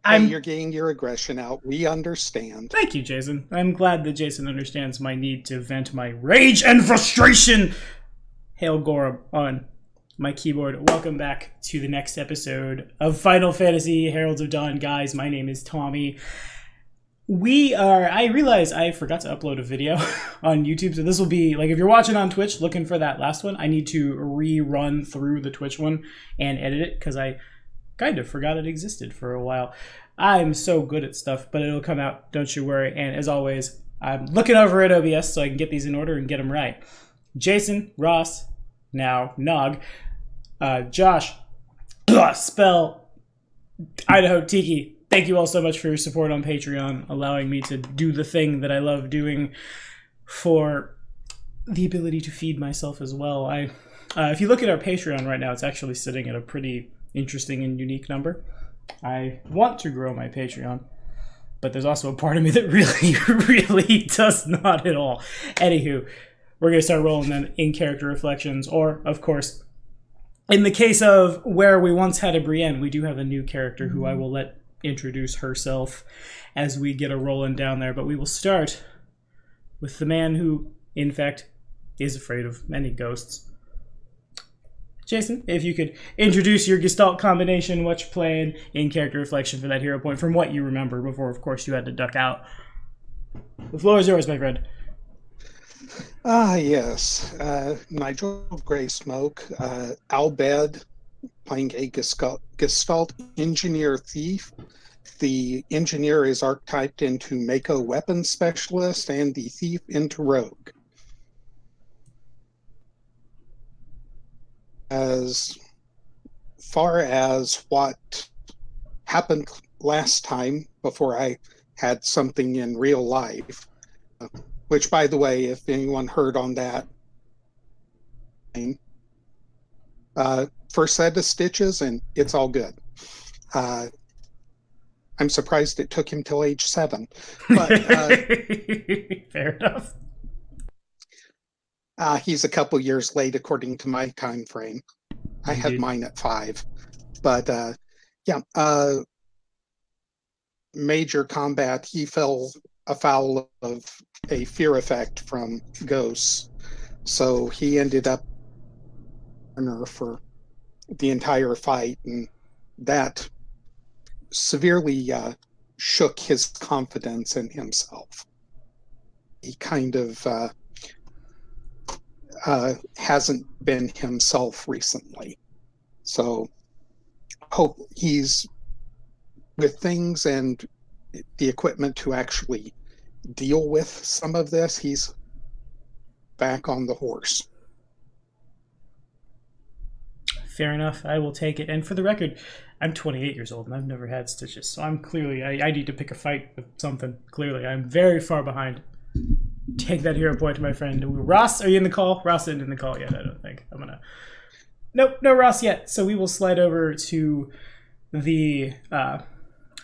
Hey, I'm you're getting your aggression out. We understand. Thank you, Jason. I'm glad that Jason understands my need to vent my rage and frustration. Hail Gorham on my keyboard. Welcome back to the next episode of Final Fantasy Heralds of Dawn. Guys, my name is Tommy. I realize I forgot to upload a video on YouTube, so this will be, like, if you're watching on Twitch looking for that last one, I need to rerun through the Twitch one and edit it, because I kind of forgot it existed for a while. I'm so good at stuff, but it'll come out, don't you worry. And as always, I'm looking over at OBS so I can get these in order and get them right. Jason, Ross, now Nog, Josh, spell Idaho Tiki. Thank you all so much for your support on Patreon, allowing me to do the thing that I love doing for the ability to feed myself as well. If you look at our Patreon right now, it's actually sitting at a pretty interesting and unique number. I want to grow my Patreon, but there's also a part of me that really does not at all. Anywho, we're going to start rolling then in character reflections, or, of course, in the case of where we once had a Brienne, we do have a new character who I will let introduce herself as we get a rolling down there. But we will start with the man who, in fact, is afraid of many ghosts. Jason, if you could introduce your Gestalt combination, what you're playing, in character reflection for that hero point, from what you remember before, of course, you had to duck out. The floor is yours, my friend. Yes. Nigel Greysmoke, Albed, playing a Gestalt engineer thief. The engineer is archetyped into Mako weapons specialist, and the thief into rogue. As far as what happened last time before I had something in real life, which, by the way, if anyone heard on that, first set of stitches, and it's all good. I'm surprised it took him till age 7. But fair enough. He's a couple years late according to my time frame. I had mine at 5. But major combat, he fell afoul of a fear effect from ghosts. So he ended up for the entire fight, and that severely shook his confidence in himself. He kind of hasn't been himself recently. So hope he's with things and the equipment to actually deal with some of this. He's back on the horse. Fair enough. I will take it. And for the record, I'm 28 years old and I've never had stitches. So I'm clearly, I need to pick a fight with something. Clearly, I'm very far behind. Take that hero point to my friend. Ross, are you in the call? Ross isn't in the call yet, I don't think. Nope, no Ross yet. So we will slide over to the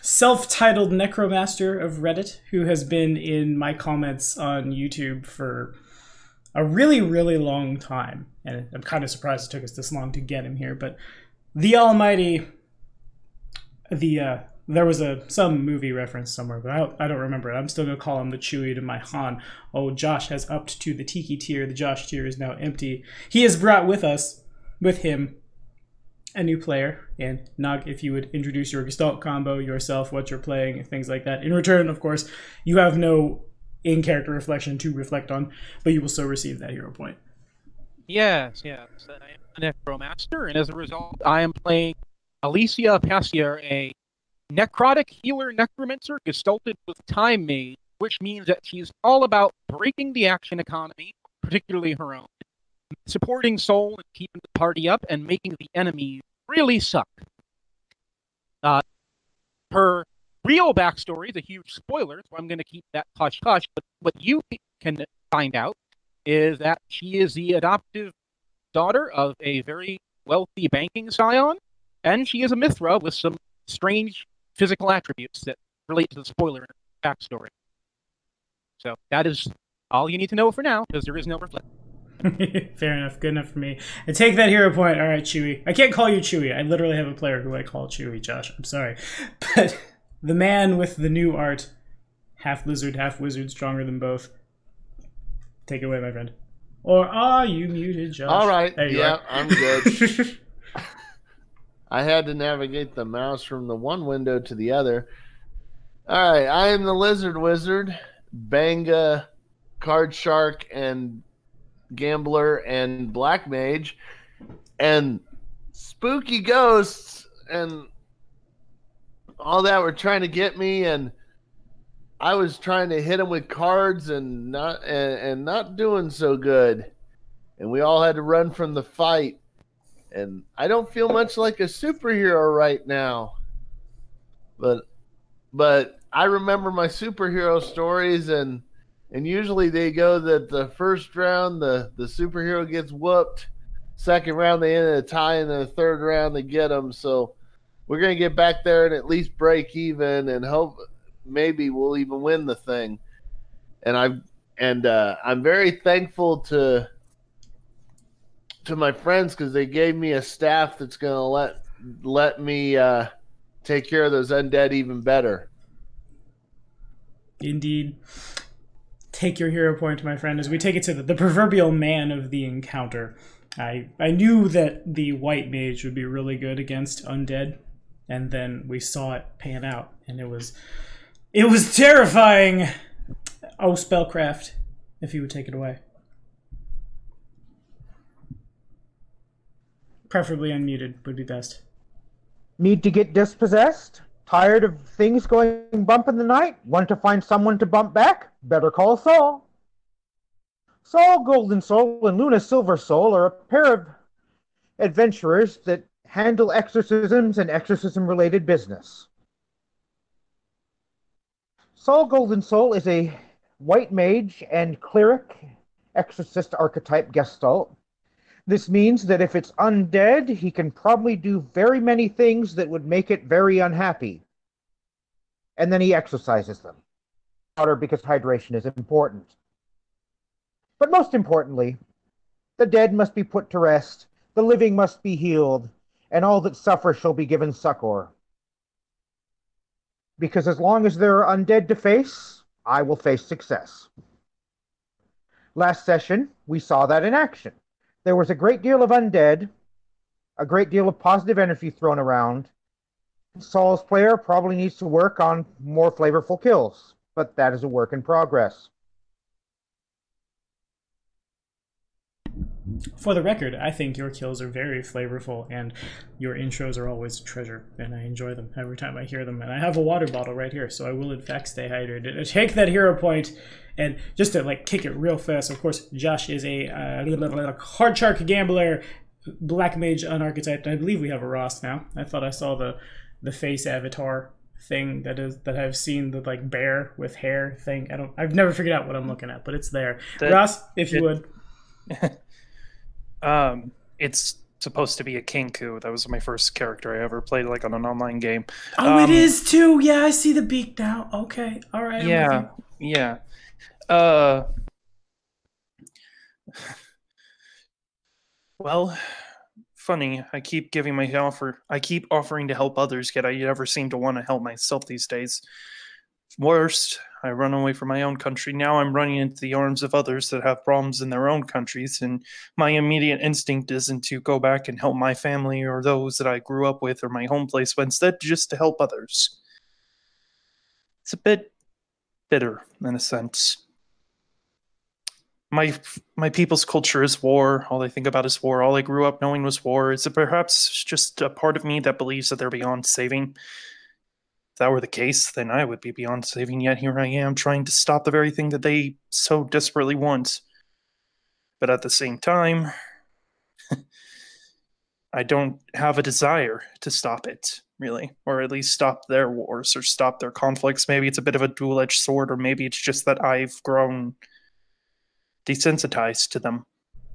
self-titled Necromaster of Reddit, who has been in my comments on YouTube for a really, really long time. And I'm kind of surprised it took us this long to get him here. But the almighty, there was some movie reference somewhere, but I don't remember it. I'm still going to call him the Chewie to my Han. Oh, Josh has upped to the Tiki tier. The Josh tier is now empty. He has brought with him, a new player. And Nog, if you would introduce your Gestalt combo, yourself, what you're playing, things like that. In return, of course, you have no in-character reflection to reflect on, but you will still receive that hero point. Yes. I am a Necromaster, and as a result, I am playing Alicia Passier, a necrotic healer necromancer gestalted with Time Maid, which means that she's all about breaking the action economy, particularly her own, supporting Soul and keeping the party up, and making the enemies really suck. Her real backstory is a huge spoiler, so I'm going to keep that hush-hush, but what you can find out is that she is the adoptive daughter of a very wealthy banking scion, and she is a Mithra with some strange physical attributes that relate to the spoiler backstory. So that is all you need to know for now, because there is no reflection. Fair enough. Good enough for me. And take that hero point. All right, Chewie. I can't call you Chewie. I literally have a player who I call Chewie, Josh. I'm sorry. But the man with the new art, half lizard, half wizard, stronger than both. Take it away, my friend. Or are you muted, Josh? All right. There you yeah, are. I'm good. I had to navigate the mouse from the one window to the other. All right. I am the Lizard Wizard, Banga, Card Shark, and Gambler, and Black Mage, and spooky ghosts, and all that were trying to get me, and I was trying to hit them with cards and not doing so good. And we all had to run from the fight. And I don't feel much like a superhero right now. But I remember my superhero stories, and usually they go that the first round the superhero gets whooped, second round they end in a tie, and then the third round they get them. So we're going to get back there and at least break even, and hope maybe we'll even win the thing. And I'm very thankful to my friends, because they gave me a staff that's going to let me take care of those undead even better. Indeed. Take your hero point, my friend, as we take it to the proverbial man of the encounter. I knew that the white mage would be really good against undead, and then we saw it pan out, and it was terrifying. Oh, Spellcraft, if you would take it away. Preferably unmuted would be best. Need to get dispossessed? Tired of things going bump in the night? Want to find someone to bump back? Better call Saul. Saul Golden Soul and Luna Silver Soul are a pair of adventurers that handle exorcisms and exorcism-related business. Saul Golden Soul is a white mage and cleric exorcist archetype gestalt. This means that if it's undead, he can probably do very many things that would make it very unhappy. And then he exorcises them. Water, because hydration is important. But most importantly, the dead must be put to rest, the living must be healed, and all that suffer shall be given succor. Because as long as there are undead to face, I will face success. Last session, we saw that in action. There was a great deal of undead, a great deal of positive energy thrown around. Saul's player probably needs to work on more flavorful kills, but that is a work in progress. For the record, I think your kills are very flavorful, and your intros are always a treasure, and I enjoy them every time I hear them. And I have a water bottle right here, so I will in fact stay hydrated. Take that hero point, and just to kick it real fast, of course, Josh is a hard shark gambler, black mage unarchetyped. I believe we have a Ross now. I thought I saw the face avatar thing that I've seen, the bear with hair thing. I've never figured out what I'm looking at, but it's there. Ross, if you would. It's supposed to be a Kenku. That was my first character I ever played on an online game. Oh, it is too. Yeah, I see the beak now. Okay, all right. Yeah. Well, funny. I keep offering to help others, yet I never seem to want to help myself these days. Worst, I run away from my own country. Now I'm running into the arms of others that have problems in their own countries, and my immediate instinct isn't to go back and help my family or those that I grew up with or my home place, but instead just to help others. It's a bit bitter, in a sense. My people's culture is war. All they think about is war. All I grew up knowing was war. Is it perhaps just a part of me that believes that they're beyond saving? If that were the case, then I would be beyond saving, yet here I am trying to stop the very thing that they so desperately want. But at the same time, I don't have a desire to stop it, really. Or at least stop their wars or stop their conflicts. Maybe it's a bit of a dual-edged sword, or maybe it's just that I've grown desensitized to them.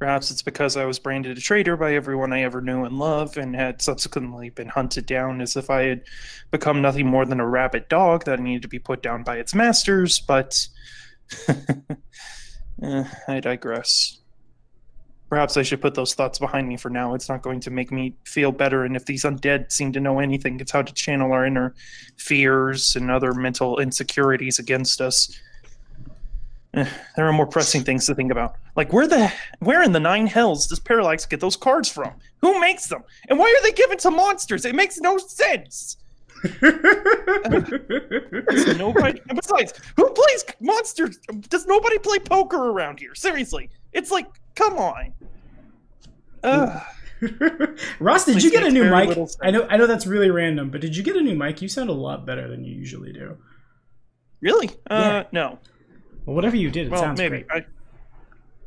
Perhaps it's because I was branded a traitor by everyone I ever knew and loved, and had subsequently been hunted down as if I had become nothing more than a rabid dog that needed to be put down by its masters, but I digress. Perhaps I should put those thoughts behind me for now. It's not going to make me feel better, and if these undead seem to know anything, it's how to channel our inner fears and other mental insecurities against us. There are more pressing things to think about. Like, where in the nine hells does Parallax get those cards from? Who makes them? And why are they given to monsters? It makes no sense! Nobody. Besides, who plays monsters? Does nobody play poker around here? Seriously, it's like, come on. Ross, did you get a new mic? I know that's really random, but did you get a new mic? You sound a lot better than you usually do. Really? Yeah. No. Well, whatever you did, it sounds maybe. great.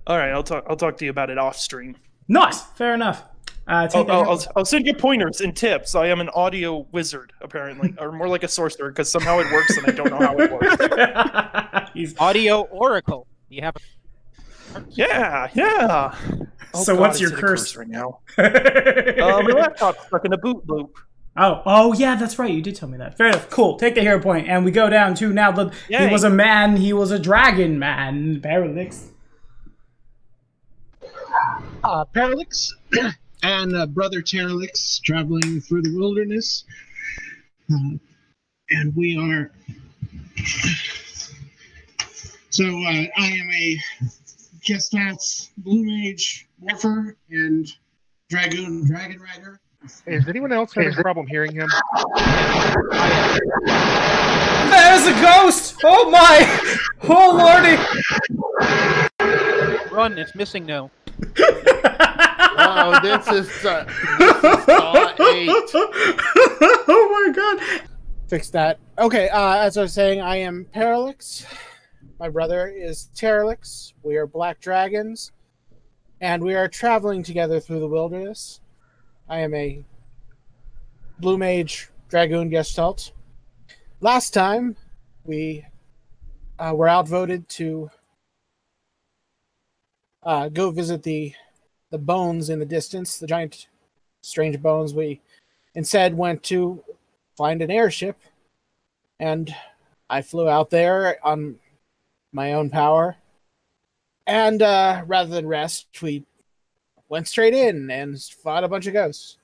All right, I'll talk to you about it off stream. Nice. Fair enough. I'll send you pointers and tips. I am an audio wizard, apparently, or more like a sorcerer, because somehow it works and I don't know how it works. He's audio oracle. You have. Yeah. Oh, so God, what's your curse right now? My laptop's stuck in a boot loop. Oh yeah, that's right. You did tell me that. Fair enough. Cool. Take the hero point, and we go down to now. He was a man. He was a dragon man. Parallax. Parallax and brother Terralix traveling through the wilderness, and we are. So I am a Gestalt Blue Mage Morpher and Dragon Rider. Is anyone else having a problem hearing him? There's a ghost! Oh my! Oh lordy! Run! It's missing now. Oh, this is Saw 8. Oh my god! Fix that. Okay, as I was saying, I am Parallax. My brother is Terralix. We are black dragons, and we are traveling together through the wilderness. I am a Blue Mage Dragoon Gestalt. Last time, we were outvoted to go visit the bones in the distance, the giant strange bones. We instead went to find an airship, and I flew out there on my own power. And rather than rest, we went straight in and fought a bunch of ghosts.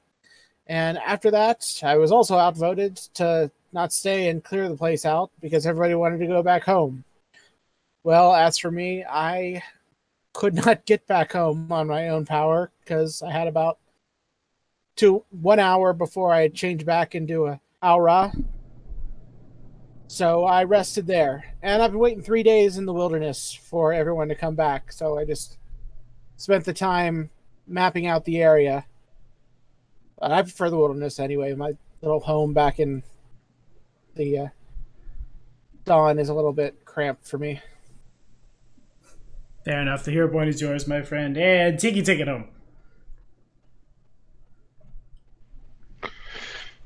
And after that, I was also outvoted to not stay and clear the place out because everybody wanted to go back home. Well, as for me, I could not get back home on my own power because I had about 1 hour before I changed back into a aura. So I rested there. And I've been waiting 3 days in the wilderness for everyone to come back. So I just spent the time mapping out the area. I prefer the wilderness anyway. My little home back in the dawn is a little bit cramped for me. Fair enough. The hero point is yours, my friend. And Tiki, take it home.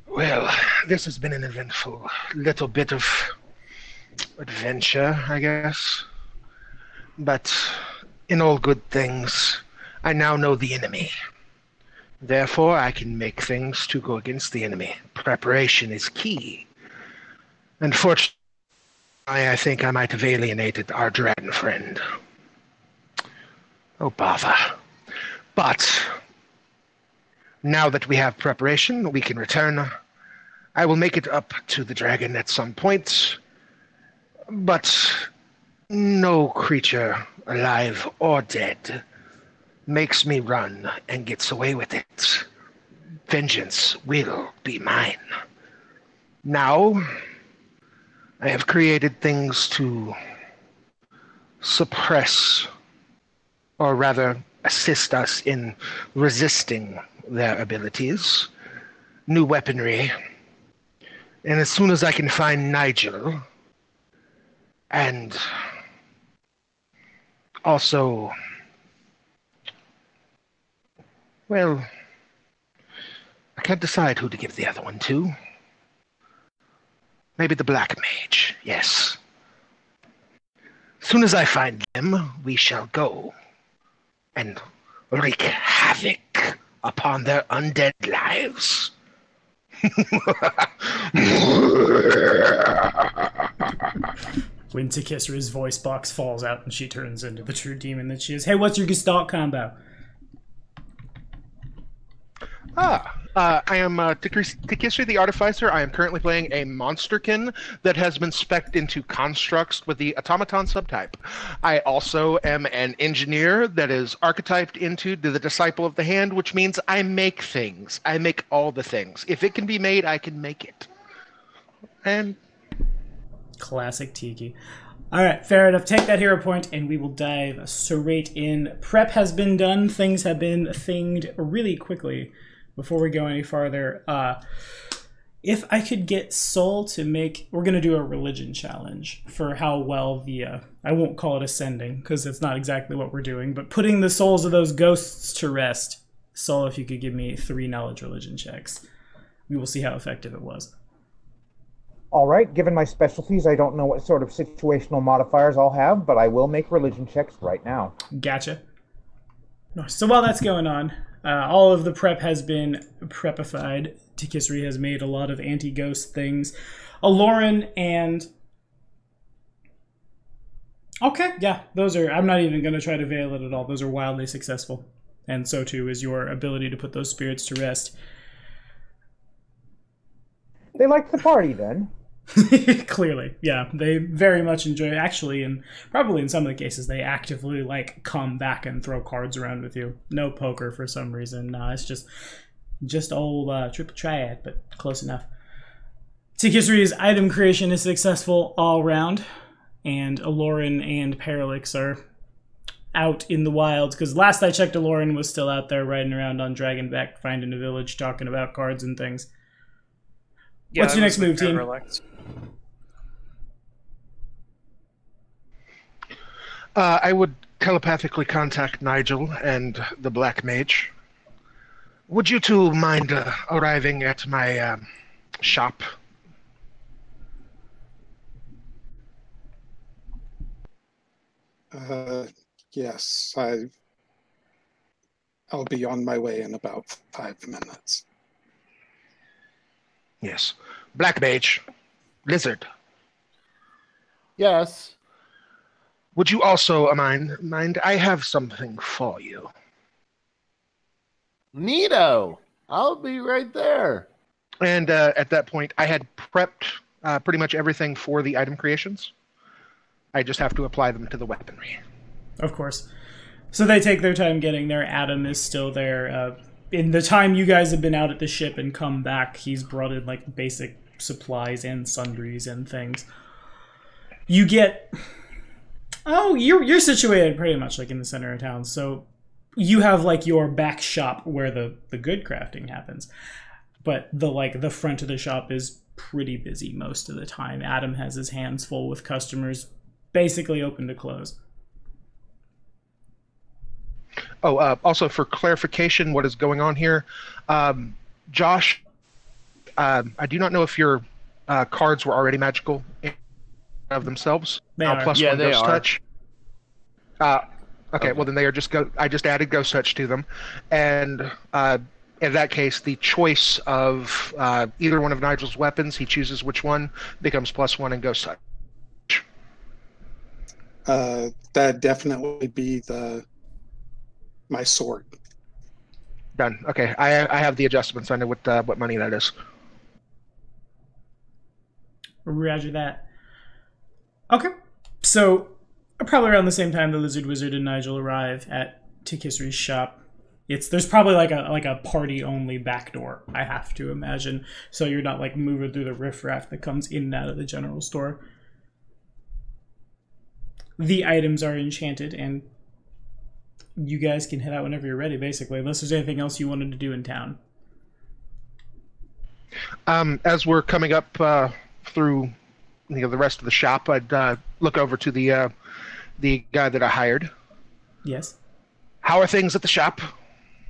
Well, this has been an eventful little bit of adventure, I guess. But in all good things, I now know the enemy. Therefore, I can make things to go against the enemy. Preparation is key. Unfortunately, I think I might have alienated our dragon friend. Oh, bother. But now that we have preparation, we can return. I will make it up to the dragon at some point. But no creature, alive or dead, makes me run and gets away with it. Vengeance will be mine. Now, I have created things to suppress, or rather assist us in resisting their abilities. New weaponry. And as soon as I can find Nigel, and also, well, I can't decide who to give the other one to. Maybe the Black Mage, yes. As soon as I find them, we shall go and wreak havoc upon their undead lives. When Takisra's voice box falls out and she turns into the true demon that she is. Hey, what's your Gestalt combo? I am Takisri the Artificer. I am currently playing a monsterkin that has been spec'd into constructs with the automaton subtype. I also am an engineer that is archetyped into the Disciple of the Hand, which means I make things. I make all the things. If it can be made, I can make it. And classic Tiki. All right, fair enough. Take that hero point, and we will dive straight in. Prep has been done. Things have been thinged really quickly. Before we go any farther, if I could get Soul to make... We're going to do a religion challenge for how well the... I won't call it ascending, because it's not exactly what we're doing, but putting the souls of those ghosts to rest. Soul, if you could give me 3 knowledge religion checks. We will see how effective it was. All right, given my specialties, I don't know what sort of situational modifiers I'll have, but I will make religion checks right now. Gotcha. So while that's going on... all of the prep has been prepified. Takisri has made a lot of anti-ghost things. Aloran and... Okay, yeah, those are... I'm not even going to try to veil it at all. Those are wildly successful. And so too is your ability to put those spirits to rest. They like the party, then. Clearly, yeah. They very much enjoy it. Actually, and probably in some of the cases, they actively, like, come back and throw cards around with you. No poker for some reason. Nah, it's just old triple triad, but close enough. Takisri's item creation is successful all round, and Aloran and Parallax are out in the wilds, because last I checked, Aloran was still out there riding around on Dragonback, finding a village, talking about cards and things. Yeah, what's your next move, team? I would telepathically contact Nigel and the Black Mage. Would you two mind arriving at my shop? Yes, I'll be on my way in about 5 minutes. Yes. Black Mage. Lizard. Yes. Would you also mind? I have something for you. Neato. I'll be right there. And at that point, I had prepped pretty much everything for the item creations. I just have to apply them to the weaponry. Of course. So they take their time getting there. Adam is still there. In the time you guys have been out at the ship and come back, he's brought in, like, basic supplies and sundries and things. You get... Oh, you're situated pretty much, like, in the center of town, so you have, like, your back shop where the good crafting happens. But the front of the shop is pretty busy most of the time. Adam has his hands full with customers, basically open to close. Oh, also for clarification, what is going on here? Josh, I do not know if your cards were already magical of themselves. They are. Plus yeah, one they Ghost are. Touch. Okay, well then they are just I just added Ghost Touch to them, and in that case, the choice of either one of Nigel's weapons, he chooses which one, becomes +1 in Ghost Touch. That'd definitely be my sword. Done. Okay, I have the adjustments. I know what money that is. Roger that. Okay, so probably around the same time the Lizard Wizard and Nigel arrive at Takisri's shop. There's probably like a party only back door, I have to imagine, so you're not like moving through the riffraff that comes in and out of the general store. The items are enchanted, and you guys can head out whenever you're ready, basically, unless there's anything else you wanted to do in town. As we're coming up through the rest of the shop, I'd look over to the guy that I hired. Yes. How are things at the shop?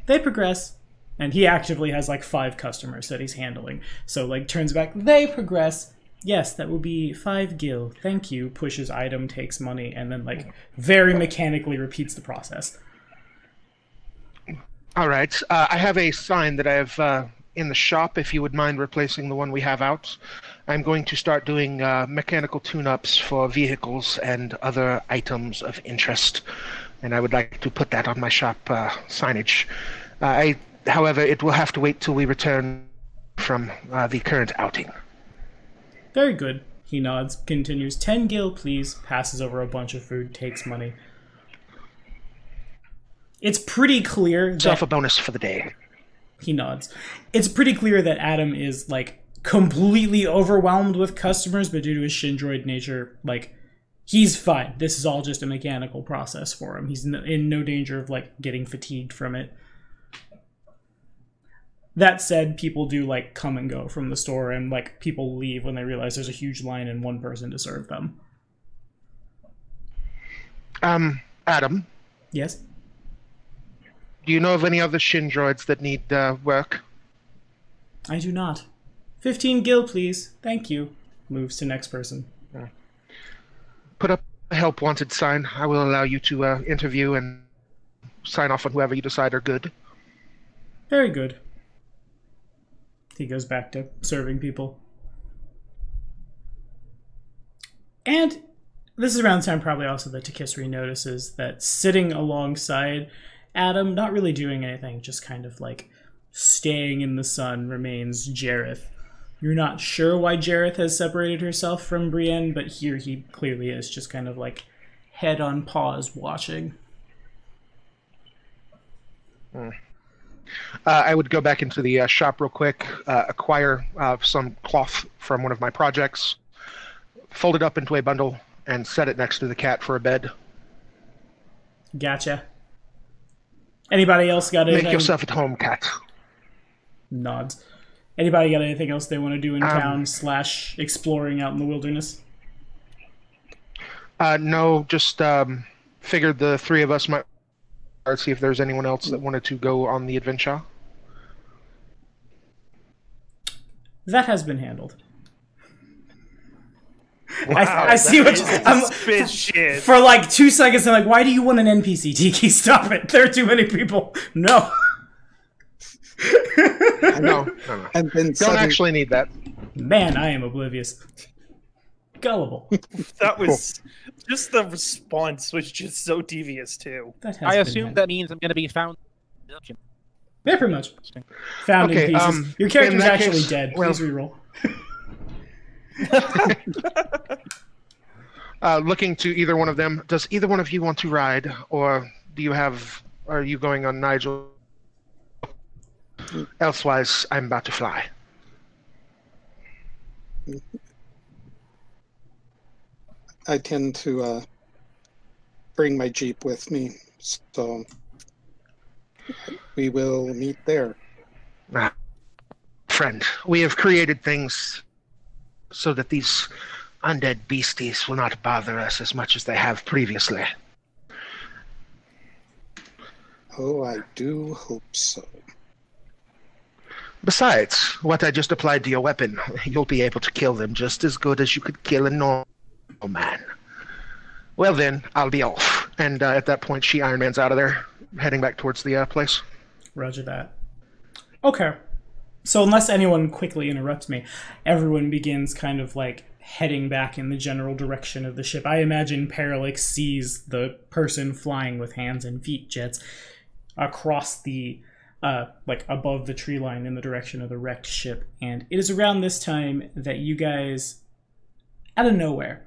They progress. And he actively has like 5 customers that he's handling. So like turns back, they progress. Yes, that will be 5 gil. Thank you. Pushes item, takes money, and then like very mechanically repeats the process. All right. I have a sign that I have in the shop, if you would mind replacing the one we have out. I'm going to start doing mechanical tune-ups for vehicles and other items of interest, and I would like to put that on my shop signage. I However, it will have to wait till we return from the current outing. Very good. He nods, continues. 10 gil, please. Passes over a bunch of food, takes money. It's pretty clear that... Self a bonus for the day. He nods. It's pretty clear that Adam is, like, completely overwhelmed with customers, but due to his Shin-droid nature, like, he's fine. This is all just a mechanical process for him. He's in no danger of, like, getting fatigued from it. That said, people do, like, come and go from the store, and, like, people leave when they realize there's a huge line and one person to serve them. Adam? Yes? Do you know of any other Shin droids that need work? I do not. 15 gil, please. Thank you. Moves to next person. Put up a help wanted sign. I will allow you to interview and sign off on whoever you decide are good. Very good. He goes back to serving people. And this is around the time probably also that Takisri notices that sitting alongside Adam, not really doing anything, just kind of like staying in the sun, remains Jareth. You're not sure why Jareth has separated herself from Brienne, but here he clearly is, just kind of like head on paws watching. I would go back into the shop real quick, acquire some cloth from one of my projects, fold it up into a bundle, and set it next to the cat for a bed. Gotcha. Anybody else got anything? Make yourself at home, cat. Nods. Anybody got anything else they want to do in town / exploring out in the wilderness? No, just figured the three of us might see if there's anyone else that wanted to go on the adventure. That has been handled. Wow, I see what spit shit. For like 2 seconds, I'm like, why do you want an NPC, Tiki? Stop it. There are too many people. No. No. Don't actually need that. Man, I am oblivious. Gullible. That was just the response was just so devious too. I assume that means I'm going to be found. Yeah, pretty much. Found in pieces. Your character's actually dead. Please reroll. Looking to either one of them. Does either one of you want to ride, or are you going on Nigel? Elsewise, I'm about to fly. I tend to bring my Jeep with me, so we will meet there. Friend, we have created things so that these undead beasties will not bother us as much as they have previously. Oh, I do hope so. Besides, what I just applied to your weapon, you'll be able to kill them just as good as you could kill a normal man. Well then, I'll be off. And at that point, she Iron Man's out of there, heading back towards the place. Roger that. Okay. So unless anyone quickly interrupts me, everyone begins kind of like heading back in the general direction of the ship. I imagine Parallax sees the person flying with hands and feet jets across the like above the tree line in the direction of the wrecked ship. And it is around this time that you guys, out of nowhere,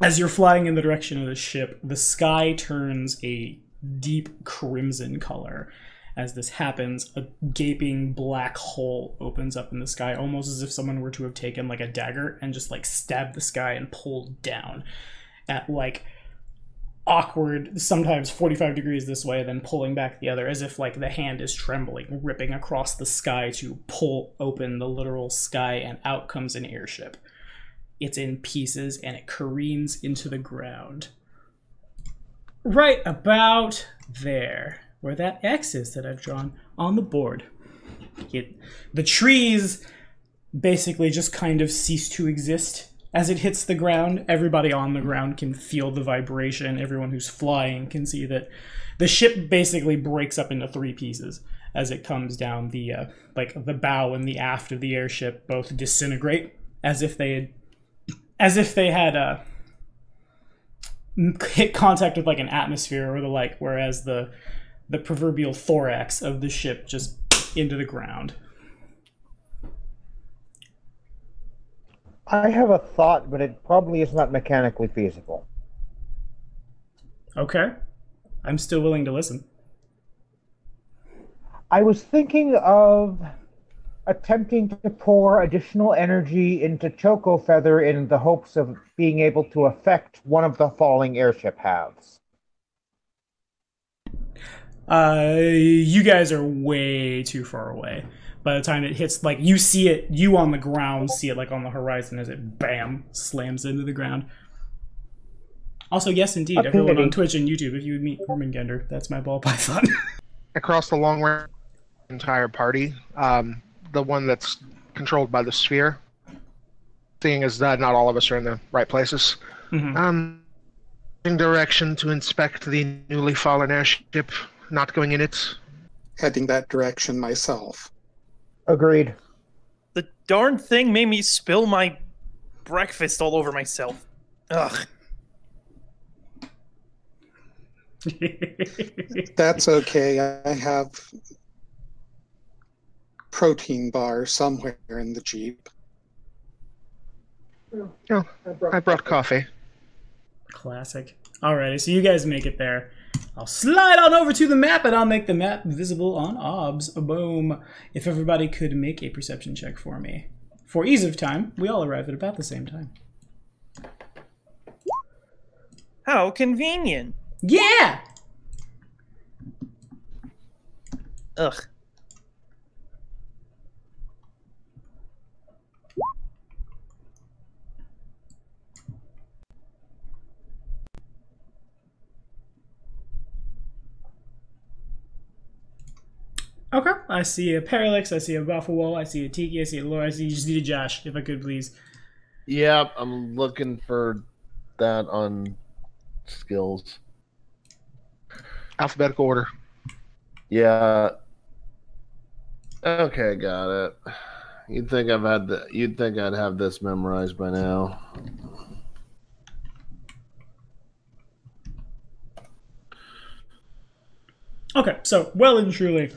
as you're flying in the direction of the ship, the sky turns a deep crimson color. As this happens, a gaping black hole opens up in the sky, almost as if someone were to have taken like a dagger and just like stabbed the sky and pulled down at like awkward, sometimes 45 degrees this way, then pulling back the other, as if like the hand is trembling, ripping across the sky to pull open the literal sky, and out comes an airship. It's in pieces and it careens into the ground. Right about there, where that X is that I've drawn on the board. The trees basically just kind of cease to exist as it hits the ground. Everybody on the ground can feel the vibration. Everyone who's flying can see that the ship basically breaks up into 3 pieces as it comes down. The like the bow and the aft of the airship both disintegrate as if they had hit contact with like an atmosphere or the like, whereas the the proverbial thorax of the ship just into the ground. I have a thought, but it probably is not mechanically feasible. Okay. I'm still willing to listen. I was thinking of attempting to pour additional energy into Choco Feather in the hopes of being able to affect one of the falling airship halves. You guys are way too far away. By the time it hits, like, you see it, you on the ground see it, like, on the horizon as it, bam, slams into the ground. Also, yes, indeed, everyone on Twitch and YouTube, if you would meet Gormangender, that's my ball python. Across the long range entire party, the one that's controlled by the sphere, seeing as that not all of us are in the right places, in direction to inspect the newly fallen airship, not going in it. Heading that direction myself. Agreed. The darn thing made me spill my breakfast all over myself. Ugh. That's okay. I have protein bar somewhere in the Jeep. Oh, I brought coffee. Classic. Alrighty, so you guys make it there. I'll slide on over to the map and I'll make the map visible on OBS. Boom. If everybody could make a perception check for me. For ease of time, we all arrive at about the same time. How convenient. Yeah! Ugh. Okay, I see a Parallax, I see a Buffalo, I see a Tiki, I see a Laura, I see you just need a Josh, if I could please. Yep, I'm looking for that on skills. Alphabetical order. Yeah. Okay, got it. You'd think I'd have this memorized by now. Okay, so well and truly,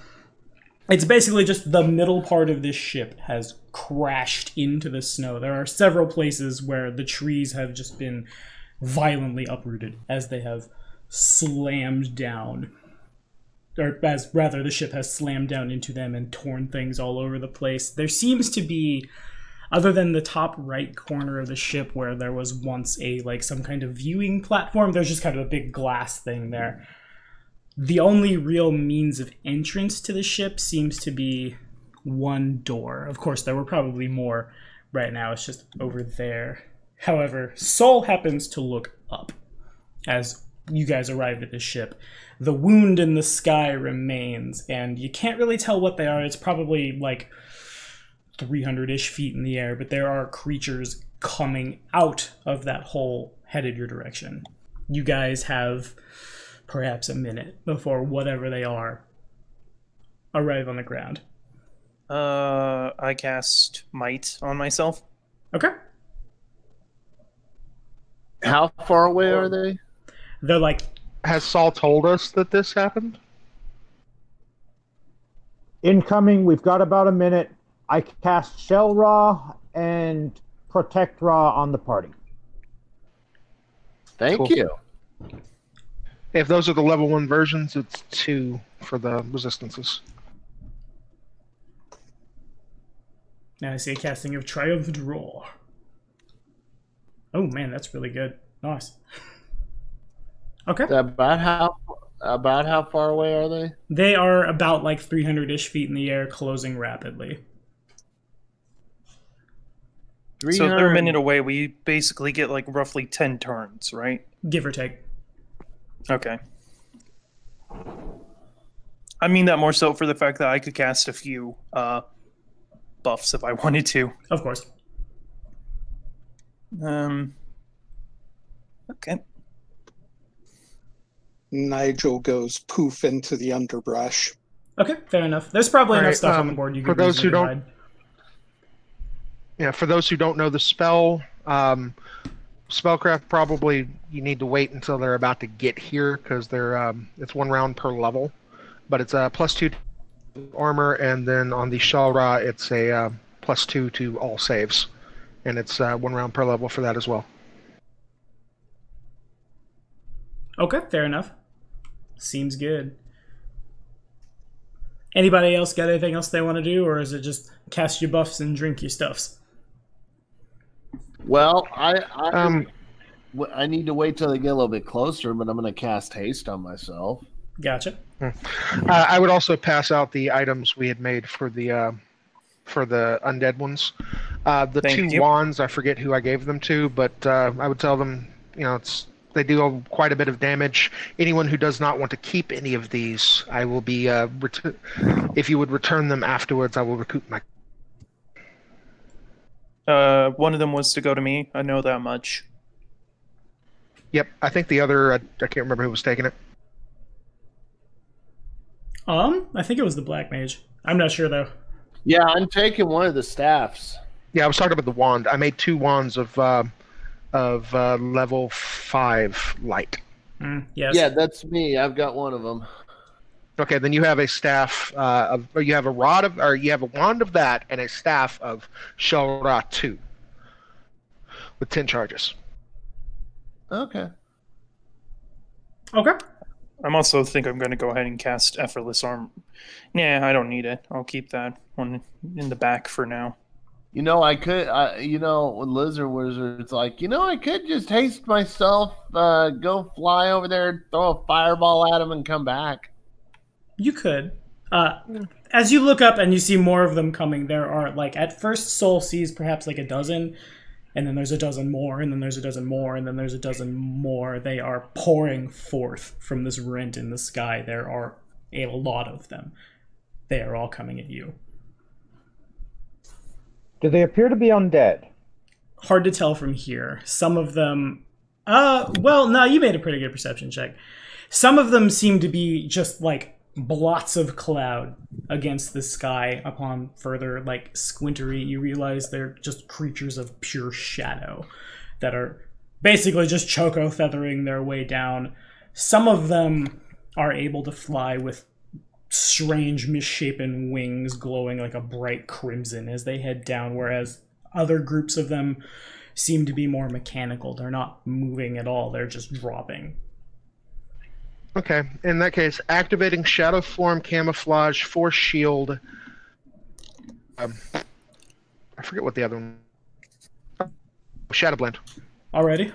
it's basically just the middle part of this ship has crashed into the snow. There are several places where the trees have just been violently uprooted as they have slammed down. Or as rather, the ship has slammed down into them and torn things all over the place. There seems to be, other than the top right corner of the ship where there was once a, like, some kind of viewing platform, there's just kind of a big glass thing there. The only real means of entrance to the ship seems to be one door. Of course, there were probably more. Right now, it's just over there. However, Sol happens to look up as you guys arrive at the ship. The wound in the sky remains, and you can't really tell what they are. It's probably like 300-ish feet in the air, but there are creatures coming out of that hole headed your direction. You guys have perhaps a minute before whatever they are arrive on the ground. I cast Might on myself. Okay. How far away are they? They're like... Has Saul told us that this happened? Incoming, we've got about a minute. I cast Shell Raw and Protect Raw on the party. Thank you. If those are the level 1 versions, it's 2 for the resistances. Now I see a casting of Triumphant Roar. Oh man, that's really good. Nice. Okay. About how far away are they? They are about like 300-ish feet in the air, closing rapidly. So they're a minute away. We basically get like roughly 10 turns, right? Give or take. Okay. I mean that more so for the fact that I could cast a few buffs if I wanted to. Of course. Okay. Nigel goes poof into the underbrush. Okay, fair enough. There's probably enough right, stuff on the board you for could those who easily don't, yeah, for those who don't know the spell, spellcraft probably you need to wait until they're about to get here because they're it's 1 round per level. but it's a +2 armor, and then on the Shalra, it's a +2 to all saves, and it's 1 round per level for that as well. Okay, fair enough. Seems good. Anybody else got anything else they want to do, or is it just cast your buffs and drink your stuffs? Well, I need to wait till they get a little bit closer, but I'm going to cast haste on myself. Gotcha. I would also pass out the items we had made for the undead ones. The Thank 2 you. wands, I forget who I gave them to, but I would tell them, they do quite a bit of damage. Anyone who does not want to keep any of these, I will be, if you would return them afterwards, I will recoup my... One of them was to go to me. I know that much. Yep, I think the other, I can't remember who was taking it. I think it was the Black Mage. I'm not sure, though. Yeah, I'm taking one of the staffs. Yeah, I was talking about the wand. I made 2 wands of level 5 light. Yes. Yeah, that's me. I've got one of them. Okay, then you have a staff or you have a wand of that and a staff of Shalra 2 with 10 charges. Okay. Okay. I'm also think I'm going to go ahead and cast Effortless Arm. Nah, I don't need it. I'll keep that one in the back for now. I could, when Lizard Wizard's like, I could just haste myself, go fly over there, throw a fireball at him, and come back. You could. As you look up and you see more of them coming, there are, at first Soul sees perhaps a dozen, and then there's a dozen more, and then there's a dozen more, and then there's a dozen more. They are pouring forth from this rent in the sky. There are a lot of them. They are all coming at you. Do they appear to be undead? Hard to tell from here. Some of them... well, no, you made a pretty good perception check. Some of them seem to be just, blots of cloud against the sky. Upon further, squintery, you realize they're just creatures of pure shadow that are basically just choco feathering their way down. Some of them are able to fly with strange misshapen wings glowing like a bright crimson as they head down, whereas other groups of them seem to be more mechanical. They're not moving at all, they're just dropping. Okay, in that case, activating Shadow Form, Camouflage, Force Shield. I forget what the other one... Shadow Blend. Alrighty.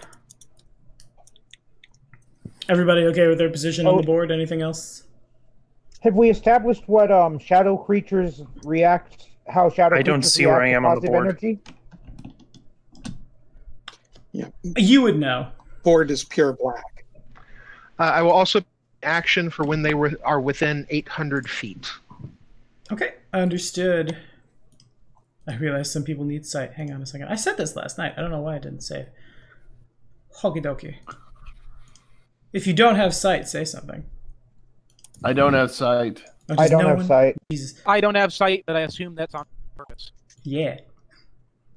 Everybody okay with their position on the board? Anything else? Have we established what shadow creatures react? How shadow I creatures don't see react where I to am on the positive board. energy? Yeah. You would know. Board is pure black. I will also action for when they are within 800 feet. Okay, understood. I realize some people need sight. Hang on a second. I said this last night. I don't know why I didn't say it. Okie dokie. If you don't have sight, say something. I don't have sight. Oh, I does don't no have one- sight. Jesus. I don't have sight, but I assume that's on purpose. Yeah.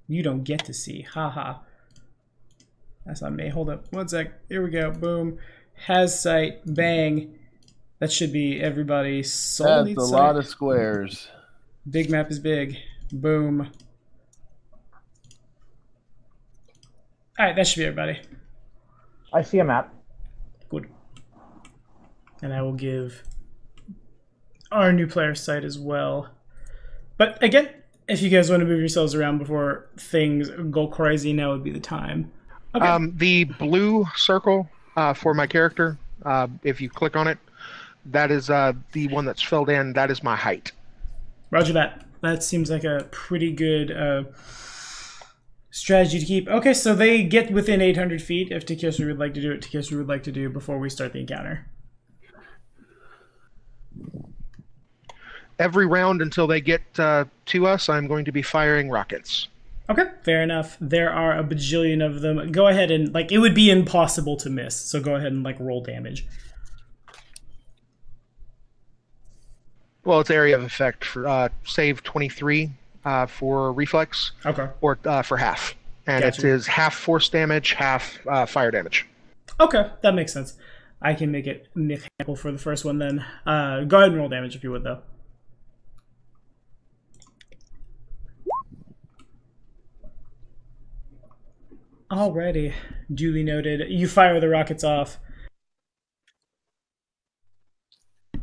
You don't get to see. Haha. That's not me. Hold up. 1 sec. Here we go. Boom. Has sight. Bang. That should be everybody. Soul That's needs a sight. lot of squares. Big map is big. Boom. Alright, that should be everybody. I see a map. Good. And I will give our new player sight as well. But again, if you guys want to move yourselves around before things go crazy, now would be the time. Okay. The blue circle for my character, if you click on it, that is the one that's filled in. That is my height. Roger that. That seems like a pretty good strategy to keep. Okay, so they get within 800 feet. If Takeshi would like to do it, Takeshi would like to do before we start the encounter. Every round until they get to us, I'm going to be firing rockets. Okay, fair enough. There are a bajillion of them. Go ahead and, it would be impossible to miss. So go ahead and, roll damage. Well, it's area of effect for save 23 for reflex. Okay. Or for half. And Gotcha. it is half force damage, half fire damage. Okay, that makes sense. I can make it mechanical for the first one then. Go ahead and roll damage if you would, though. Alrighty, duly noted. You fire the rockets off.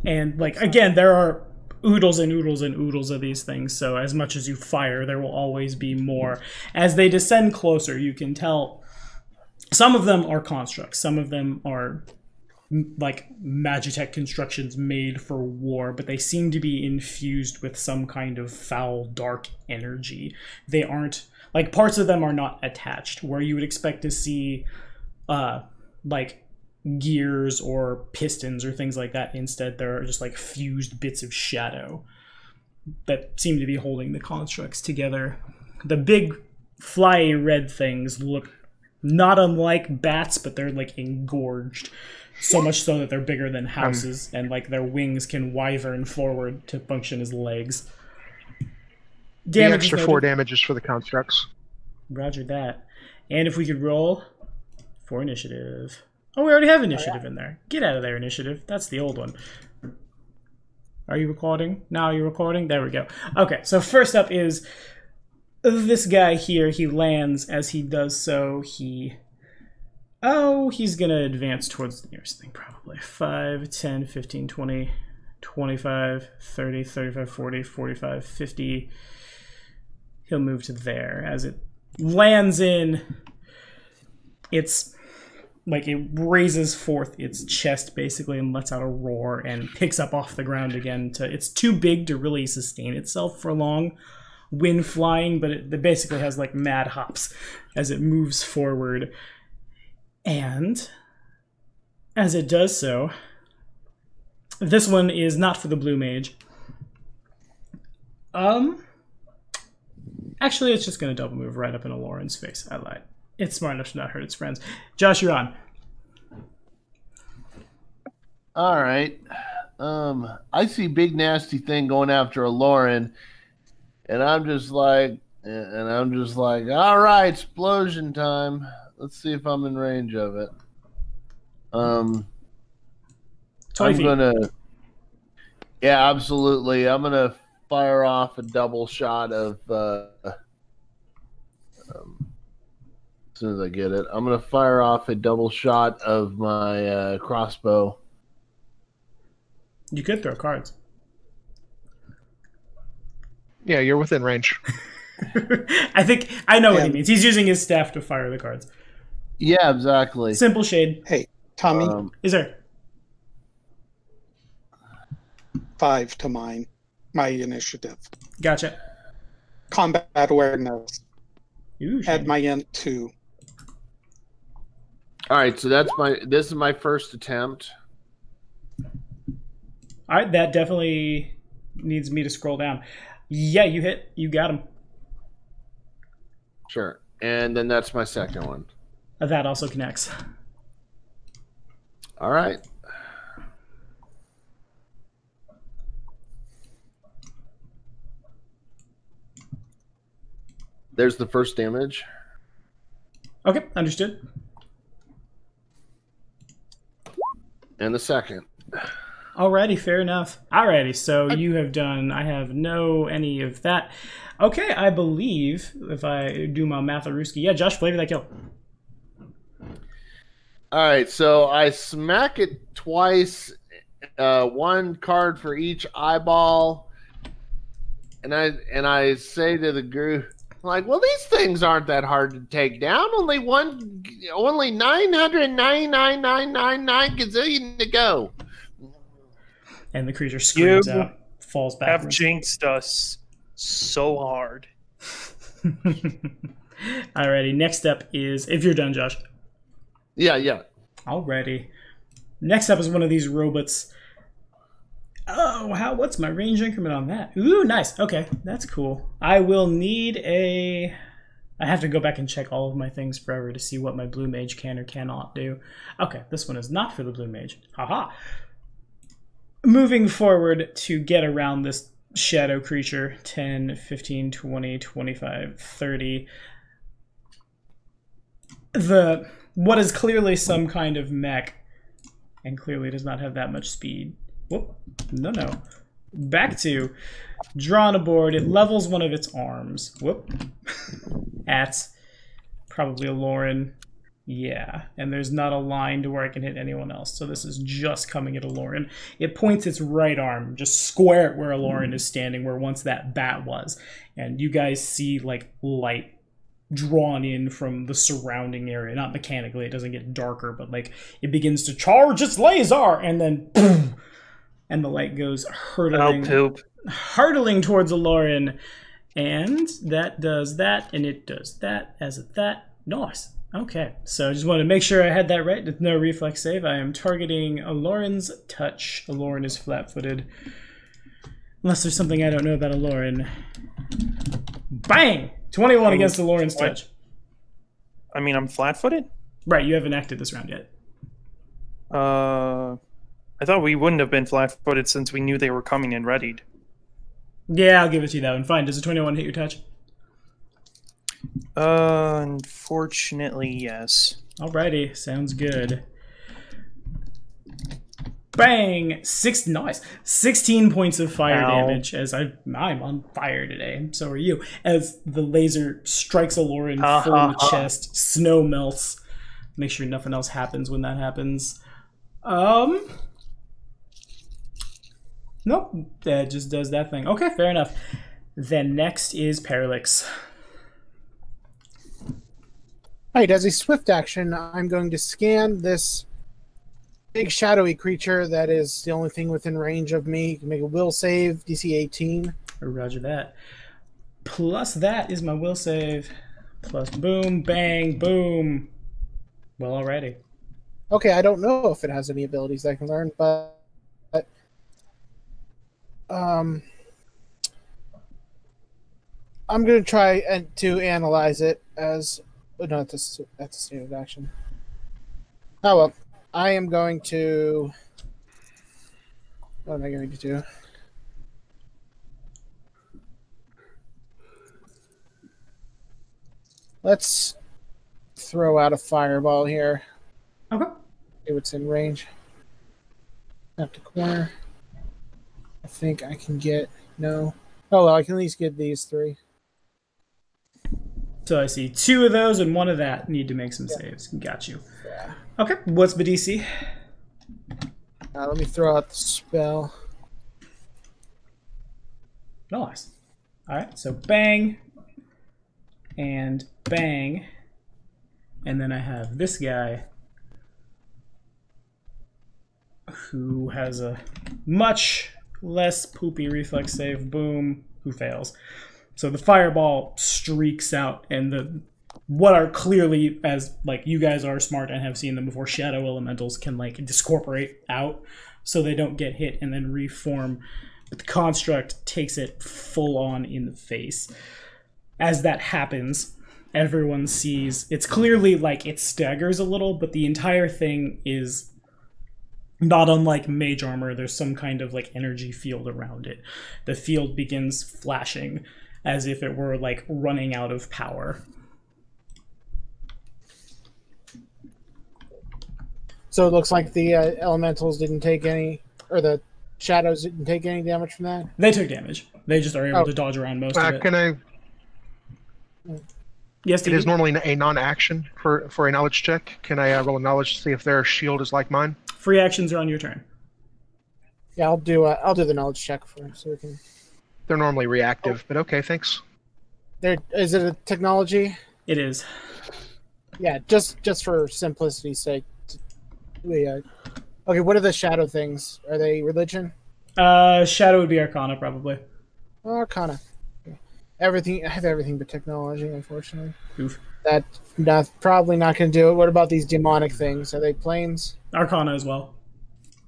And, like, again, there are oodles and oodles and oodles of these things, so as much as you fire, there will always be more. As they descend closer, you can tell some of them are constructs, some of them are like Magitech constructions made for war, but they seem to be infused with some kind of foul, dark energy. They aren't, like, parts of them are not attached, where you would expect to see, like, gears or pistons or things like that. Instead, they're just, like, fused bits of shadow that seem to be holding the constructs together. The big, flyy red things look not unlike bats, but they're, like, engorged. So much so that they're bigger than houses, and like their wings can wyvern forward to function as legs. The extra 4 damages for the constructs. Roger that. And if we could roll for initiative. Oh, we already have initiative in there. Get out of there, initiative. That's the old one. Are you recording? Now you're recording? There we go. Okay, so first up is this guy here. He lands. As he does so, he's going to advance towards the nearest thing, probably. 5, 10, 15, 20, 25, 30, 35, 40, 45, 50. He'll move to there. As it lands in, it's like it raises forth its chest, basically, and lets out a roar and picks up off the ground again. It's too big to really sustain itself for long when flying, but it basically has like mad hops as it moves forward. And as it does so, this one is not for the blue mage. Actually, it's just going to double move right up into Lauren's face. I lied. It's smart enough to not hurt its friends. Josh, you're on. All right. I see big nasty thing going after a Lauren, and I'm just like, all right, explosion time. Let's see if I'm in range of it. I'm gonna, yeah, absolutely. I'm gonna fire off a double shot of. As soon as I get it, I'm gonna fire off a double shot of my crossbow. You could throw cards. Yeah, you're within range. I think I know what he means. He's using his staff to fire the cards. Yeah, exactly. Simple shade. Hey, Tommy. Is there 5 to my initiative. Gotcha. Combat awareness. Ooh, add my int to. All right, so this is my first attempt. All right, that definitely needs me to scroll down. Yeah, you hit. You got him. Sure. And then that's my second one. That also connects. All right. There's the first damage. Okay, understood. And the second. Alrighty, fair enough. Alrighty, so you have done, I have no any of that. Okay, I believe, if I do my matharuski, yeah, Josh, flavor that kill. All right, so I smack it twice, 1 card for each eyeball, and I say to the group, like, well, these things aren't that hard to take down. Only 999,999 gazillion to go. And the creature screams out, falls back. Have jinxed us so hard. Alrighty, next up is, if you're done, Josh. Yeah. Alrighty. Next up is one of these robots. Oh, what's my range increment on that? Ooh, nice. Okay, that's cool. I will need I have to go back and check all of my things forever to see what my blue mage can or cannot do. Okay, this one is not for the blue mage. Haha. Moving forward to get around this shadow creature, 10, 15, 20, 25, 30. What is clearly some kind of mech and clearly does not have that much speed. Whoop. No. Back to draw on a board. It levels one of its arms. Whoop. At probably a Lauren. Yeah, and there's not a line to where I can hit anyone else, so this is just coming at a Lauren. It points its right arm, just square at where a Lauren is standing, where once that bat was. And you guys see, like, light drawn in from the surrounding area. Not mechanically, it doesn't get darker, but, like, it begins to charge its laser, and then boom! And the light goes hurtling towards a Lauren. And that does that, and it does that, as of that. Nice. Okay, so I just want to make sure I had that right. With no reflex save, I am targeting a Lauren's touch. A Lauren is flat-footed. Unless there's something I don't know about a Lauren. Bang! 21 against the Lauren's touch. I mean, I'm flat-footed? Right, you haven't acted this round yet. I thought we wouldn't have been flat-footed since we knew they were coming and readied. Yeah, I'll give it to you that one. Fine, does a 21 hit your touch? Unfortunately, yes. Alrighty, sounds good. Bang! Nice. 16 points of fire damage as I'm on fire today, and so are you. As the laser strikes a Lauren full in the chest, snow melts. Make sure nothing else happens when that happens. Nope, that just does that thing. Okay, fair enough. Then next is Parallax. Alright, as a swift action, I'm going to scan this big shadowy creature that is the only thing within range of me. You can make a will save, DC 18. Roger that. Plus that is my will save. Plus boom, bang, boom. Well, alrighty. Okay, I don't know if it has any abilities I can learn, but I'm going to try to analyze it as... No, that's a standard action. Oh well, I am going to... What am I going to do? Let's throw out a fireball here. Okay. See what's in range. Have to corner. I think I can get... No. Oh well, I can at least get these three. So I see 2 of those and 1 of that need to make some saves. Got you. Yeah. Okay, what's the DC? Let me throw out the spell. Nice. Alright, so bang. And bang. And then I have this guy who has a much less poopy reflex save. Boom. Who fails. So the fireball streaks out, and what are clearly, as like you guys are smart and have seen them before, shadow elementals can like discorporate out so they don't get hit and then reform. But the construct takes it full on in the face. As that happens, everyone sees it's clearly like it staggers a little, but the entire thing is not unlike mage armor. There's some kind of like energy field around it. The field begins flashing as if it were like running out of power. So it looks like the elementals didn't take any, or the shadows didn't take any damage from that? They took damage. They just are able to dodge around most of it. Can I... Yes, it is normally a non-action for a knowledge check. Can I roll a knowledge to see if their shield is like mine? Free actions are on your turn. Yeah, I'll do the knowledge check for him so we can... They're normally reactive, but okay, thanks. Is it a technology? It is. Yeah, just for simplicity's sake. Okay, what are the shadow things? Are they religion? Shadow would be Arcana, probably. Arcana. Okay. I have everything but technology, unfortunately. Oof. That's probably not going to do it. What about these demonic things? Are they planes? Arcana as well.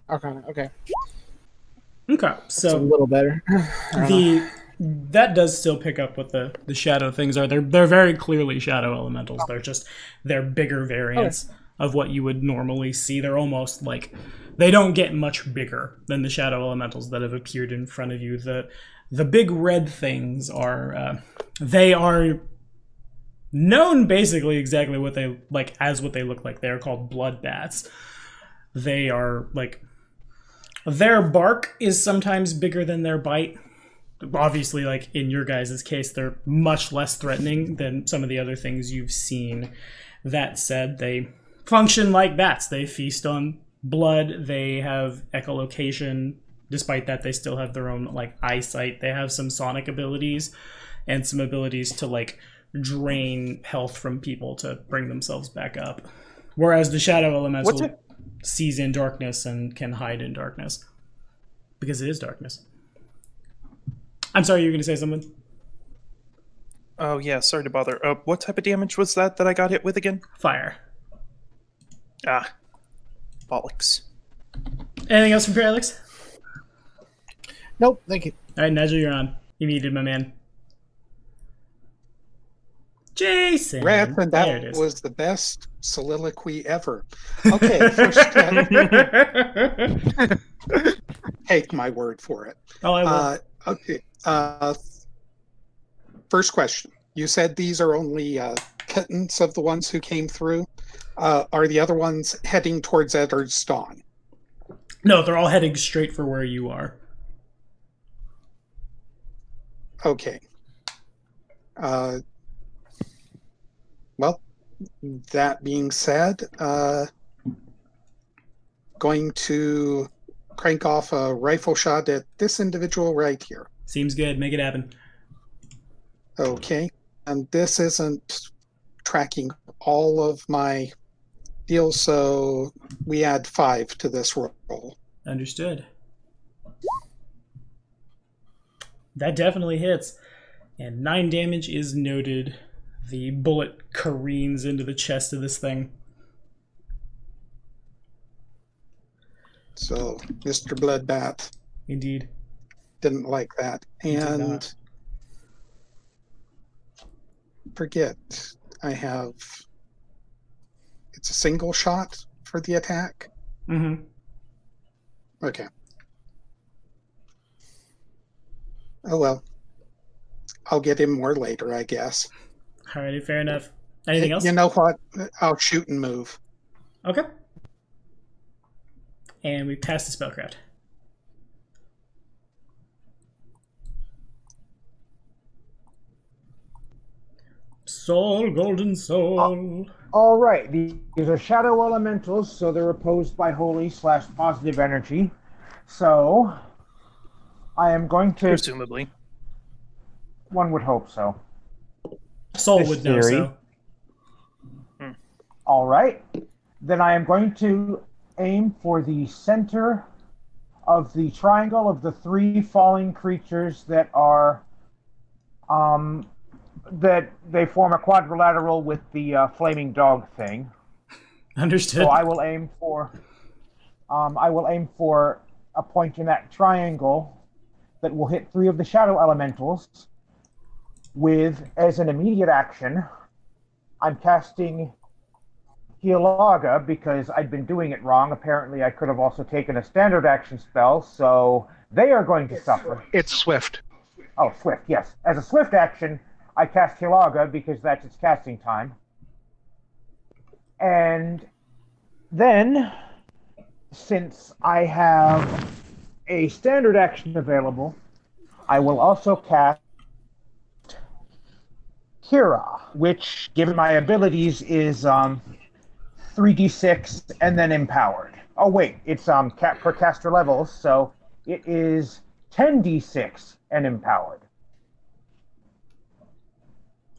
Arcana, okay. Okay, so that's a little better. That does still pick up what the shadow things are. They're very clearly shadow elementals. They're bigger variants of what you would normally see. They're almost like they don't get much bigger than the shadow elementals that have appeared in front of you. The big red things are they are known basically exactly what they like as what they look like. They are called blood bats. They are like, their bark is sometimes bigger than their bite. Obviously, like in your guys' case, they're much less threatening than some of the other things you've seen. That said, they function like bats. They feast on blood. They have echolocation. Despite that, they still have their own like eyesight. They have some sonic abilities and some abilities to like drain health from people to bring themselves back up. Whereas the shadow elemental sees in darkness and can hide in darkness because it is darkness. I'm sorry, you were going to say something? Oh, yeah, sorry to bother. What type of damage was that I got hit with again? Fire. Ah, bollocks. Anything else from Alex? Nope, thank you. All right, Nigel, you're on. You muted, my man. Jason. Rats, and that was the best soliloquy ever. Okay, first take my word for it. Oh, I will. Okay. First question. You said these are only kittens of the ones who came through. Are the other ones heading towards Eddard's Dawn? No, they're all heading straight for where you are. Okay. Well, that being said, going to crank off a rifle shot at this individual right here. Seems good. Make it happen. Okay. And this isn't tracking all of my deals, so we add 5 to this roll. Understood. That definitely hits. And 9 damage is noted. The bullet careens into the chest of this thing. So, Mr. Bloodbath. Indeed. Didn't like that. And forget, I have... It's a single shot for the attack? Mm-hmm. Okay. Oh well. I'll get him more later, I guess. Alrighty, fair enough. Anything else? You know what? I'll shoot and move. Okay. And we passed the spellcraft. Soul, golden soul. All right, these are shadow elementals, so they're opposed by holy/positive energy. So I am going to. Presumably. One would hope so. Soul would know so. All right. Then I am going to aim for the center of the triangle of the 3 falling creatures that are that they form a quadrilateral with the flaming dog thing. Understood. So I will aim for a point in that triangle that will hit 3 of the shadow elementals. With, as an immediate action, I'm casting Healaga because I'd been doing it wrong. Apparently, I could have also taken a standard action spell, so they are going to suffer. It's swift. Oh, swift, yes. As a swift action, I cast Healaga because that's its casting time. And then, since I have a standard action available, I will also cast Kira, which, given my abilities, is 3d6 and then empowered. Oh wait, it's per caster levels, so it is 10d6 and empowered.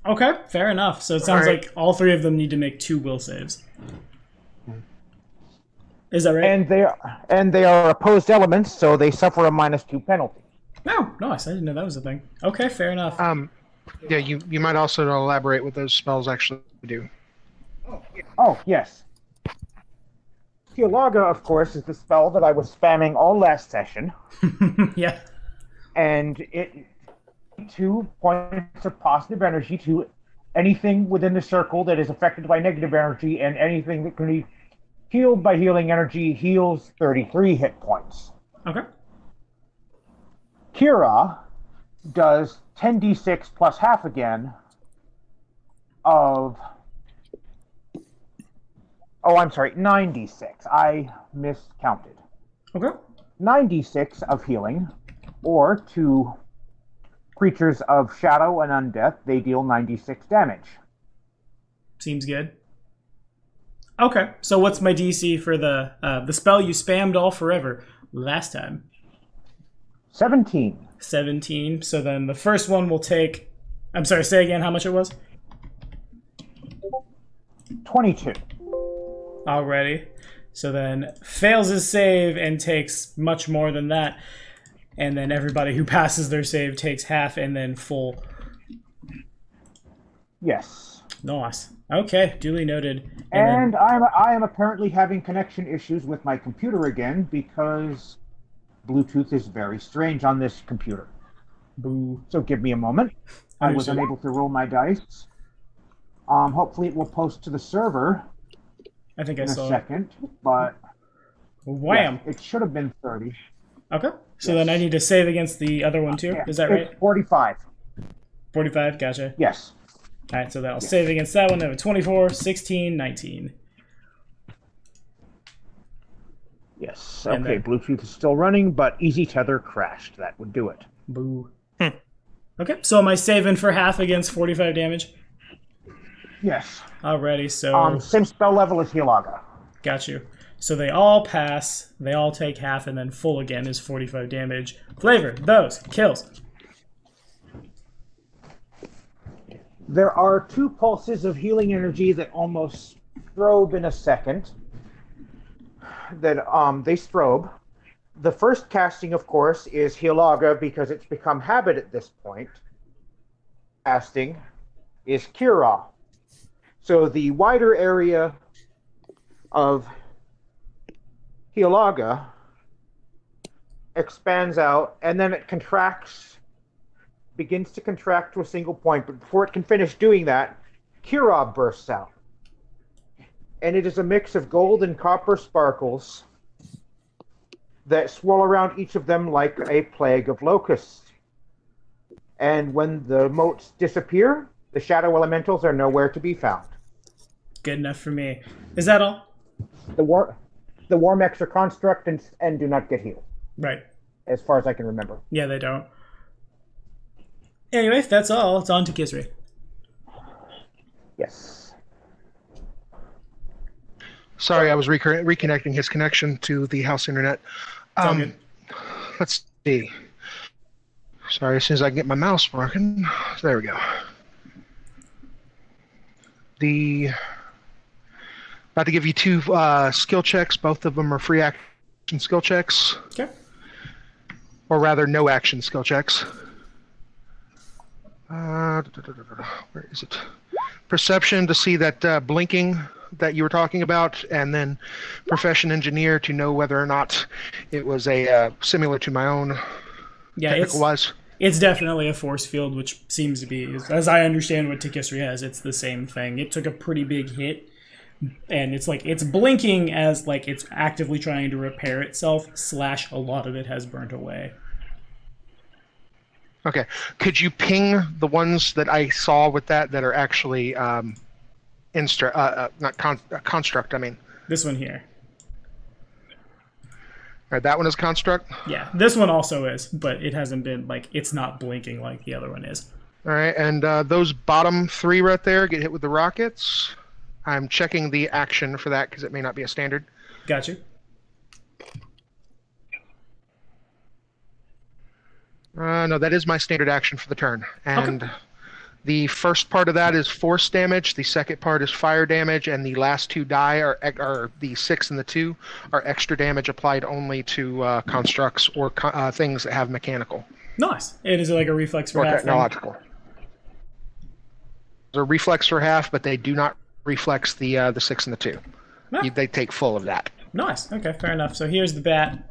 Okay, fair enough. So it sounds like all 3 of them need to make 2 will saves. Is that right? And they are opposed elements, so they suffer a -2 penalty. Oh, nice. I didn't know that was a thing. Okay, fair enough. Yeah, you might also elaborate what those spells actually do. Oh, yes. Healaga, of course, is the spell that I was spamming all last session. Yeah. And it 2 points of positive energy to anything within the circle that is affected by negative energy, and anything that can be healed by healing energy heals 33 hit points. Okay. Kira does 10d6 plus half again of Oh, I'm sorry, 96. I miscounted. Okay. 96 of healing, or to creatures of shadow and undeath, they deal 96 damage. Seems good. Okay, so what's my DC for the spell you spammed all forever last time? 17. 17. So then the first one will take... I'm sorry, say again how much it was? 22. Alrighty. So then fails his save and takes much more than that. And then everybody who passes their save takes half and then full. Yes. Nice. Okay, duly noted. And I am apparently having connection issues with my computer again because Bluetooth is very strange on this computer. Boo. So give me a moment. I was unable to roll my dice. Hopefully it will post to the server. I think in a second, but wham! Yeah, it should have been 30. Okay. So then I need to save against the other one too. Yeah, is that right? It's 45. 45. Gotcha. Yes. All right. So that'll save against that one. Then a 24, 16, 19. Yes. Okay. Bluetooth is still running, but Easy Tether crashed. That would do it. Boo. Okay. So am I saving for half against 45 damage? Yes. Alrighty, so... same spell level as Hilaga. Got you. So they all pass, they all take half, and then full again is 45 damage. Flavor, those, kills. There are 2 pulses of healing energy that almost strobe in a second. That they strobe. The first casting, of course, is Hilaga because it's become habit at this point. Casting is Kira. So the wider area of Hilaga expands out, and then it contracts, begins to contract to a single point. But before it can finish doing that, Kira bursts out. And it is a mix of gold and copper sparkles that swirl around each of them like a plague of locusts. And when the motes disappear, the shadow elementals are nowhere to be found. Good enough for me. Is that all? The war mechs are construct and do not get healed. Right. As far as I can remember. Yeah, they don't. Anyway, if that's all, it's on to Kisri. Yes. Sorry, I was reconnecting his connection to the house internet. Good. Let's see. Sorry, as soon as I can get my mouse working. There we go. About to give you 2 skill checks. Both of them are free action skill checks. Okay. Or rather, no action skill checks. Where is it? Perception to see that blinking that you were talking about, and then Profession Engineer to know whether or not it was a similar to my own. Yeah, it's definitely a force field, which seems to be, as I understand what Tikisri has, it's the same thing. It took a pretty big hit, and it's like it's blinking as like it's actively trying to repair itself. / a lot of it has burnt away. Okay, could you ping the ones that I saw with that are actually not construct? I mean this one here. All right, that one is construct. Yeah, this one also is, but it hasn't been like it's not blinking like the other one is. All right, and those bottom 3 right there get hit with the rockets. I'm checking the action for that because it may not be a standard. Got you. No, that is my standard action for the turn. And okay. The first part of that is force damage. The second part is fire damage, and the last 2 die are the 6 and the 2 are extra damage applied only to constructs or things that have mechanical. Nice. It is like a reflex for or half. Technological. There's a reflex for half, but they do not reflex the 6 and the 2. Ah. They take full of that. Nice. Okay, fair enough. So here's the bat.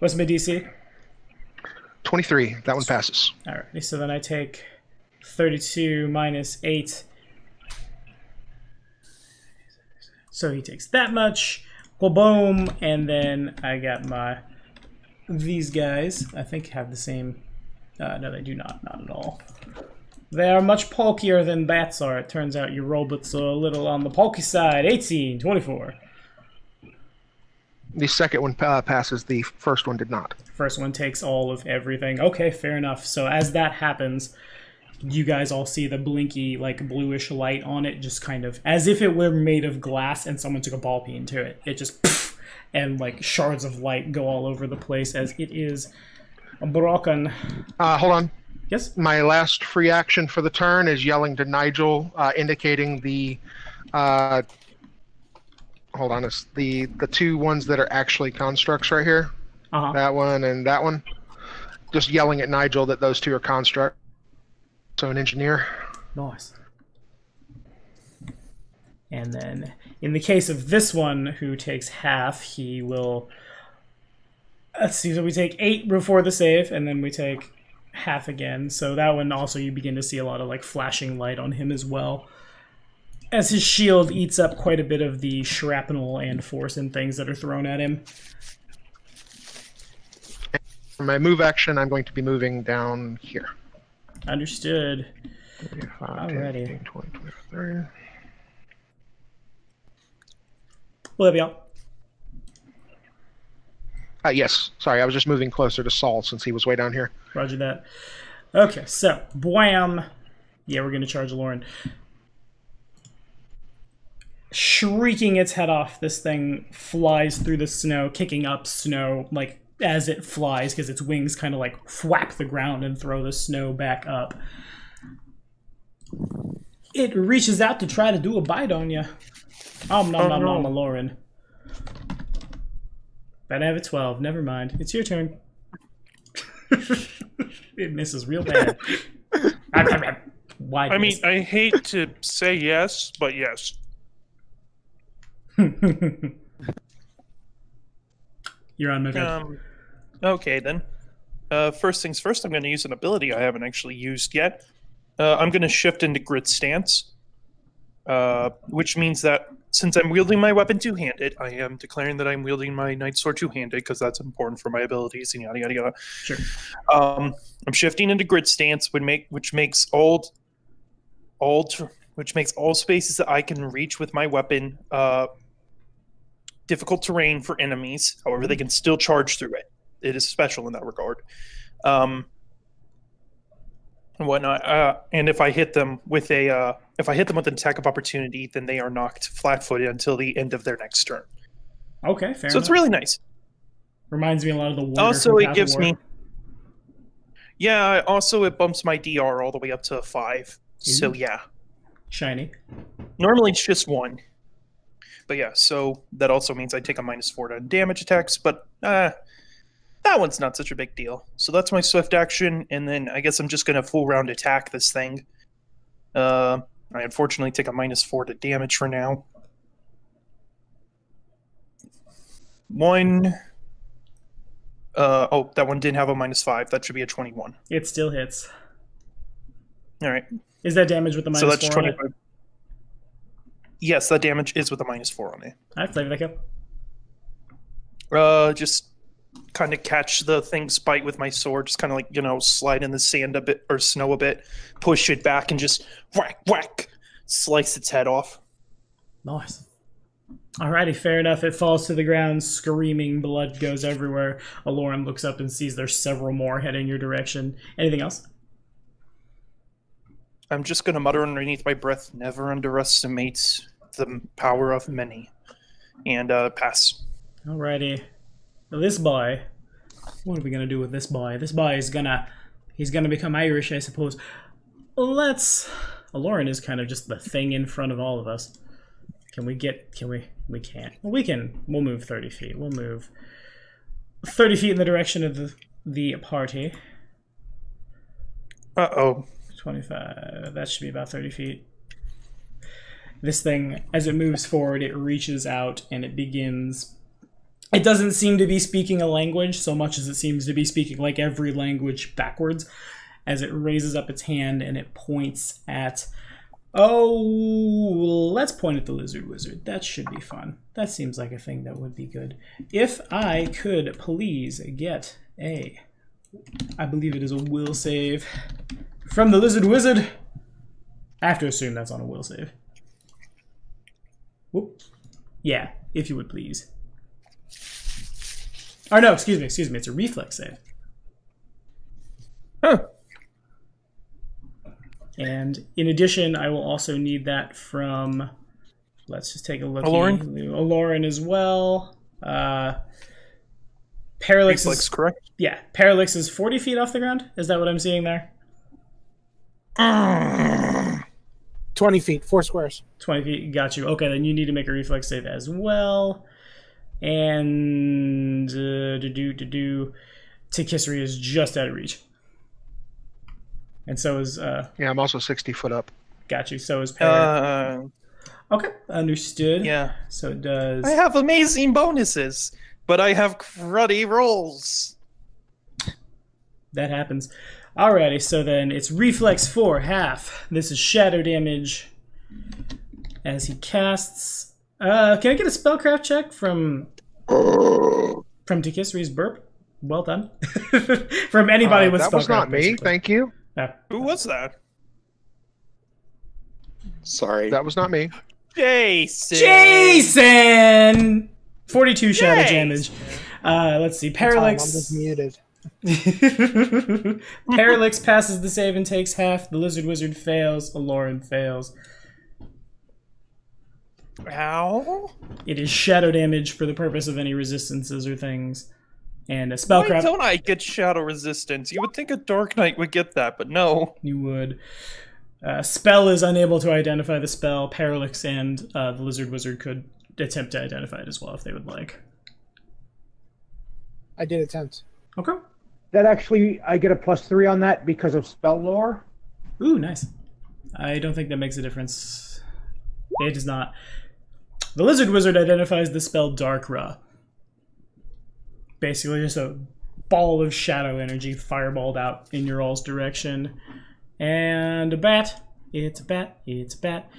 What's my DC? 23. That one passes. All right. So then I take 32 minus 8. So he takes that much. Well, boom. And then I got these guys, I think have the same. No, they do not. Not at all. They are much bulkier than bats are. It turns out your robots are a little on the bulky side. 18, 24. The second one passes. The first one did not. First one takes all of everything. Okay, fair enough. So as that happens, you guys all see the blinky, like, bluish light on it, just kind of as if it were made of glass and someone took a ball peen to it. It just, poof, and, like, shards of light go all over the place as it is broken. Hold on. Yes? My last free action for the turn is yelling to Nigel, indicating the... hold on, it's the two ones that are actually constructs right here. That one and that one. Just yelling at Nigel that those two are constructs. So an engineer. Nice. And then, in the case of this one, who takes half, he will... Let's see, so we take 8 before the save, and then we take half again. So that one also, you begin to see a lot of, like, flashing light on him as well, as his shield eats up quite a bit of the shrapnel and force and things that are thrown at him. For my move action, I'm going to be moving down here. Understood. 5, Alrighty. 10, 20, 23. Will that be all? Yes. Sorry, I was just moving closer to Saul since he was way down here. Roger that. Okay, so, bwam. Yeah, we're going to charge Lauren. Shrieking its head off, this thing flies through the snow, kicking up snow, like, as it flies, because its wings kind of, like, whap the ground and throw the snow back up. It reaches out to try to do a bite on you. Nom nom nom, Lauren. But I have a 12. Never mind. It's your turn. It misses real bad. I mean, I hate to say yes, but yes. You're on, my friend. Okay, then. First things first, I'm going to use an ability I haven't actually used yet. I'm going to shift into grid stance, which means that since I'm wielding my weapon two-handed, I am declaring that I'm wielding my Night Sword two-handed because that's important for my abilities and yada yada yada. Sure. I'm shifting into grid stance, which makes all spaces that I can reach with my weapon difficult terrain for enemies. However, they can still charge through it. It is special in that regard. And whatnot. And if I hit them with an attack of opportunity, then they are knocked flat-footed until the end of their next turn. Okay, fair enough. So it's really nice. Reminds me a lot of the warrior. Also, it gives me. Yeah. Also, it bumps my DR all the way up to 5. So yeah. Shiny. Normally it's just 1. But yeah, so that also means I take a -4 to damage attacks, but that one's not such a big deal. So that's my swift action, and then I guess I'm just going to full round attack this thing. I unfortunately take a -4 to damage for now. 1. Oh, that one didn't have a -5. That should be a 21. It still hits. All right. Is that damage with the -4? So that's 25. Yes, that damage is with a -4 on it. All right, flavor that go. Just kind of catch the thing's bite with my sword, just kind of like, slide in the sand a bit or snow a bit, push it back and just whack, whack, slice its head off. Nice. Alrighty, fair enough. It falls to the ground, screaming, blood goes everywhere. Aloran looks up and sees there's several more heading your direction. Anything else? I'm just going to mutter underneath my breath, never underestimate the power of many. And pass. Alrighty. Now this boy, what are we going to do with this boy? This boy is he's going to become Irish, I suppose. Aloran is kind of just the thing in front of all of us. We can't. Well, we'll move 30 feet. We'll move 30 feet in the direction of the party. Uh-oh. 25. That should be about 30 feet. This thing, as it moves forward, it reaches out and it begins... It doesn't seem to be speaking a language so much as it seems to be speaking like every language backwards, as it raises up its hand and it points at... Oh, let's point at the lizard wizard. That should be fun. That seems like a thing that would be good. If I could please get I believe it is a will save from the lizard wizard. I have to assume that's on a will save. Whoop. Yeah, if you would please. Oh no, excuse me. It's a reflex save. Huh. And in addition, I will also need that from, let's just take a look. Aloran as well. Parallax Reflex, is correct? Yeah, Parallax is 40 feet off the ground. Is that what I'm seeing there? 20 feet, 4 squares. 20 feet, got you. Okay, then you need to make a reflex save as well. And Tikisri is just out of reach. And so is Yeah, I'm also 60 foot up. got you. So is Parrot. Okay, understood. Yeah. So it does. I have amazing bonuses, but I have cruddy rolls. That happens. Alrighty, so then it's reflex 4, half. This is shadow damage as he casts. Can I get a spellcraft check from Tikisri's burp? Well done. From anybody with spellcraft. That was not me. basically. Thank you. Who was that? Sorry. That was not me. Jason! 42 shadow damage. Let's see. Parallax. I'm just muted. Parallax passes the save and takes half. The Lizard Wizard fails. Aloran fails. Ow. It is shadow damage for the purpose of any resistances or things. And a Why spellcraft. don't I get shadow resistance? You would think a Dark Knight would get that, but no. You would. Spell is unable to identify the spell. Parallax and the Lizard Wizard could attempt to identify it as well if they would like. I did attempt. Okay. That actually, I get a +3 on that because of spell lore. Ooh, nice. I don't think that makes a difference. It does not. The Lizard Wizard identifies the spell Darkra. Basically just a ball of shadow energy fireballed out in your all's direction. And a bat. It's a bat. It's a bat.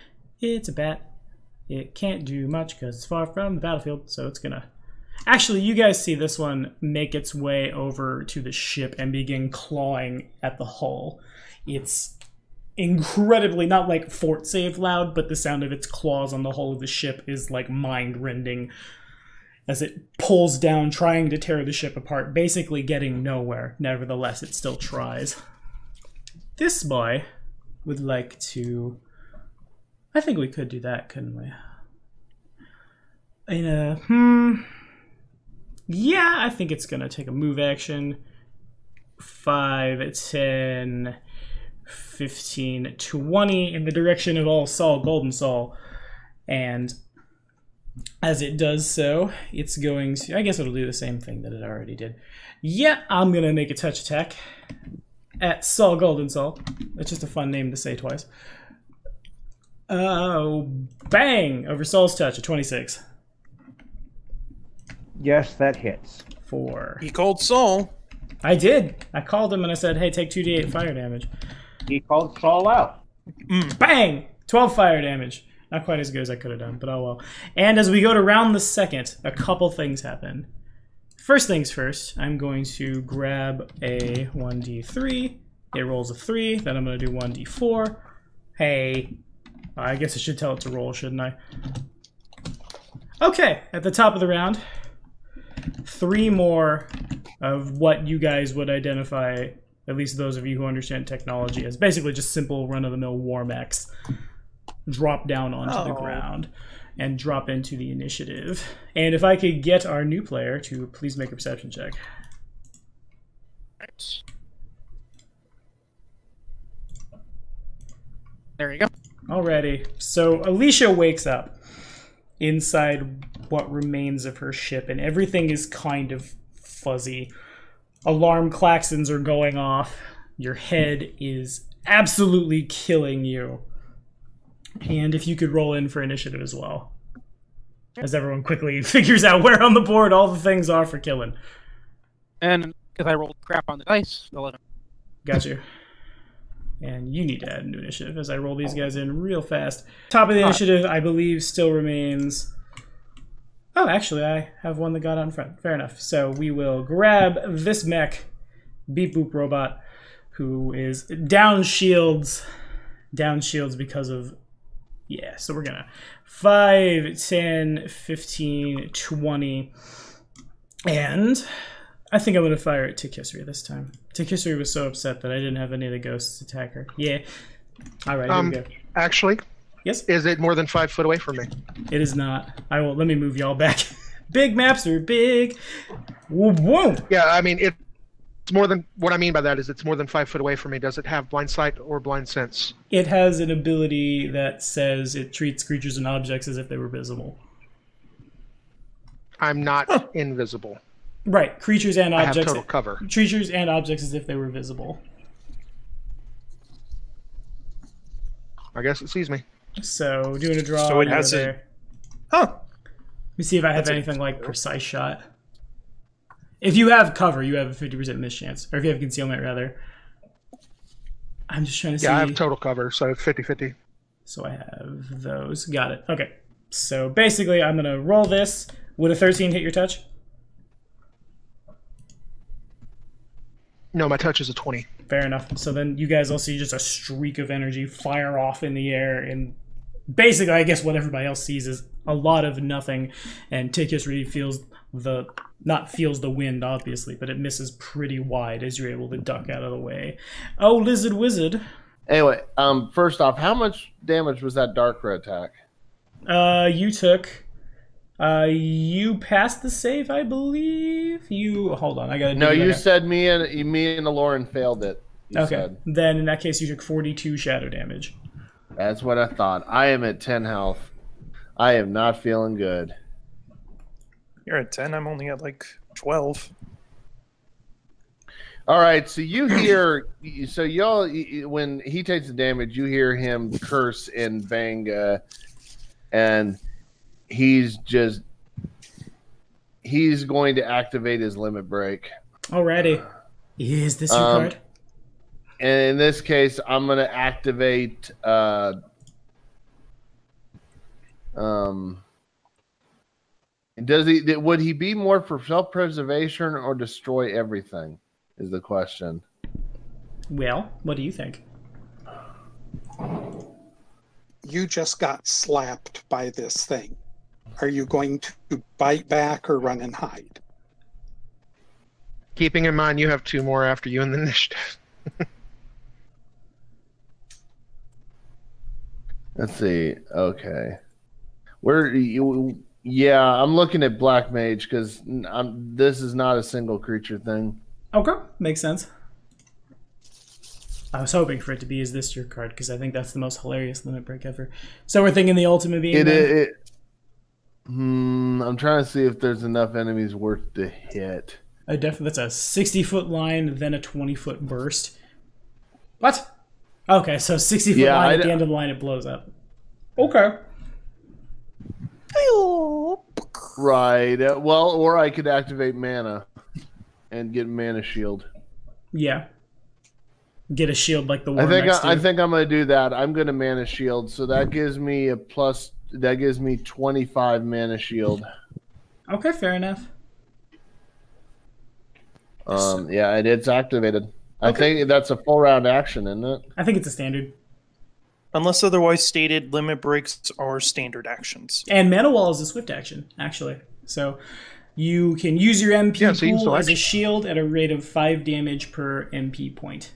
It's a bat. It can't do much because it's far from the battlefield, so it's gonna... Actually, you guys see this one make its way over to the ship and begin clawing at the hull. It's incredibly, not like fort save loud, but the sound of its claws on the hull of the ship is like mind-rending as it pulls down, trying to tear the ship apart, basically getting nowhere. Nevertheless, it still tries. This boy would like to... I think we could do that, couldn't we? Yeah, I think it's going to take a move action. 5, 10, 15, 20 in the direction of all Saul, Golden Saul. And as it does so, it's going to... I guess it'll do the same thing that it already did. Yeah, I'm going to make a touch attack at Saul, Golden Saul. That's just a fun name to say twice. Oh, bang! Over Saul's touch, a 26. Yes, that hits. 4. He called Saul. I did. I called him and I said, hey, take 2d8 fire damage. He called Saul out. Bang! 12 fire damage. Not quite as good as I could have done, but oh well. And as we go to round the second, a couple things happen. First things first, I'm going to grab a 1d3. It rolls a 3. Then I'm going to do 1d4. Hey, I guess I should tell it to roll, shouldn't I? Okay, at the top of the round, 3 more of what you guys would identify, at least those of you who understand technology, as basically just simple run-of-the-mill war mechs, drop down onto the ground and drop into the initiative. And if I could get our new player to please make a perception check. There you go. Alrighty, so Alicia wakes up inside what remains of her ship, and everything is kind of fuzzy. Alarm klaxons are going off. Your head is absolutely killing you. And if you could roll in for initiative as well. As everyone quickly figures out where on the board all the things are for killing. And because I rolled crap on the dice, 11. Got you. And you need to add a new initiative as I roll these guys in real fast. Top of the initiative, I believe, still remains... Oh, actually, I have one that got out in front. Fair enough. So we will grab this mech, Beep Boop Robot, who is down shields down shields because of... Yeah, so we're gonna 5, 10, 15, 20. And I think I'm gonna fire at Tikisri this time. Tikisri was so upset that I didn't have any of the ghosts attack her. Yeah. Alright, here we go. Actually, yes? Is it more than 5 foot away from me? It is not. I will. Let me move y'all back. Big maps are big. Whoa. Yeah, I mean, it's more than... What I mean by that is it's more than 5 foot away from me. Does it have blind sight or blind sense? It has an ability that says it treats creatures and objects as if they were visible. I'm not invisible. Right, creatures and objects. I have total cover. Creatures and objects as if they were visible. I guess it sees me. So, doing a draw. So it has there. Huh. Let me see if I have anything like precise shot. If you have cover, you have a 50% miss chance. Or if you have concealment, rather. I'm just trying to see. Yeah, I have total cover, so 50-50. So I have those. Got it. Okay. So basically, I'm going to roll this. Would a 13 hit your touch? No, my touch is a 20. Fair enough. So then you guys will see just a streak of energy fire off in the air. And basically, I guess what everybody else sees is a lot of nothing. And Tikus really feels the... Not feels the wind, obviously, but it misses pretty wide as you're able to duck out of the way. Oh, Lizard Wizard. Anyway, first off, how much damage was that Darkra attack? You took... you passed the save, I believe. You hold on, I gotta. No, you said me and Lauren failed it. Okay, said. Then in that case, you took 42 shadow damage. That's what I thought. I am at 10 health. I am not feeling good. You're at 10. I'm only at like 12. All right, so you hear, so y'all, when he takes the damage, you hear him curse in Vanga, and he's going to activate his limit break. Alrighty. Is this your card? And in this case, I'm going to activate would he be more for self-preservation or destroy everything is the question. Well, what do you think? You just got slapped by this thing. Are you going to bite back or run and hide? Keeping in mind you have 2 more after you in the initiative. Let's see. Okay. Yeah, I'm looking at Black Mage because this is not a single creature thing. Okay, makes sense. I was hoping for it to be "Is this your card?" because I think that's the most hilarious limit break ever. So we're thinking the ultimate being. I'm trying to see if there's enough enemies worth to hit. Definitely, that's a 60-foot line, then a 20-foot burst. What? Okay, so 60-foot line at the end of the line, it blows up. Okay. Right. Well, or I could activate mana and get mana shield. Yeah. Get a shield like the one. I think I'm going to do that. I'm going to mana shield, so that gives me a plus. That gives me 25 mana shield. Okay, fair enough. Yeah, and it's activated. Okay. I think that's a full round action, isn't it? I think it's a standard. Unless otherwise stated, limit breaks are standard actions. And Mana Wall is a swift action, actually. So you can use your MP pool as a shield at a rate of 5 damage per MP point.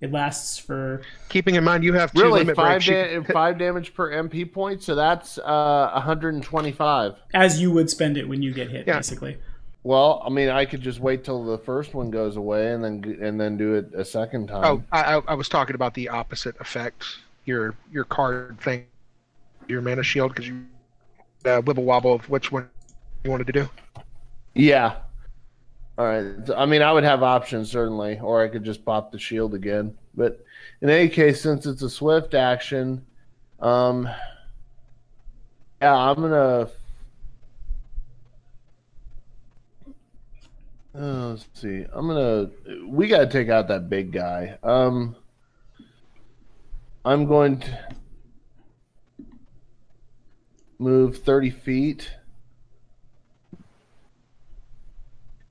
It lasts for... Keeping in mind you have 2 limit breaks. 5 damage per MP point, so that's 125. As you would spend it when you get hit, basically. Well, I mean, I could just wait till the first one goes away and then do it a second time. Oh, I was talking about the opposite effect. Your card thing, your mana shield, because you wibble wobble of which one you wanted to do. Yeah. All right. I mean, I would have options certainly, or I could just pop the shield again. But in any case, since it's a swift action, yeah, I'm gonna. Let's see. We gotta take out that big guy. I'm going to move 30 feet.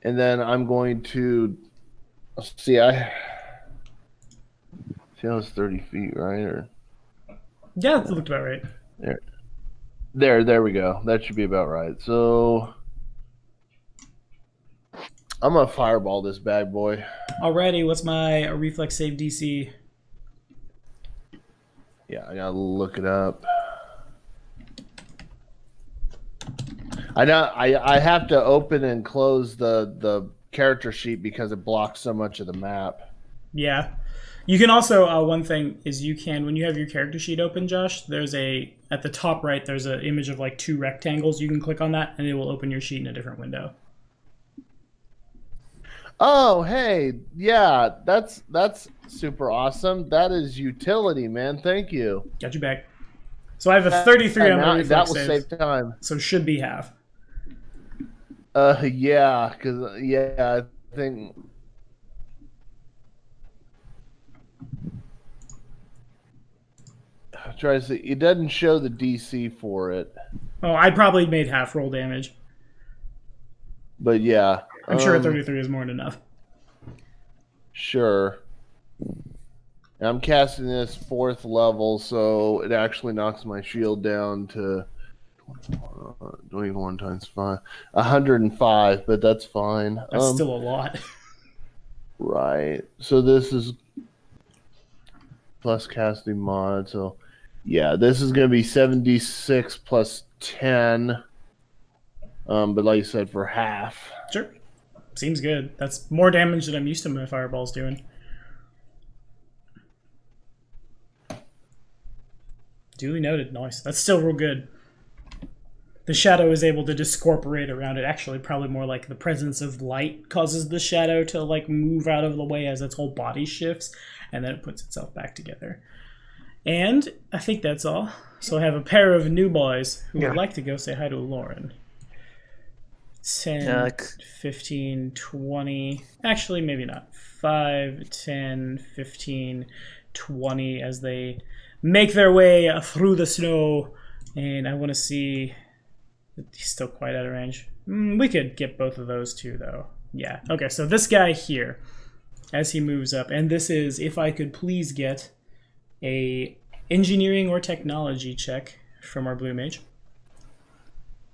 And then I'm going to see. I was 30 feet, right? Or Yeah, that looked about right. There we go. That should be about right. So I'm gonna fireball this bad boy. Alrighty, what's my reflex save DC? Yeah, I gotta look it up. I have to open and close the character sheet because it blocks so much of the map. Yeah. You can also, one thing is you can, when you have your character sheet open, Josh, there's at the top right, there's an image of like 2 rectangles. You can click on that and it will open your sheet in a different window. Oh, hey, yeah, that's super awesome. That is utility, man. Thank you. Got you back. So I have a 33 on my reflex that will save, save time. so should be half. Yeah, because I think. Try to see. It doesn't show the DC for it. Oh, I probably made half roll damage. But yeah. I'm sure 33 is more than enough. Sure. And I'm casting this 4th level, so it actually knocks my shield down to 21 times 5. 105, but that's fine. That's still a lot. Right. So this is plus casting mod, so yeah, this is going to be 76 plus 10. But like you said, for half. Sure. Seems good. That's more damage than I'm used to my fireballs doing. Duly noted. Nice. That's still real good. The shadow is able to discorporate around it. Actually, probably more like the presence of light causes the shadow to like move out of the way as its whole body shifts, and then it puts itself back together. And I think that's all. So I have a pair of new boys who would like to go say hi to Lauren. 10, 15, 20. Actually, maybe not. 5, 10, 15, 20 as they make their way through the snow. And I want to see... He's still quite out of range. We could get both of those too, though. Yeah. Okay, so this guy here, as he moves up, and this is, if I could please get a engineering or technology check from our blue mage.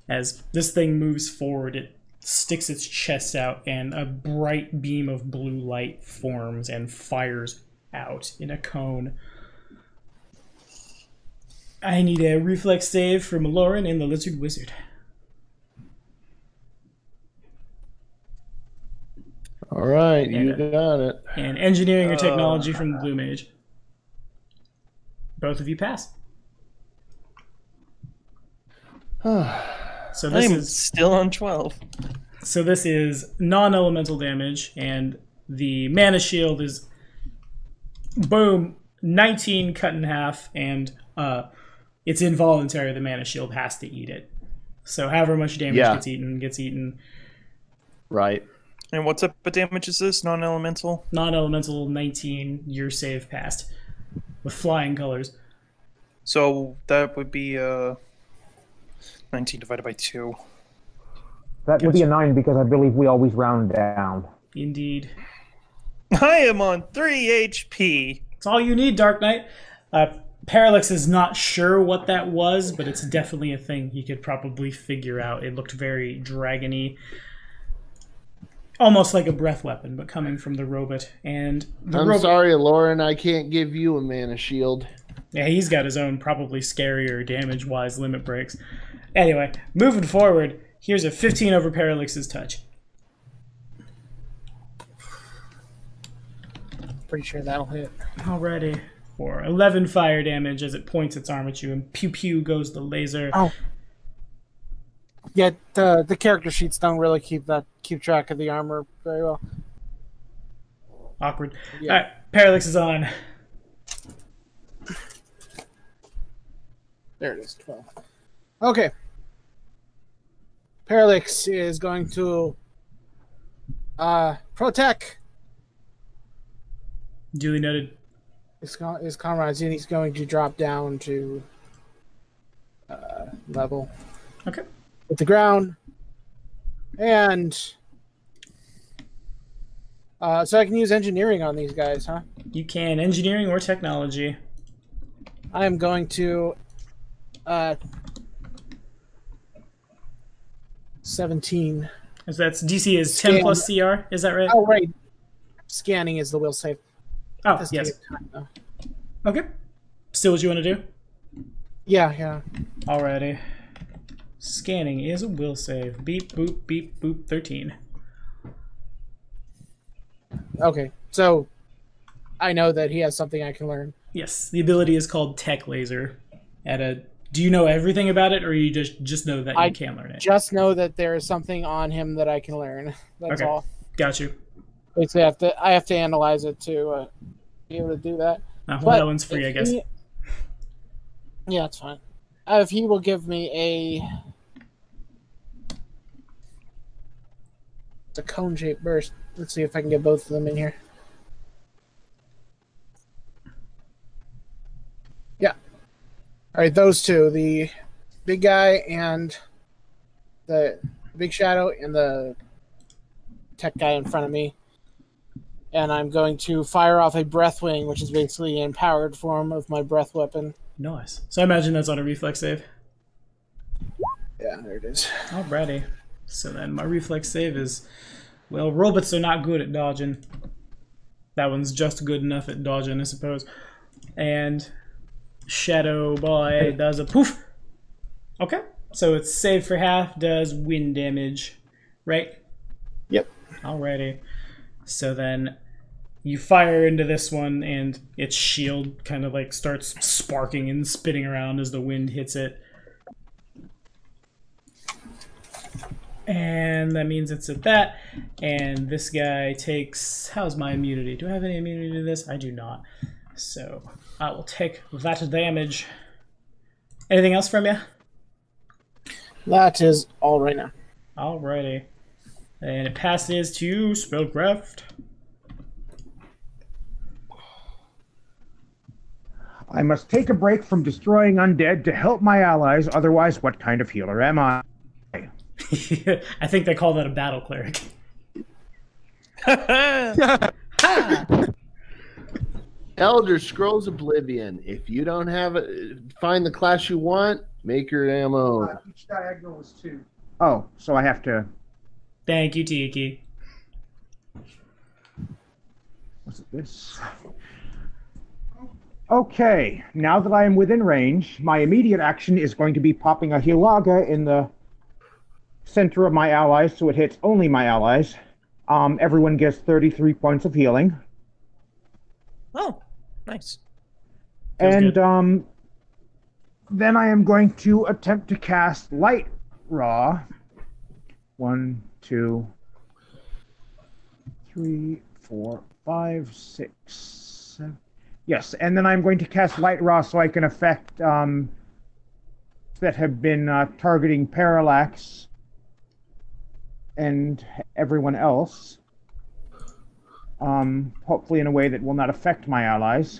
As this thing moves forward, it sticks its chest out, and a bright beam of blue light forms and fires out in a cone. I need a reflex save from Lauren and the Lizard Wizard. All right, you got it. And engineering or technology from the blue mage. Both of you pass. So this is still on 12. So this is non-elemental damage, and the mana shield is boom, 19 cut in half, and it's involuntary. The mana shield has to eat it. So however much damage gets eaten. Right. And what type of damage is this? Non-elemental? Non-elemental 19, your save passed. With flying colors. So that would be 19 divided by 2. That would be a 9 because I believe we always round down. Indeed. I am on 3 HP. It's all you need, Dark Knight. Parallax is not sure what that was, but it's definitely a thing he could probably figure out. It looked very dragony. Almost like a breath weapon, but coming from the robot. And I'm sorry, Lauren, I can't give you a mana shield. Yeah, he's got his own probably scarier damage-wise limit breaks. Anyway, moving forward, here's a 15 over Parallax's touch. Pretty sure that'll hit. Alrighty. For 11 fire damage as it points its arm at you, and pew-pew goes the laser. Oh. Yeah, the character sheets don't really keep track of the armor very well. Awkward. Yeah. Alright, Parallax is on. There it is, 12. Okay. Parallax is going to protect Duly noted. his comrades, and he's going to drop down to level. Okay. With the ground. And so I can use engineering on these guys, huh? You can. Engineering or technology. I am going to 17. So that's DC is 10 plus CR. Is that right? Oh, right. Scanning is the will save. Oh, This yes. takes time, though. Okay. Still what you want to do? Yeah. Alrighty. Scanning is a will save. Beep, boop, beep, boop, 13. Okay, so I know that he has something I can learn. Yes, the ability is called Tech Laser. Do you know everything about it, or you just know that you can learn it? Just know that there is something on him that I can learn. That's Okay. all. Got you. Basically, I have to analyze it to be able to do that. Well, But that one's free, I guess. Yeah, it's fine. If he will give me a cone-shaped burst. Let's see if I can get both of them in here. Yeah. All right, those two, the big guy and the big shadow and the tech guy in front of me. And I'm going to fire off a breath wing, which is basically an empowered form of my breath weapon. Nice. So I imagine that's on a reflex save. Yeah, there it is. Alrighty. So then my reflex save is, well, robots are not good at dodging. That one's just good enough at dodging, I suppose. And Shadow Boy does a poof. Okay. So it's save for half, does wind damage, right? Yep. Alrighty. So then you fire into this one, and its shield kind of like starts sparking and spinning around as the wind hits it. And that means it's at that. And this guy takes... How's my immunity? Do I have any immunity to this? I do not. So I will take that damage. Anything else from you? That is all right now. Alrighty. And it passes to Spellcraft. I must take a break from destroying undead to help my allies, otherwise what kind of healer am I? I think they call that a battle cleric. Elder Scrolls Oblivion. If you don't have it, find the class you want, make your ammo. Each diagonal is 2. Oh, so I have to... Thank you, Tiki. Was it this? Okay, now that I am within range, my immediate action is going to be popping a Hilaga in the center of my allies, so it hits only my allies. Everyone gets 33 points of healing. Oh, nice. And then I am going to attempt to cast Light Raw. 1, 2, 3, 4, 5, 6, 7. Yes, and then I'm going to cast Light Raw so I can affect that have been targeting Parallax and everyone else. Hopefully in a way that will not affect my allies.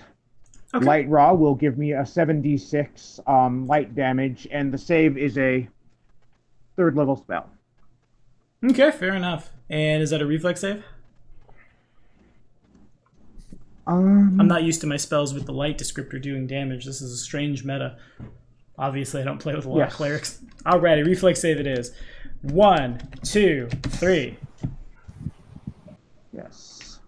Okay. Light Raw will give me a 7d6 light damage, and the save is a 3rd level spell. Okay, fair enough. And is that a reflex save? I'm not used to my spells with the light descriptor doing damage. This is a strange meta. Obviously, I don't play with a lot of clerics. Alrighty, reflex save it is. 1, 2, 3. Yes.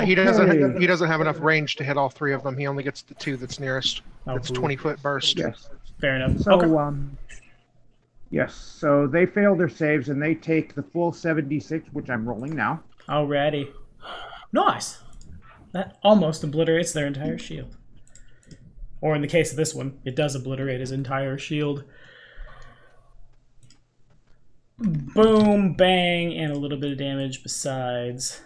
He doesn't have enough range to hit all 3 of them. He only gets the 2 that's nearest. It's 20-foot burst. Yes. Fair enough. So, okay. Yes, so they fail their saves and they take the full 7d6, which I'm rolling now. Alrighty. Nice. That almost obliterates their entire shield. Or in the case of this one, it does obliterate his entire shield. Boom, bang, and a little bit of damage besides.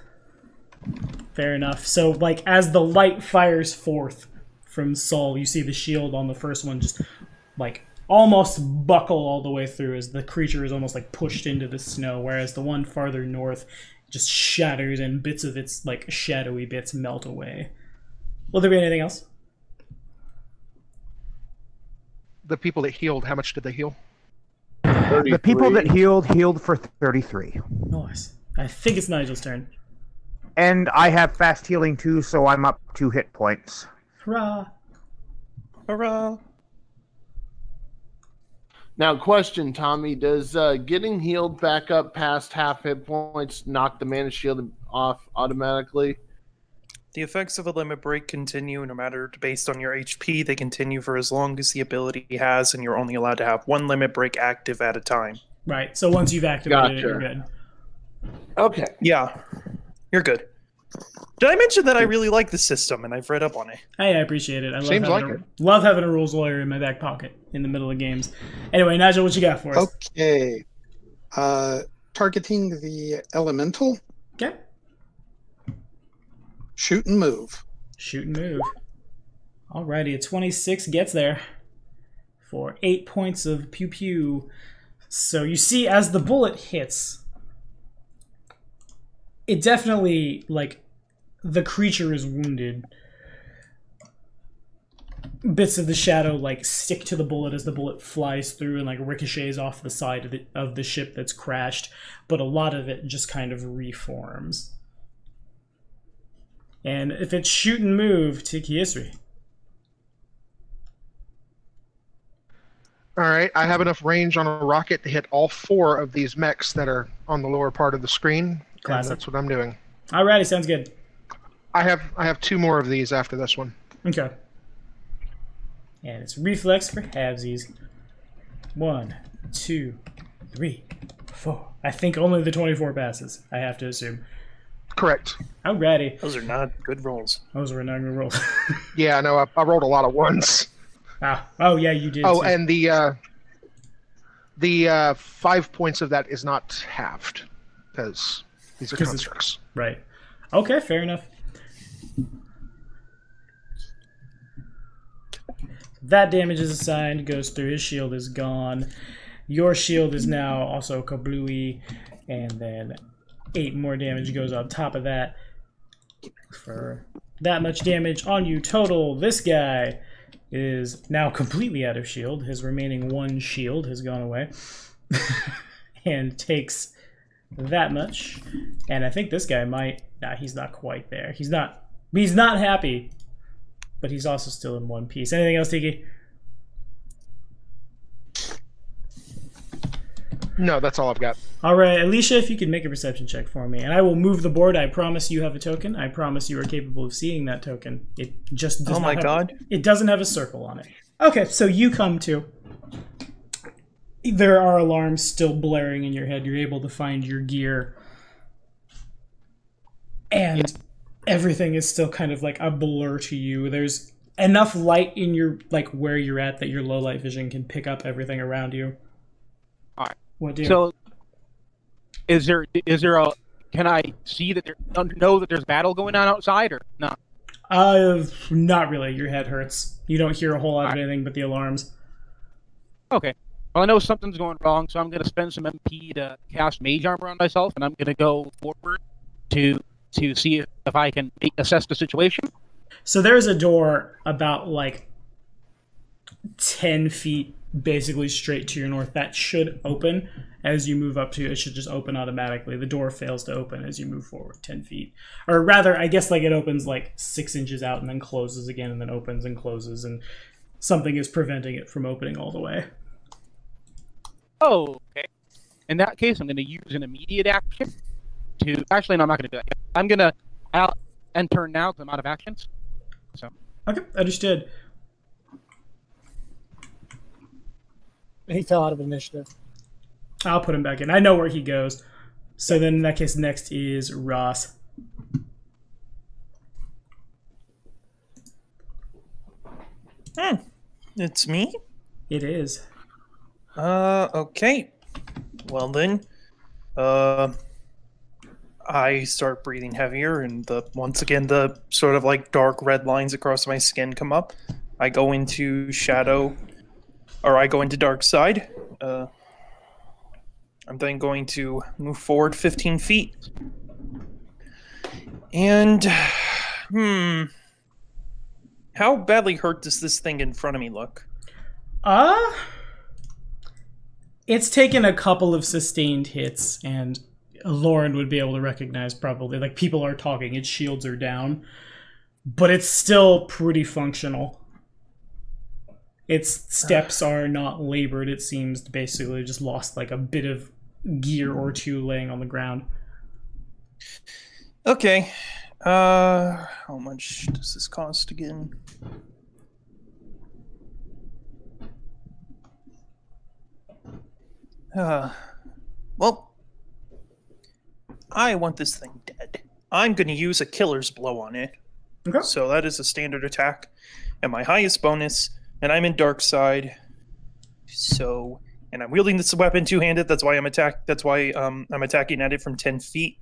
Fair enough. So, like, as the light fires forth from Saul, you see the shield on the first one just, like, almost buckle all the way through as the creature is almost, like, pushed into the snow, whereas the one farther north just shatters and bits of its, like, shadowy bits melt away. Will there be anything else? The people that healed, how much did they heal? 33. The people that healed for 33. Nice. I think it's Nigel's turn. And I have fast healing too, so I'm up 2 hit points. Hurrah! Hurrah! Now, question, Tommy: does getting healed back up past half hit points knock the mana shield off automatically? The effects of a limit break continue no matter based on your HP. They continue for as long as the ability has, and you're only allowed to have one limit break active at a time. Right. So once you've activated it, you're good. Okay. Yeah, you're good. Did I mention that I really like the system and I've read up on it? Hey, I appreciate it. I Seems like it. Love having a rules lawyer in my back pocket in the middle of games. Anyway, Nigel, what you got for us? Okay. Targeting the elemental. Okay. Shoot and move. Shoot and move. Alrighty, a 26 gets there for 8 points of pew pew. So you see, as the bullet hits, it definitely, like, the creature is wounded. Bits of the shadow, like, stick to the bullet as the bullet flies through and, like, ricochets off the side of the ship that's crashed, but a lot of it just kind of reforms. And if it's shoot and move, Tiki Isri. All right, I have enough range on a rocket to hit all 4 of these mechs that are on the lower part of the screen. Classic. And that's what I'm doing. Alrighty, sounds good. I have 2 more of these after this one. Okay. And it's reflex for halvesies. 1, 2, 3, 4. I think only the 24 passes, I have to assume. Correct. Alrighty. Those are not good rolls. Those were not good rolls. Yeah, no, I rolled a lot of 1s. Oh yeah, you did. Oh, too. and the 5 points of that is not halved because these are constructs. Right. Okay, fair enough. That damage is assigned, goes through. His shield is gone. Your shield is now also kablooey, and then 8 more damage goes on top of that for that much damage on you total. This guy is now completely out of shield. His remaining 1 shield has gone away and takes that much. And I think this guy might... Nah, he's not quite there. He's not happy, but he's also still in 1 piece. Anything else, Tiki? No, that's all I've got. All right, Alicia, if you could make a perception check for me. And I will move the board. I promise you have a token. I promise you are capable of seeing that token. It just does not have, it doesn't have a circle on it. Okay, so you come to. There are alarms still blaring in your head. You're able to find your gear. And everything is still kind of like a blur to you. There's enough light in your, like, where you're at that your low light vision can pick up everything around you. All right. What do you? So, is there a? Can I see that know that there's battle going on outside or not? Not really. Your head hurts. You don't hear a whole lot of anything but the alarms. Okay. Well, I know something's going wrong, so I'm going to spend some MP to cast Mage Armor on myself, and I'm going to go forward to see if I can assess the situation. So there's a door about, like, 10 feet basically straight to your north that should open as you move up to it. It should just open automatically. The door fails to open as you move forward 10 feet. Or rather, I guess, like, it opens like 6 inches out and then closes again and then opens and closes, and something is preventing it from opening all the way. Oh, okay. In that case, I'm going to use an immediate action to... Actually, no, I'm not going to do that. I'm going to end turn now because I'm out of actions. So. Okay, understood. He fell out of initiative. I'll put him back in. I know where he goes. So then in that case, next is Ross. It's me? It is. Okay. Well then, I start breathing heavier, and once again the sort of like dark red lines across my skin come up. I go into shadow, or I go into dark side. I'm then going to move forward 15 feet. And, how badly hurt does this thing in front of me look? It's taken a couple of sustained hits, and Lauren would be able to recognize probably, like, people are talking, its shields are down, but it's still pretty functional. Its steps are not labored. It seems to basically just lost like a bit of gear or two laying on the ground. Okay. How much does this cost again? Well, I want this thing dead. I'm going to use a killer's blow on it. Okay. So that is a standard attack, and my highest bonus, and I'm in dark side. So, and I'm wielding this weapon two-handed. That's why I'm I'm attacking at it from 10 feet.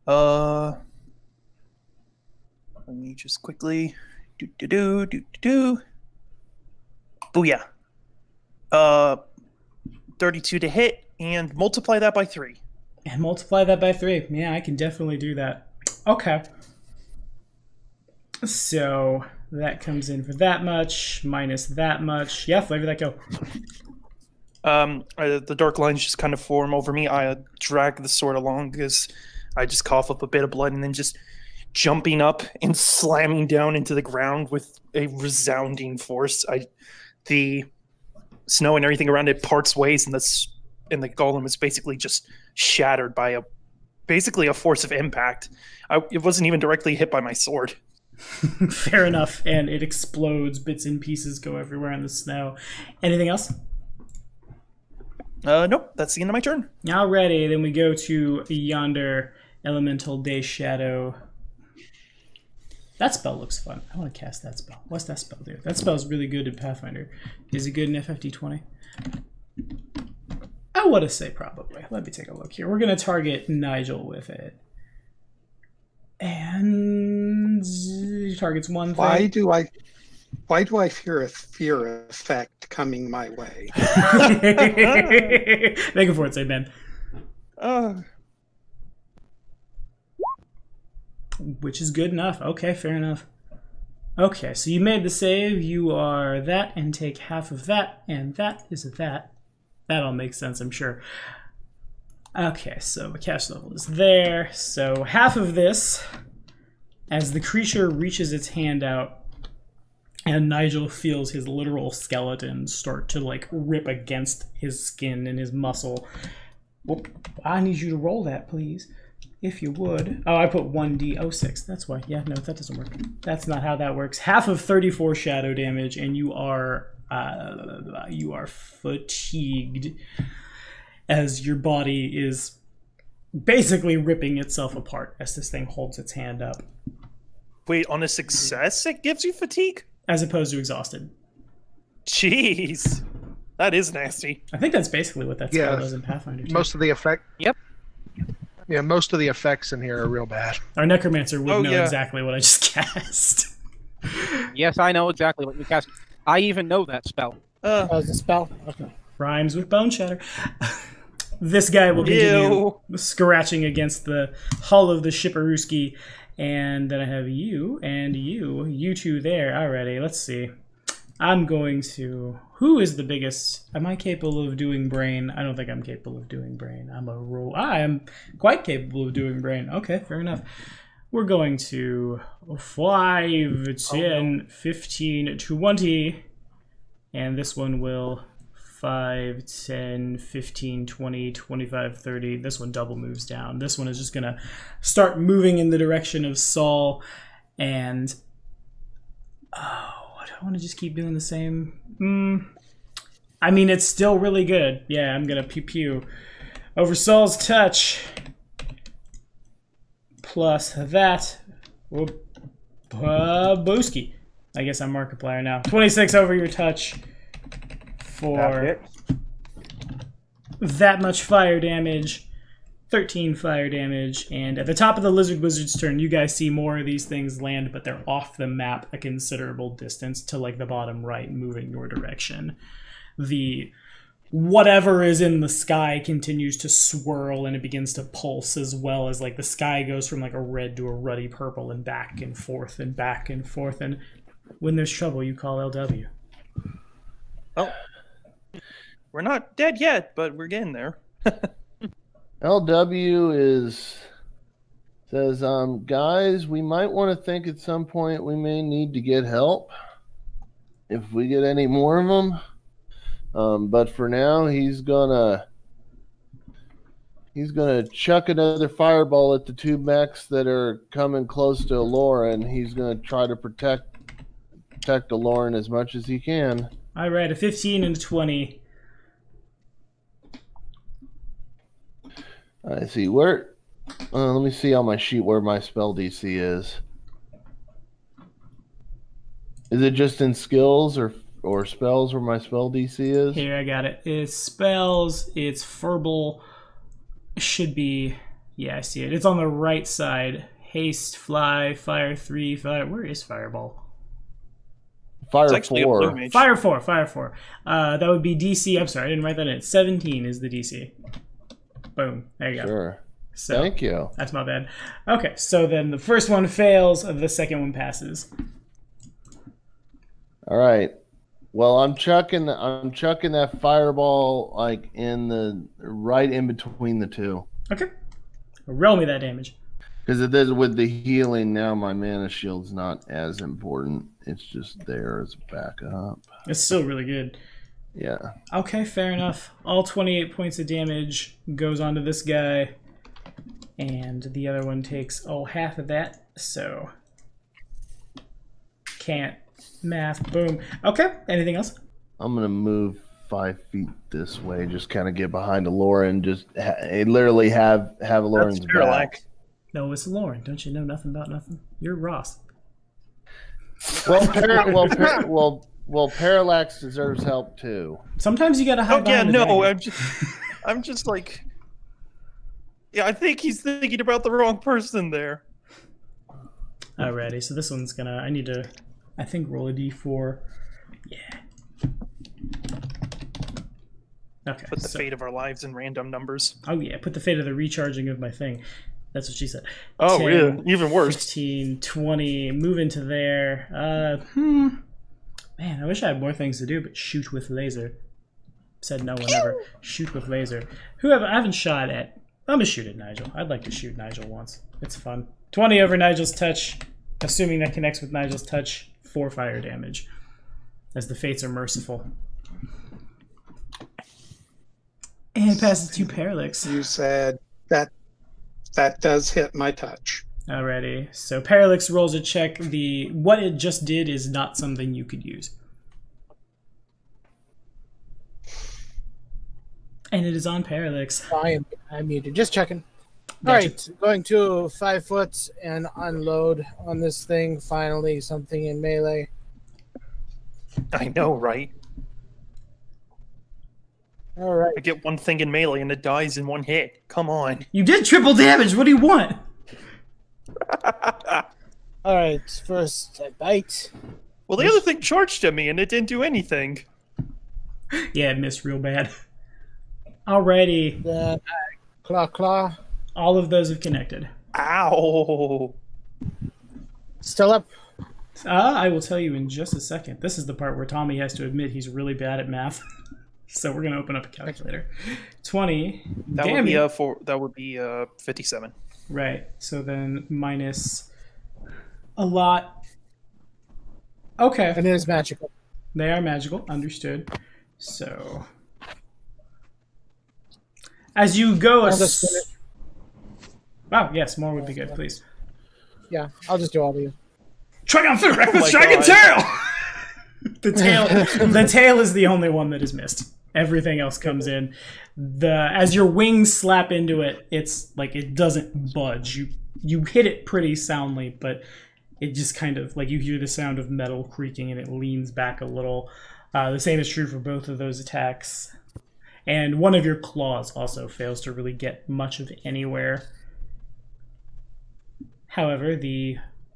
Let me just quickly Booyah. 32 to hit, and multiply that by 3. And multiply that by 3. Yeah, I can definitely do that. Okay. So that comes in for that much, minus that much. Yeah, flavor that go. The dark lines just kind of form over me. I drag the sword along because I just cough up a bit of blood, and then just jumping up and slamming down into the ground with a resounding force. The snow and everything around it parts ways, and the golem is basically just shattered by basically a force of impact. It wasn't even directly hit by my sword. Fair enough, and it explodes. Bits and pieces go everywhere in the snow. Anything else? Nope, that's the end of my turn. Alrighty, then we go to yonder elemental day shadow. That spell looks fun. I want to cast that spell. What's that spell do? That spell's really good in Pathfinder. Is it good in FFD20? I want to say probably. Let me take a look here. We're going to target Nigel with it. And it targets one thing. Why do I fear a fear effect coming my way? Make it for it, say Ben. Which is good enough. Okay, fair enough. Okay, so you made the save. You are that and take half of that, and that is that. That all makes sense, I'm sure. Okay, so the cash level is there. So half of this, as the creature reaches its hand out, and Nigel feels his literal skeleton start to like rip against his skin and his muscle. Whoop. I need you to roll that, please. If you would. Oh, I put 1d06. That's why. Yeah, no, that doesn't work. That's not how that works. Half of 34 shadow damage, and you are fatigued as your body is basically ripping itself apart as this thing holds its hand up. Wait, on a success, it gives you fatigue? As opposed to exhausted. Jeez. That is nasty. I think that's basically what that spell does in Pathfinder, too. Most of the effect. Yep. Yeah, most of the effects in here are real bad. Our necromancer would know exactly what I just cast. Yes, I know exactly what you cast. I even know that spell. The spell? Okay. Rhymes with bone shatter. This guy will continue scratching against the hull of the Shipperooski. And then I have you and you. You two there already. Let's see. I'm going to... Who is the biggest? Am I capable of doing brain? I don't think I'm capable of doing brain. I am quite capable of doing brain. Okay, fair enough. We're going to 5, 10, 15, 20. And this one will 5, 10, 15, 20, 25, 30. This one double moves down. This one is just going to start moving in the direction of Saul. And... I want to just keep doing the same. I mean, it's still really good. Yeah, I'm going to pew-pew. Over Saul's touch. Plus that. Whoop. Booski. I guess I'm Markiplier now. 26 over your touch. For that much fire damage. 13 fire damage, and at the top of the Lizard Wizard's turn, you guys see more of these things land, but they're off the map a considerable distance to like the bottom right, moving your direction. The whatever is in the sky continues to swirl, and it begins to pulse as well as like the sky goes from like a red to a ruddy purple and back and forth and back and forth. And when there's trouble, you call LW. Oh, we're not dead yet, but we're getting there. LW is Says, guys, we might want to think at some point we may need to get help if we get any more of them. But for now, he's gonna chuck another fireball at the two mechs that are coming close to Alora, and he's gonna try to protect Aloran as much as he can. All right, a 15 and a 20. I see where. Let me see on my sheet where my spell DC is. Is it just in skills or spells where my spell DC is? Here, I got it. It's spells. It's verbal. Should be. Yeah, I see it. It's on the right side. Haste, fly, fire 3, fire. Where is fireball? Fire 4. Fire 4. Fire 4. That would be DC. I'm sorry, I didn't write that in. 17 is the DC. Boom. There you go. Sure. So, thank you. That's my bad. Okay, so then the first one fails, the second one passes. All right. Well, I'm chucking that fireball like right in between the two. Okay. Roll me that damage. Because it is with the healing now, my mana shield's not as important. It's just there as a backup. It's still really good. Yeah. Okay, fair enough. All 28 points of damage goes onto this guy. And the other one takes half of that, so can't math. Boom. Okay, anything else? I'm going to move 5 feet this way, just kind of get behind Alora and just literally have Aloran's back. No, it's Lauren. Don't you know nothing about nothing? You're Ross. Well, Parallax deserves help too. Sometimes you gotta hide behind the dragon. I'm just like... Yeah, I think he's thinking about the wrong person there. Alrighty, so this one's gonna... I need to, I think, roll a d4. Yeah. Okay. Put the fate of our lives in random numbers. Oh yeah, put the fate of the recharging of my thing. That's what she said. Oh, 10, yeah, even worse. 15, 20, move into there. Man, I wish I had more things to do, but shoot with laser. Said no one ever. Shoot with laser. I haven't shot at... I'm gonna shoot at Nigel. I'd like to shoot Nigel once. It's fun. 20 over Nigel's touch. Assuming that connects with Nigel's touch. 4 fire damage. As the fates are merciful. And passes to Parallax. You said that does hit my touch. Alrighty. So Parallax rolls a check. What it just did is not something you could use. And it is on Parallax. I'm muted. Just checking. Gotcha. All right, going to 5 foot and unload on this thing. Finally, something in melee. I know, right? All right. I get one thing in melee and it dies in one hit. Come on. You did triple damage. What do you want? All right, first I bite. Well, the other thing charged at me and it didn't do anything. Yeah, it missed real bad. Alrighty. Then I claw. All of those have connected. Ow. Still up. I will tell you in just a second. This is the part where Tommy has to admit he's really bad at math. So we're gonna open up a calculator. 20. That would be 57. Right. So then minus a lot. Okay. And it is magical. They are magical. Understood. So as you go, wow. Yes, more would be good, please. Yeah, I'll just do all of you. Triumphant reckless dragon tail. The tail is the only one that is missed. Everything else comes in. As your wings slap into it, it's like it doesn't budge. You hit it pretty soundly, but it just kind of like you hear the sound of metal creaking and it leans back a little. The same is true for both of those attacks. And one of your claws also fails to really get much of anywhere. However,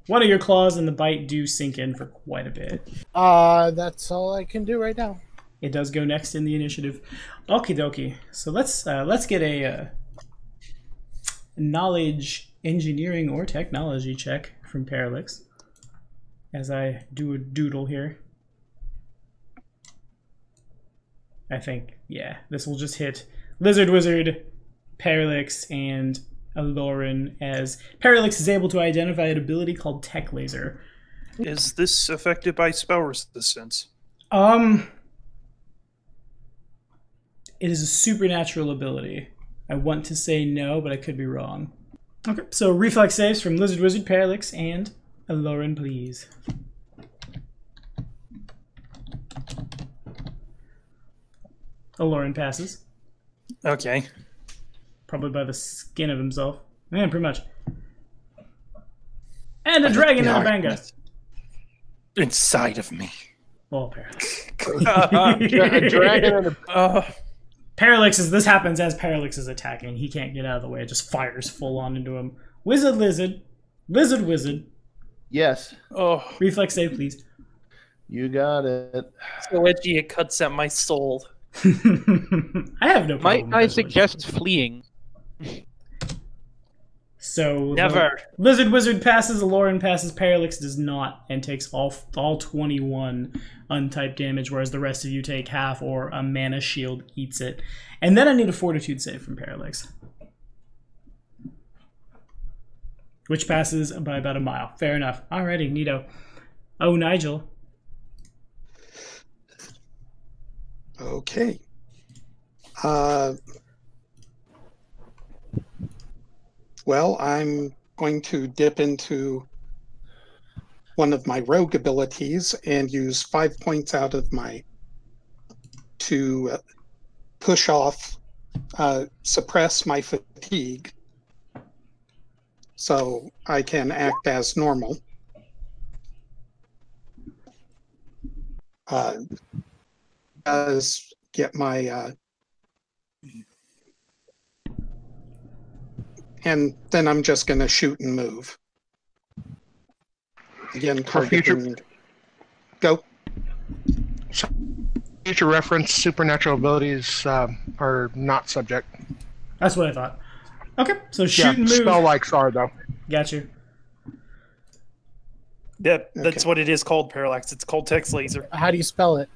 one of your claws and the bite do sink in for quite a bit. That's all I can do right now. It does go next in the initiative. Okie dokie. So let's get a knowledge, engineering, or technology check from Parallax. As I do a doodle here. I think, yeah, this will just hit Lizard Wizard, Parallax, and Aloran, as Parallax is able to identify an ability called Tech Laser. Is this affected by spell resistance? It is a supernatural ability. I want to say no, but I could be wrong. Okay, so reflex saves from Lizard Wizard, Parallax, and Aloran, please. Aloran passes. Okay. Probably by the skin of himself. Yeah, pretty much. And a dragon in a banga. Inside of me. Well, Parallax. A dragon and a... Parallax is... This happens as Parallax is attacking. He can't get out of the way. It just fires full on into him. Wizard Lizard. Lizard Wizard. Yes. Oh. Reflex save, please. You got it. So edgy, it cuts at my soul. I have no problem. Might I suggest fleeing? So never. Lizard Wizard passes, Aloran passes, Parallax does not, and takes all 21 untyped damage, whereas the rest of you take half, or a mana shield eats it. And then I need a Fortitude save from Parallax, which passes by about a mile. Fair enough. Alrighty, neato. Oh, Nigel. Okay. Well, I'm going to dip into one of my rogue abilities and use 5 points out of my to push off, suppress my fatigue, so I can act as normal. Does get my and then I'm just going to shoot and move. Again, targeting. Go. Future reference, supernatural abilities are not subject. That's what I thought. Okay, so shoot and move. Spell likes are, though. Got you. Yep, that's what it is called, Parallax. It's called Text Laser. How do you spell it?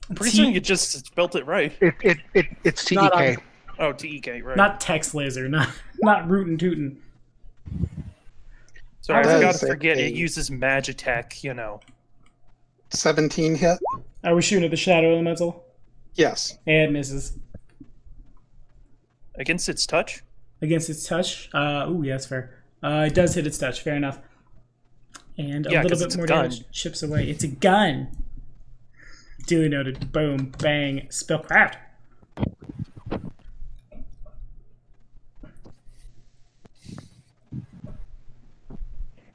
I'm pretty sure you just spelt it right. It's T-E-K. Oh, T-E-K, right. Not Text Laser, not rootin' tootin'. Sorry, I forgot to forget it uses Magitech, you know. 17 hit? Are we shooting at the Shadow Elemental? Yes. And misses. Against its touch? Against its touch? Ooh, yeah, that's fair. It does hit its touch, fair enough. And a little bit more damage chips away. It's a gun. Duly noted. Boom, bang, spellcraft.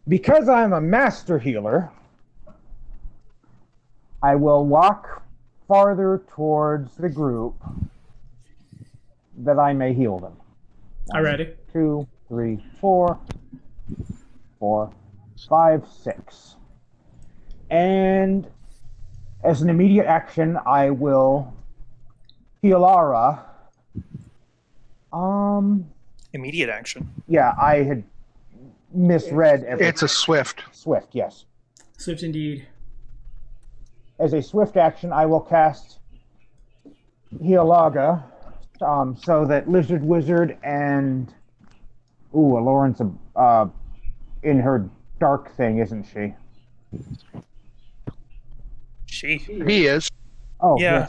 Because I'm a master healer, I will walk farther towards the group that I may heal them. Alrighty. 2, 3, 4, 4, 5, 6. And as an immediate action, I will heal Ara. Immediate action? Yeah, I had misread everything. It's a swift. Swift, yes. Swift indeed. As a swift action, I will cast Healaga, so that Lizard Wizard and Aloran's in her dark thing, isn't she? He is. Oh, yeah.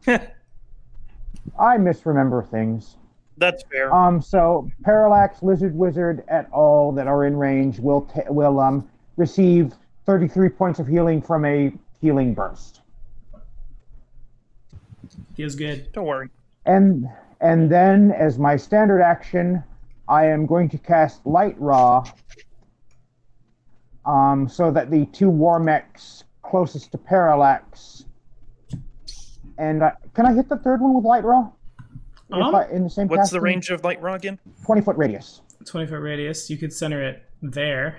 Yes. I misremember things. That's fair. So Parallax, Lizard Wizard, et al. That are in range will receive 33 points of healing from a healing burst. Feels good. Don't worry. And then, as my standard action, I am going to cast Light Raw, so that the two war mechs closest to Parallax. And can I hit the third one with Light Raw? In the same what's casting? the range of Light Raw again? 20-foot radius. 20-foot radius. You could center it there.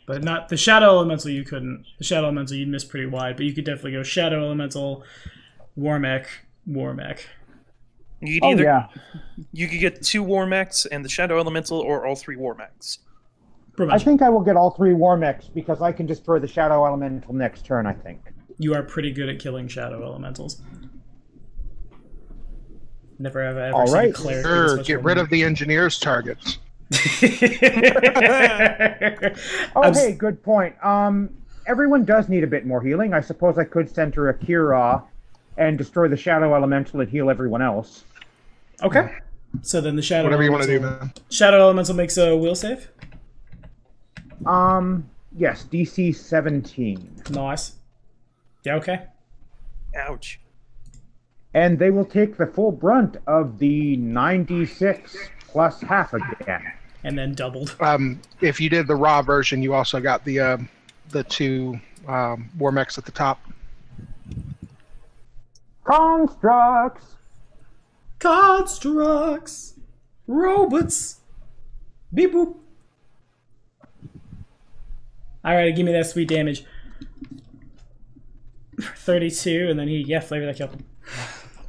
But not the Shadow Elemental, you couldn't. The Shadow Elemental, you'd miss pretty wide, but you could definitely go Shadow Elemental, War Mech, War Mech. You could you could get 2 War Mechs and the Shadow Elemental, or all 3 War Mechs. I think I will get all 3 War Mechs, because I can just throw the Shadow Elemental next turn, I think. You are pretty good at killing Shadow Elementals. Never have I ever All seen right. a cleric. Sure, get rid of the engineer's targets. Hey, good point. Everyone does need a bit more healing. I suppose I could center a cure and destroy the shadow elemental and heal everyone else. Okay. So then the shadow. Whatever you want to do, man. Shadow elemental makes a will save. Yes, DC 17. Nice. Yeah. Okay. Ouch. And they will take the full brunt of the 96 plus half again. And then doubled. If you did the raw version, you also got the two war mechs at the top. Constructs. Robots. Beep boop. Alright, give me that sweet damage. 32, and then flavor that kill.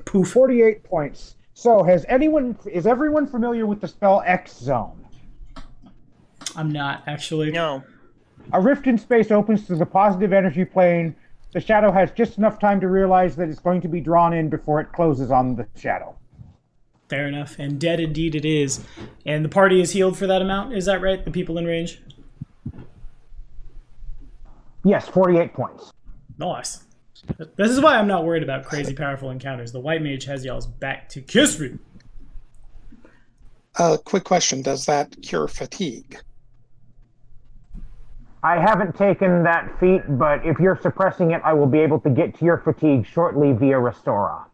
Poof. 48 points. So, is everyone familiar with the spell X Zone? I'm not, actually. No. A rift in space opens through the positive energy plane. The shadow has just enough time to realize that it's going to be drawn in before it closes on the shadow. Fair enough, and dead indeed it is. And the party is healed for that amount, is that right? The people in range? Yes, 48 points. Nice. This is why I'm not worried about crazy powerful encounters. The white mage has y'all's back to kiss me. Quick question. Does that cure fatigue? I haven't taken that feat, but if you're suppressing it, I will be able to get to your fatigue shortly via Restora.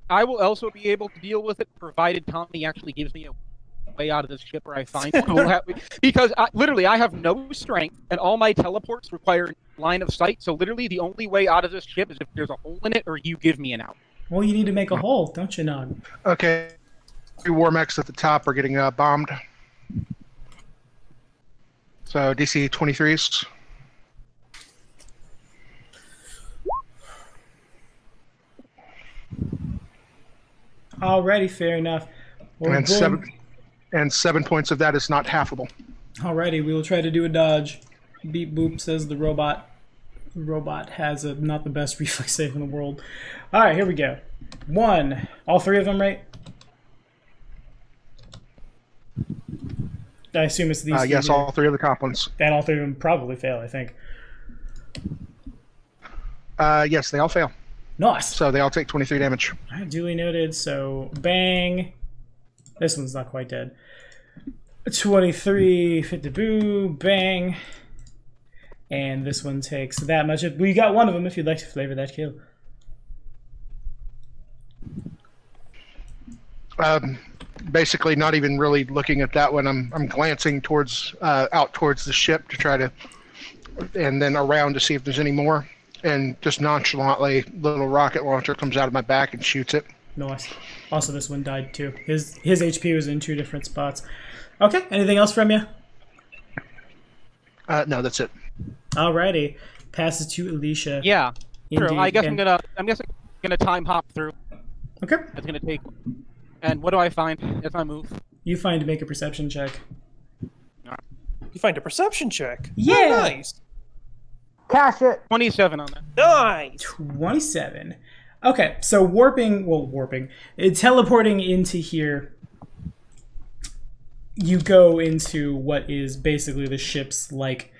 I will also be able to deal with it, provided Tommy actually gives me a way out of this ship where I find it. Because literally, I have no strength, and all my teleports require line of sight, so literally the only way out of this ship is if there's a hole in it, or you give me an out. Well, you need to make a hole, don't you, Nog? Okay. 3 war mechs at the top are getting bombed. So DC 23s. Alrighty, fair enough. Well, and 7 points of that is not halfable. Alrighty, we will try to do a dodge. Beep boop, says the robot. The robot has not the best reflex save in the world. Alright, here we go. 1. All 3 of them, right? I assume it's these. Yes, all 3 of the top ones. And all 3 of them probably fail, I think. Yes, they all fail. Nice. So they all take 23 damage. Alright, duly noted. So, bang. This one's not quite dead. 23, fit the boo, bang. And this one takes that much. We got one of them if you'd like to flavor that kill. Basically, not even really looking at that one. I'm glancing towards out towards the ship to try to, and then around to see if there's any more. And just nonchalantly, little rocket launcher comes out of my back and shoots it. Nice. Also, this one died too. His HP was in 2 different spots. Okay. Anything else from you? No, that's it. Alrighty. Passes to Alicia. Yeah. Indeed. True. I guess I'm gonna time hop through. Okay. It's gonna take. And what do I find if I move? You find to make a perception check. You find a perception check. Yeah. Oh, nice. Cash it. 27 on that. Nice. 27. Okay, so warping. Teleporting into here, you go into what is basically the ship's, like,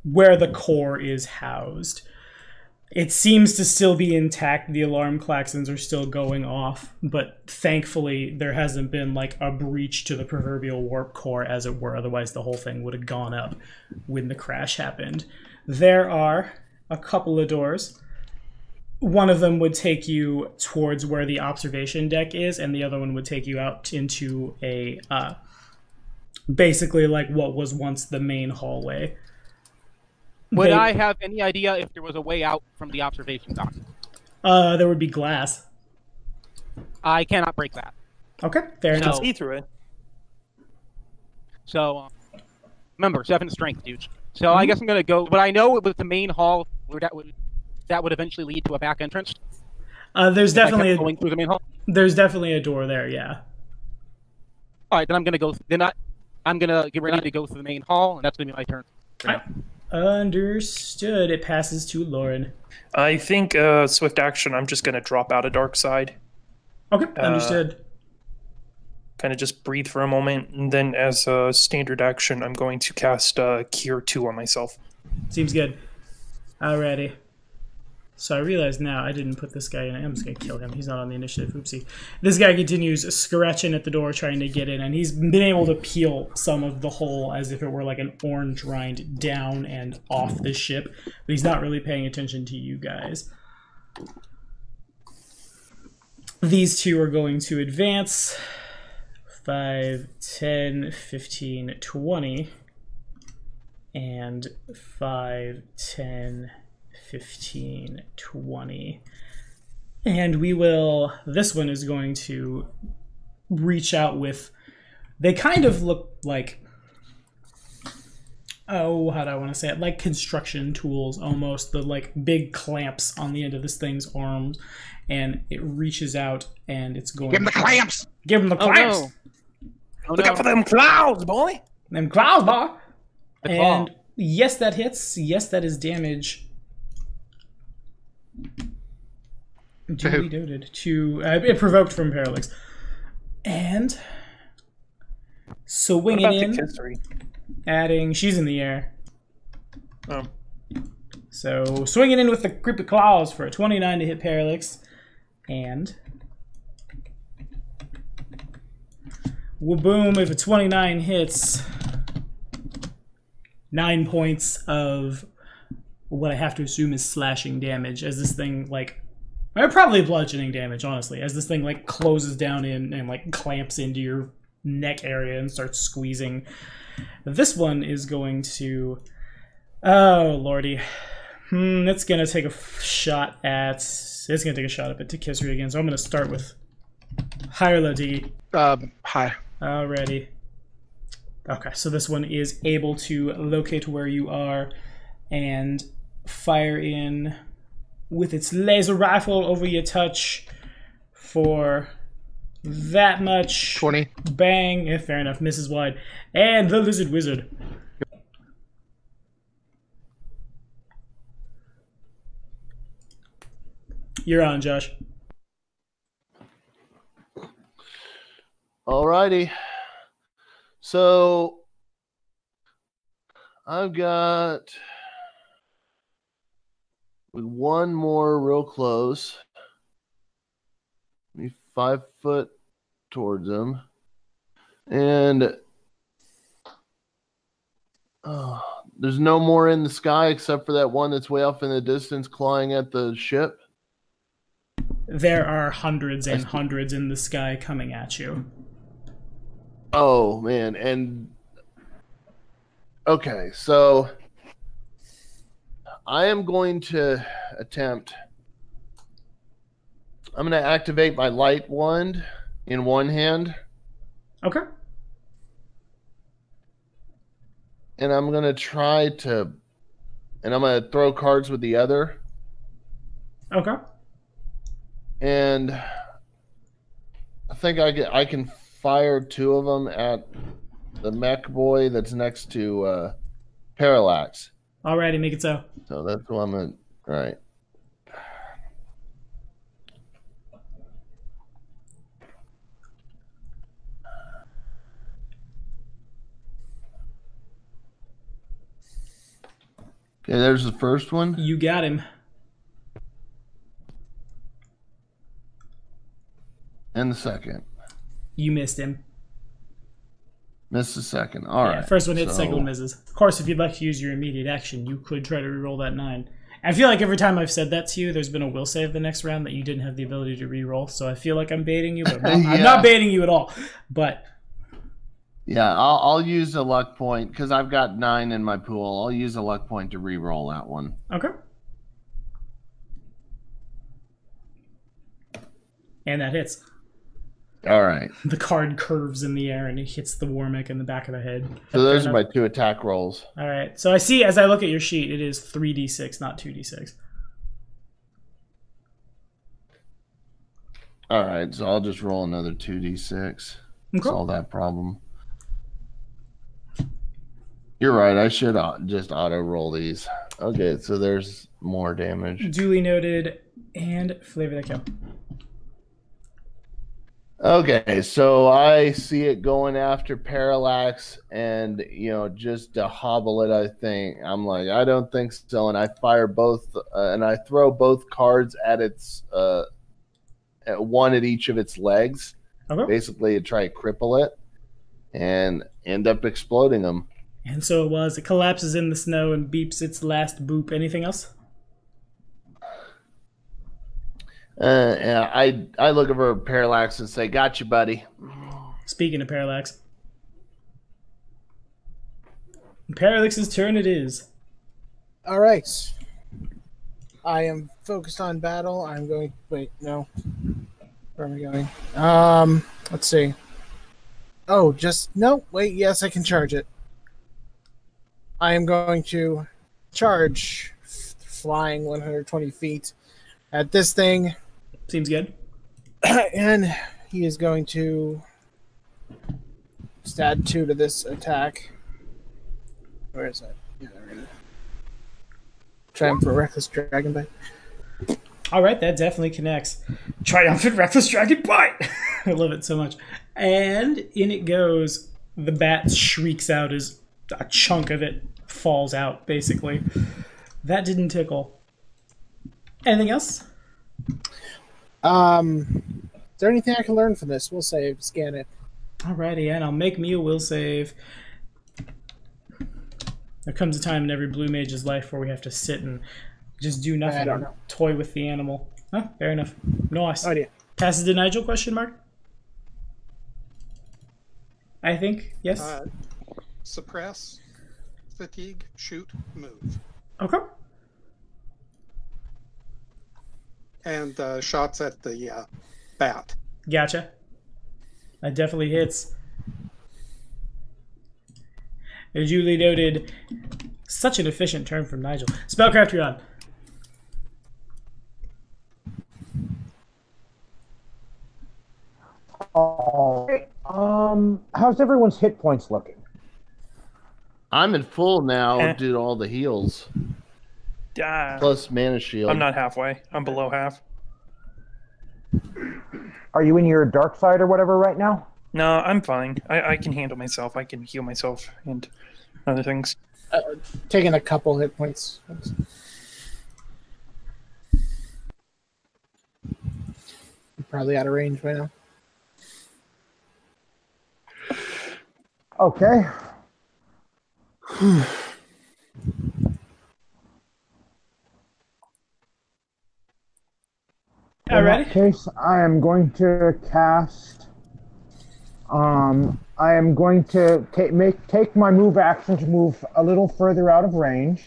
where the core is housed. It seems to still be intact. The alarm klaxons are still going off, but thankfully there hasn't been, like, a breach to the proverbial warp core, as it were. Otherwise the whole thing would have gone up when the crash happened. There are a couple of doors. One of them would take you towards where the observation deck is, and the other one would take you out into a, basically like what was once the main hallway. Would I have any idea if there was a way out from the observation dock? There would be glass. I cannot break that. Okay, fair You enough. can see through it. So, remember, 7 strength, dudes. So I guess I'm going to go... But I know with the main hall, where that would eventually lead to a back entrance. There's definitely going through the main hall. There's definitely a door there, yeah. All right, then I'm going to go... I'm going to get ready to go through the main hall, and that's going to be my turn. Understood. It passes to Lauren. I think swift action. I'm just going to drop out of dark side. Okay, understood. kind of just breathe for a moment, and then as a standard action, I'm going to cast Cure 2 on myself. Seems good. Alrighty. So I realize now I didn't put this guy in. I'm just going to kill him. He's not on the initiative. Oopsie. This guy continues scratching at the door trying to get in, and he's been able to peel some of the hole as if it were like an orange rind down and off the ship. But he's not really paying attention to you guys. These two are going to advance. 5, 10, 15, 20. And 5, 10, 15, 20. And we will, this one is going to reach out with, they kind of look like, oh, how do I want to say it? Like construction tools almost, the like big clamps on the end of this thing's arms. And it reaches out and it's going Give him the clamps! Give him the clamps! Oh, no. Look out for them clouds, boy! Them clouds, boy! The claw. And yes, that hits. Yes, that is damage. Duly noted. To it provoked from Parallax. And swinging What about in, the history? adding. She's in the air. Oh. So swinging in with the creepy claws for a 29 to hit Parallax, and boom! If a 29 hits, 9 points of what I have to assume is slashing damage as this thing, like, or probably bludgeoning damage, honestly, as this thing like closes down in and like clamps into your neck area and starts squeezing. This one is going to, oh lordy, it's gonna take a shot at, it's gonna take a shot up at Takisri again. So I'm gonna start with high or low D. High. Alrighty. Okay, so this one is able to locate where you are and fire in with its laser rifle over your touch for that much. 20. Bang. Yeah, fair enough. Misses wide. And the Lizard Wizard. You're on, Josh. Alrighty. So I've got one more real close. Be 5 foot towards him. And there's no more in the sky except for that one that's way off in the distance clawing at the ship. There are hundreds and hundreds in the sky coming at you. Oh, man. And okay, so I am going to attempt. I'm going to activate my light wand in one hand. Okay. And I'm going to try to, and I'm going to throw cards with the other. Okay. And I think I can fire 2 of them at the mech boy that's next to Parallax. Alrighty, make it so. So that's what I'm going to, right. Okay, there's the first one. You got him. And the second. You missed him. Missed the second. All right. First one hits, second one misses. Of course, if you'd like to use your immediate action, you could try to reroll that 9. I feel like every time I've said that to you, there's been a will save the next round that you didn't have the ability to reroll. So I feel like I'm baiting you, but I'm not baiting you at all. But yeah, I'll use a luck point because I've got 9 in my pool. I'll use a luck point to reroll that one. Okay. And that hits. All right. The card curves in the air and it hits the Warmick in the back of the head. So those are my 2 attack rolls. All right. So I see, as I look at your sheet, it is 3d6, not 2d6. All right. So I'll just roll another 2d6. Solve that problem. You're right. I should just auto roll these. Okay. So there's more damage. Duly noted. And flavor that kill. Okay, so I see it going after Parallax, and just to hobble it, I think I'm like, I don't think so, and I fire both, and I throw both cards at its, at one at each of its legs, basically to try to cripple it, and end up exploding them. And so it was. It collapses in the snow and beeps its last boop. Anything else? Yeah, I look over Parallax and say, "Got you, buddy." Speaking of Parallax, Parallax's turn it is. All right. I am focused on battle. I'm going. Wait, no. Where am I going? Let's see. Oh, just no. Wait, yes, I can charge it. I am going to charge, flying 120 feet at this thing. Seems good. And he is going to just add 2 to this attack. Where is that? Yeah, there it is. Triumph for Reckless Dragon Bite. All right, that definitely connects. Triumphant Reckless Dragon Bite! I love it so much. And in it goes. The bat shrieks out as a chunk of it falls out, basically. That didn't tickle. Anything else? Is there anything I can learn from this? We'll save, scan it. Alrighty, and I'll make me a will save. There comes a time in every blue mage's life where we have to sit and just do nothing. I don't know. Toy with the animal. Huh, fair enough. Nice. Oh, yeah. Passes to Nigel, question mark? I think, yes? Suppress, fatigue, shoot, move. Okay. And shots at the bat. Gotcha. That definitely hits. Duly noted. Such an efficient turn from Nigel. Spellcraft, you're on. How's everyone's hit points looking? I'm at full now due to all the heals. Plus mana shield. I'm not halfway. I'm below half. Are you in your dark side or whatever right now? No, I'm fine. I can handle myself. I can heal myself and other things. Taking a couple hit points. You're probably out of range by now. Okay. In that case, I am going to cast. I am going to take my move action to move a little further out of range.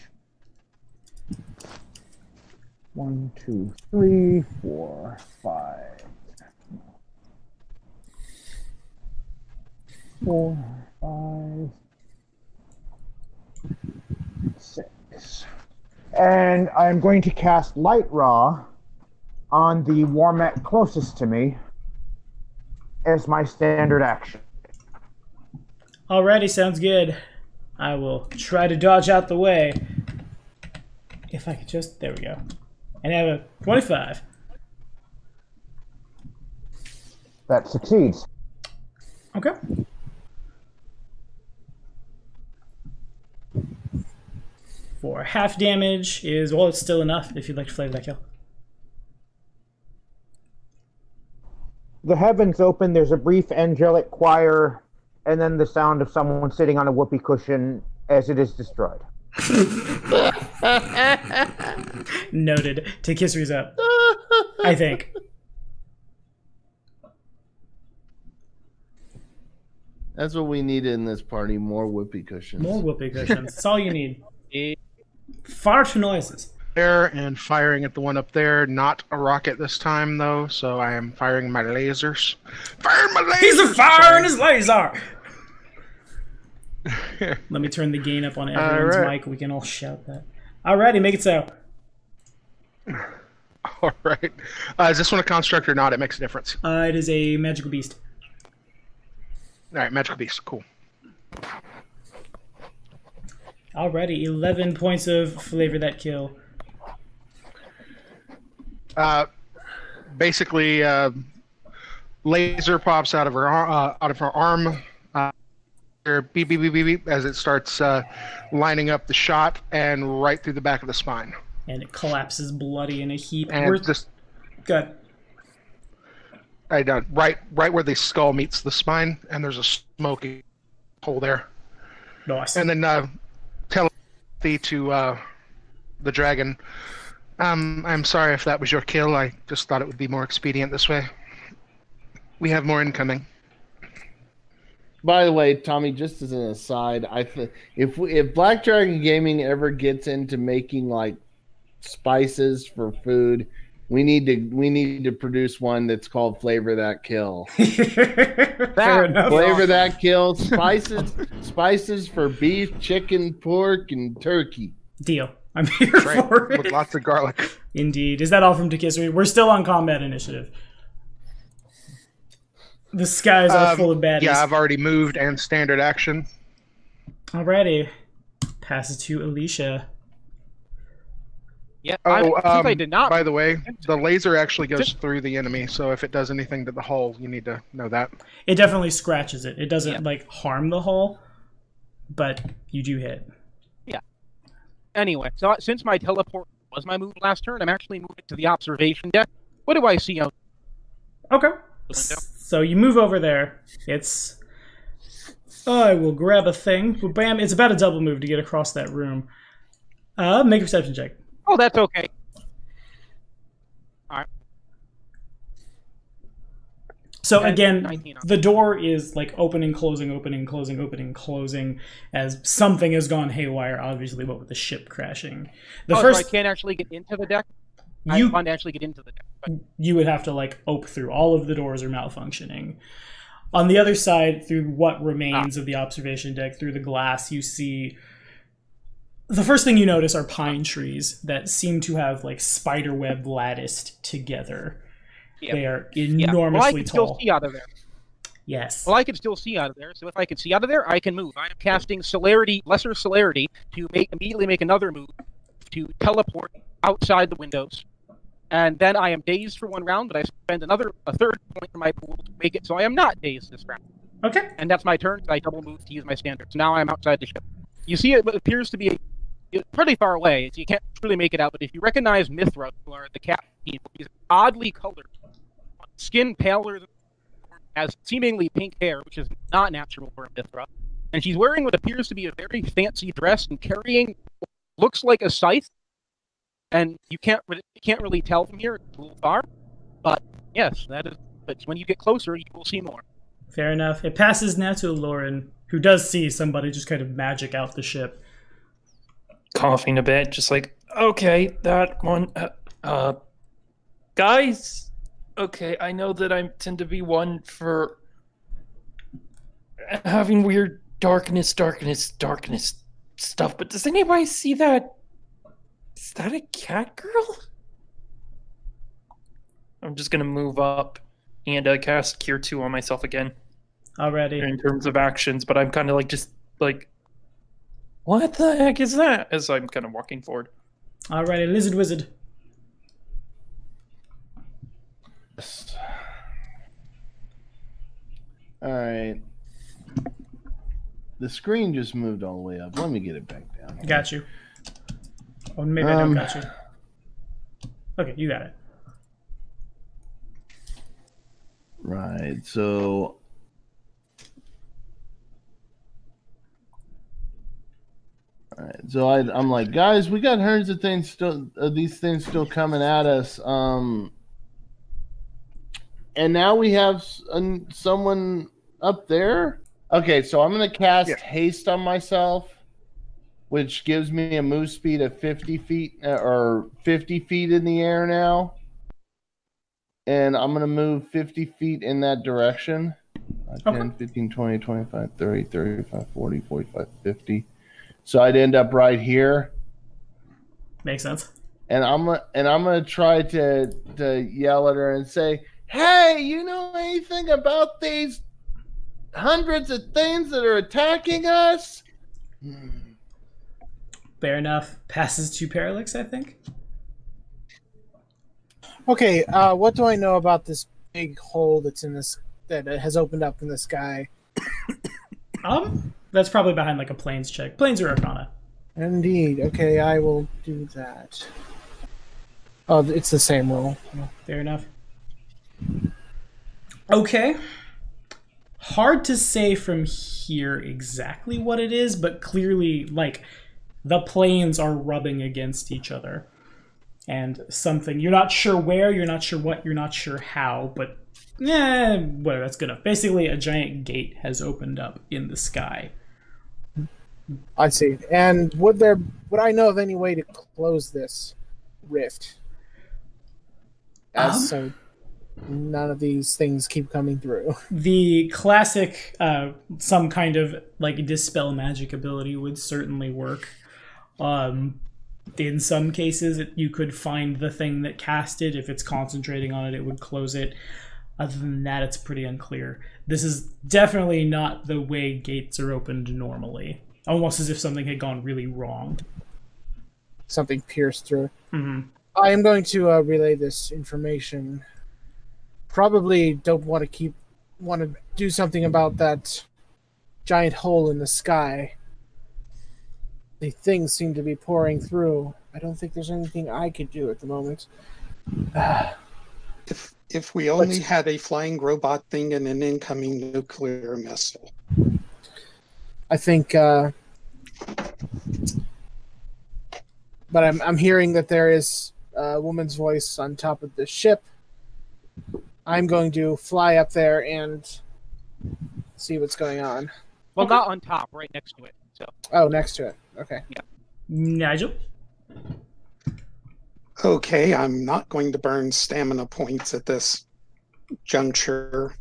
1, 2, 3, 4, 5. 4, 5, 6. And I'm going to cast Light Raw on the Warmech closest to me as my standard action. Alrighty, sounds good. I will try to dodge out the way. If I could just... There we go. And I have a 25. That succeeds. Okay. For half damage is... Well, it's still enough if you'd like to flavor that kill. The heavens open, there's a brief angelic choir, and then the sound of someone sitting on a whoopee cushion as it is destroyed. Noted. Take histories up. I think. That's what we needed in this party, more whoopee cushions. More whoopee cushions. That's all you need. Fart noises. There and firing at the one up there. Not a rocket this time, though, so I am firing my lasers. Firing my lasers! He's a firing his laser! Let me turn the gain up on everyone's mic. We can all shout that. Alrighty, make it so. Alright. Is this one a construct or not? It makes a difference. It is a magical beast. Alright, magical beast. Cool. Alrighty, 11 points of flavor that kill. Basically, laser pops out of her arm. Beep, beep, beep, beep, beep, as it starts lining up the shot and right through the back of the spine. And it collapses bloody in a heap. And just good. Right where the skull meets the spine, and there's a smoky hole there. Nice. And then telepathy to the dragon. I'm sorry if that was your kill. I just thought it would be more expedient this way. We have more incoming. By the way, Tommy, just as an aside, if Black Dragon Gaming ever gets into making like spices for food, we need to produce one that's called Flavor That Kill. Fair enough. Flavor That Kill, spices for beef, chicken, pork, and turkey. Deal. I'm here for it. With lots of garlic. Indeed. Is that all from Takisri? We're still on combat initiative. The skies are full of baddies. Yeah, I've already moved and standard action. Alrighty. Pass it to Alicia. Yeah. I did not. By the way, the laser actually goes through the enemy, so if it does anything to the hull, you need to know that. It definitely scratches it. It doesn't like harm the hull, but you do hit. Yeah. Anyway, so since my teleport was my move last turn, I'm actually moving to the observation deck. What do I see out? Okay. So you move over there. It's... I will grab a thing. Bam! It's about a double move to get across that room. Make a perception check. Oh, that's okay. All right. So again, the door is like opening, closing, opening, closing, opening, closing, as something has gone haywire, obviously, what with the ship crashing. So I can't actually get into the deck? I want to actually get into the deck. But... You would have to like ope through. All of the doors are malfunctioning. On the other side, through what remains of the observation deck, through the glass, you see... The first thing you notice are pine trees that seem to have like spiderweb latticed together. Yeah. They are enormously well, I can tall. Still see out of there. Yes. Well, I can still see out of there. So if I can see out of there, I can move. I am casting lesser celerity to immediately make another move to teleport outside the windows. And then I am dazed for one round, but I spend a third point in my pool to make it so I am not dazed this round. Okay. And that's my turn, so I double move to use my standard. So now I'm outside the ship. You see it appears to be pretty far away, so you can't really make it out, but if you recognize Mithra, who are the cat people, he's oddly colored. Skin paler, has seemingly pink hair, which is not natural for a Mithra. And she's wearing what appears to be a very fancy dress and carrying what looks like a scythe. And you can't really tell from here, it's a little far. But yes, that is. But when you get closer, you will see more. Fair enough. It passes now to Lauren, who does see somebody just kind of magic out the ship. Coughing a bit, just like, okay, that one. Guys, okay, I know that I tend to be one for having weird darkness stuff, but does anybody see that? Is that a Catgirl? I'm just gonna move up and cast Cure 2 on myself again. Already. In terms of actions, but I'm kind of like, just like, what the heck is that? As I'm kind of walking forward. Alrighty, Lizard Wizard. Alright. The screen just moved all the way up. Let me get it back down. Got you. Oh, maybe I don't got you. Okay, you got it. Right, so... All right, so I'm like, guys, we got hundreds of things these things still coming at us. And now we have someone up there. Okay, so I'm gonna cast haste on myself, which gives me a move speed of 50 feet or 50 feet in the air now. And I'm gonna move 50 feet in that direction. 10, 15, 20, 25, 30, 35, 40, 45, 50. So I'd end up right here. Makes sense. And I'm gonna try to yell at her and say, "Hey, you know anything about these hundreds of things that are attacking us?" Fair enough. Passes to Parallax, I think. Okay, what do I know about this big hole that's in this that has opened up in the sky? That's probably behind like a planes check. Planes or Arcana. Indeed. Okay, I will do that. Oh, it's the same roll. Fair enough. Okay. Hard to say from here exactly what it is, but clearly, like, the planes are rubbing against each other. And something, you're not sure where, you're not sure what, you're not sure how, but whatever, that's good enough. Basically, a giant gate has opened up in the sky. I see. And would I know of any way to close this rift? So none of these things keep coming through. The classic, some kind of like dispel magic ability would certainly work. In some cases, you could find the thing that cast it. If it's concentrating on it, it would close it. Other than that, it's pretty unclear. This is definitely not the way gates are opened normally. Almost as if something had gone really wrong. Something pierced through. Mm-hmm. I am going to relay this information. Probably don't want to do something about that giant hole in the sky. The things seem to be pouring through. I don't think there's anything I could do at the moment. If we only had a flying robot thing and an incoming nuclear missile. I think, but I'm hearing that there is a woman's voice on top of the ship. I'm going to fly up there and see what's going on. Well, not on top, right next to it. So. Oh, next to it. Okay. Yeah. Nigel? Okay, I'm not going to burn stamina points at this juncture.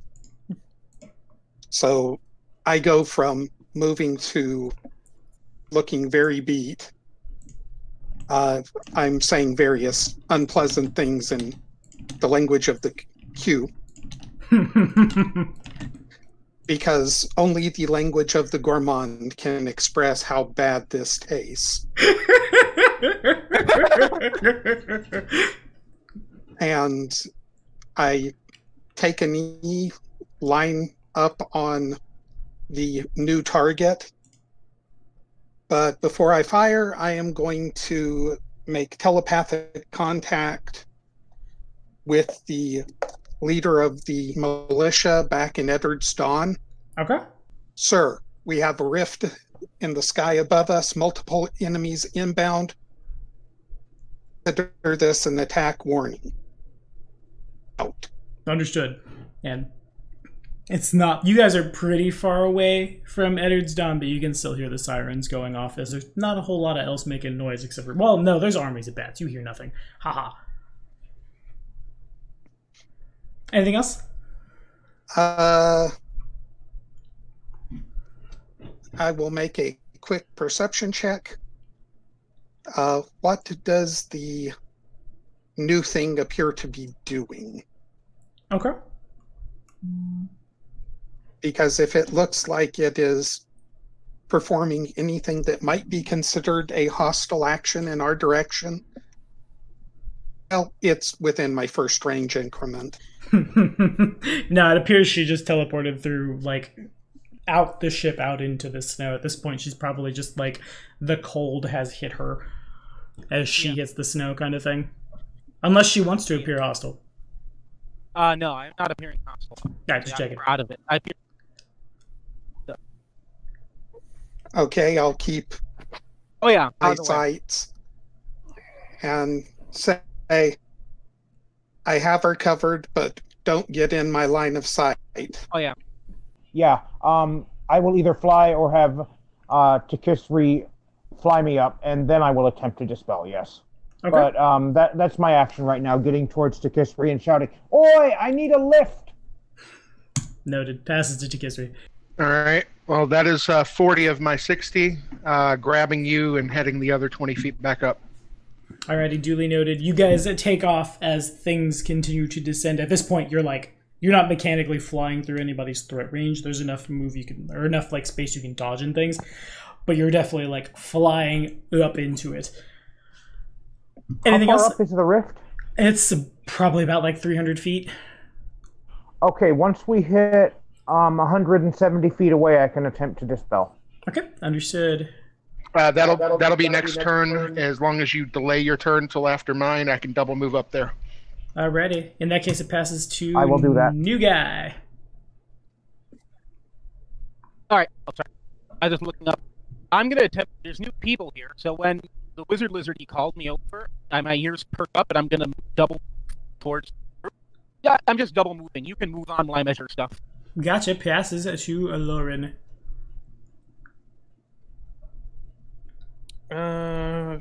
So I go from moving to looking very beat. I'm saying various unpleasant things in the language of the queue. Because only the language of the gourmand can express how bad this tastes. And I take a knee, line up on the new target. But before I fire, I am going to make telepathic contact with the leader of the militia back in Eddard's Dawn. Okay. Sir, we have a rift in the sky above us, multiple enemies inbound. Consider this an attack warning. Out. Understood. And it's not, you guys are pretty far away from Eddard's Dawn, but you can still hear the sirens going off as there's not a whole lot of else making noise except for, well, no, there's armies of bats. You hear nothing. Haha. Anything else? I will make a quick perception check. What does the new thing appear to be doing? Okay. Because if it looks like it is performing anything that might be considered a hostile action in our direction, well, it's within my first range increment. No, it appears she just teleported through, like, out the ship out into the snow. At this point, she's probably just, like, the cold has hit her as she hits the snow kind of thing. Unless she wants to appear hostile. No, I'm not appearing hostile. Yeah, just checking. Out of it. I appear... Okay, I'll keep my sights and say, I have her covered, but don't get in my line of sight. Oh, yeah. Yeah, I will either fly or have Takisri fly me up, and then I will attempt to dispel, yes. Okay. But that's my action right now, getting towards Takisri and shouting, "Oi, I need a lift!" Noted. Passes to Takisri. All right. Well, that is 40 of my 60, grabbing you and heading the other 20 feet back up. Alrighty, duly noted. You guys take off as things continue to descend. At this point, you're not mechanically flying through anybody's threat range. There's enough move you can, or enough like space you can dodge and things, but you're definitely like flying up into it. Anything How far else? up is the rift? It's probably about like 300 feet. Okay, once we hit 170 feet away, I can attempt to dispel. Okay, understood. That'll be next turn. As long as you delay your turn until after mine, I can double move up there. Alrighty. In that case, it passes to I will do that. New guy. All right. Oh, sorry. I was just looking up. I'm going to attempt. There's new people here. So when the wizard lizard called me over, my ears perk up, and I'm going to double towards. Yeah, I'm just double moving. You can move on while I measure stuff. Gotcha. Passes to Lauren. I'm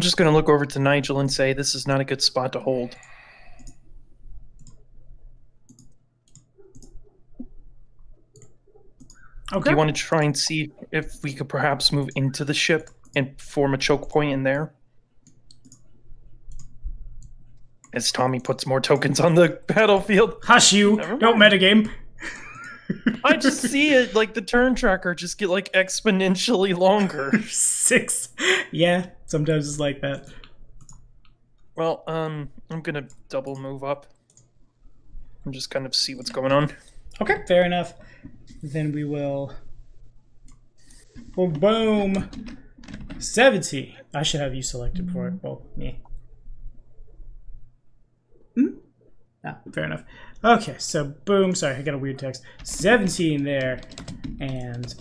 just going to look over to Nigel and say this is not a good spot to hold. Okay. Do you want to try and see if we could perhaps move into the ship and form a choke point in there? As Tommy puts more tokens on the battlefield. Hush you! Don't metagame. I just see it, like the turn tracker just get like exponentially longer. 6. Yeah, sometimes it's like that. Well, I'm gonna double move up and just kind of see what's going on. Okay, fair enough. Then we will... Well, boom! 17. I should have you selected for it. Well, me. Ah, fair enough. Okay, so boom. Sorry, I got a weird text. 17 there. And...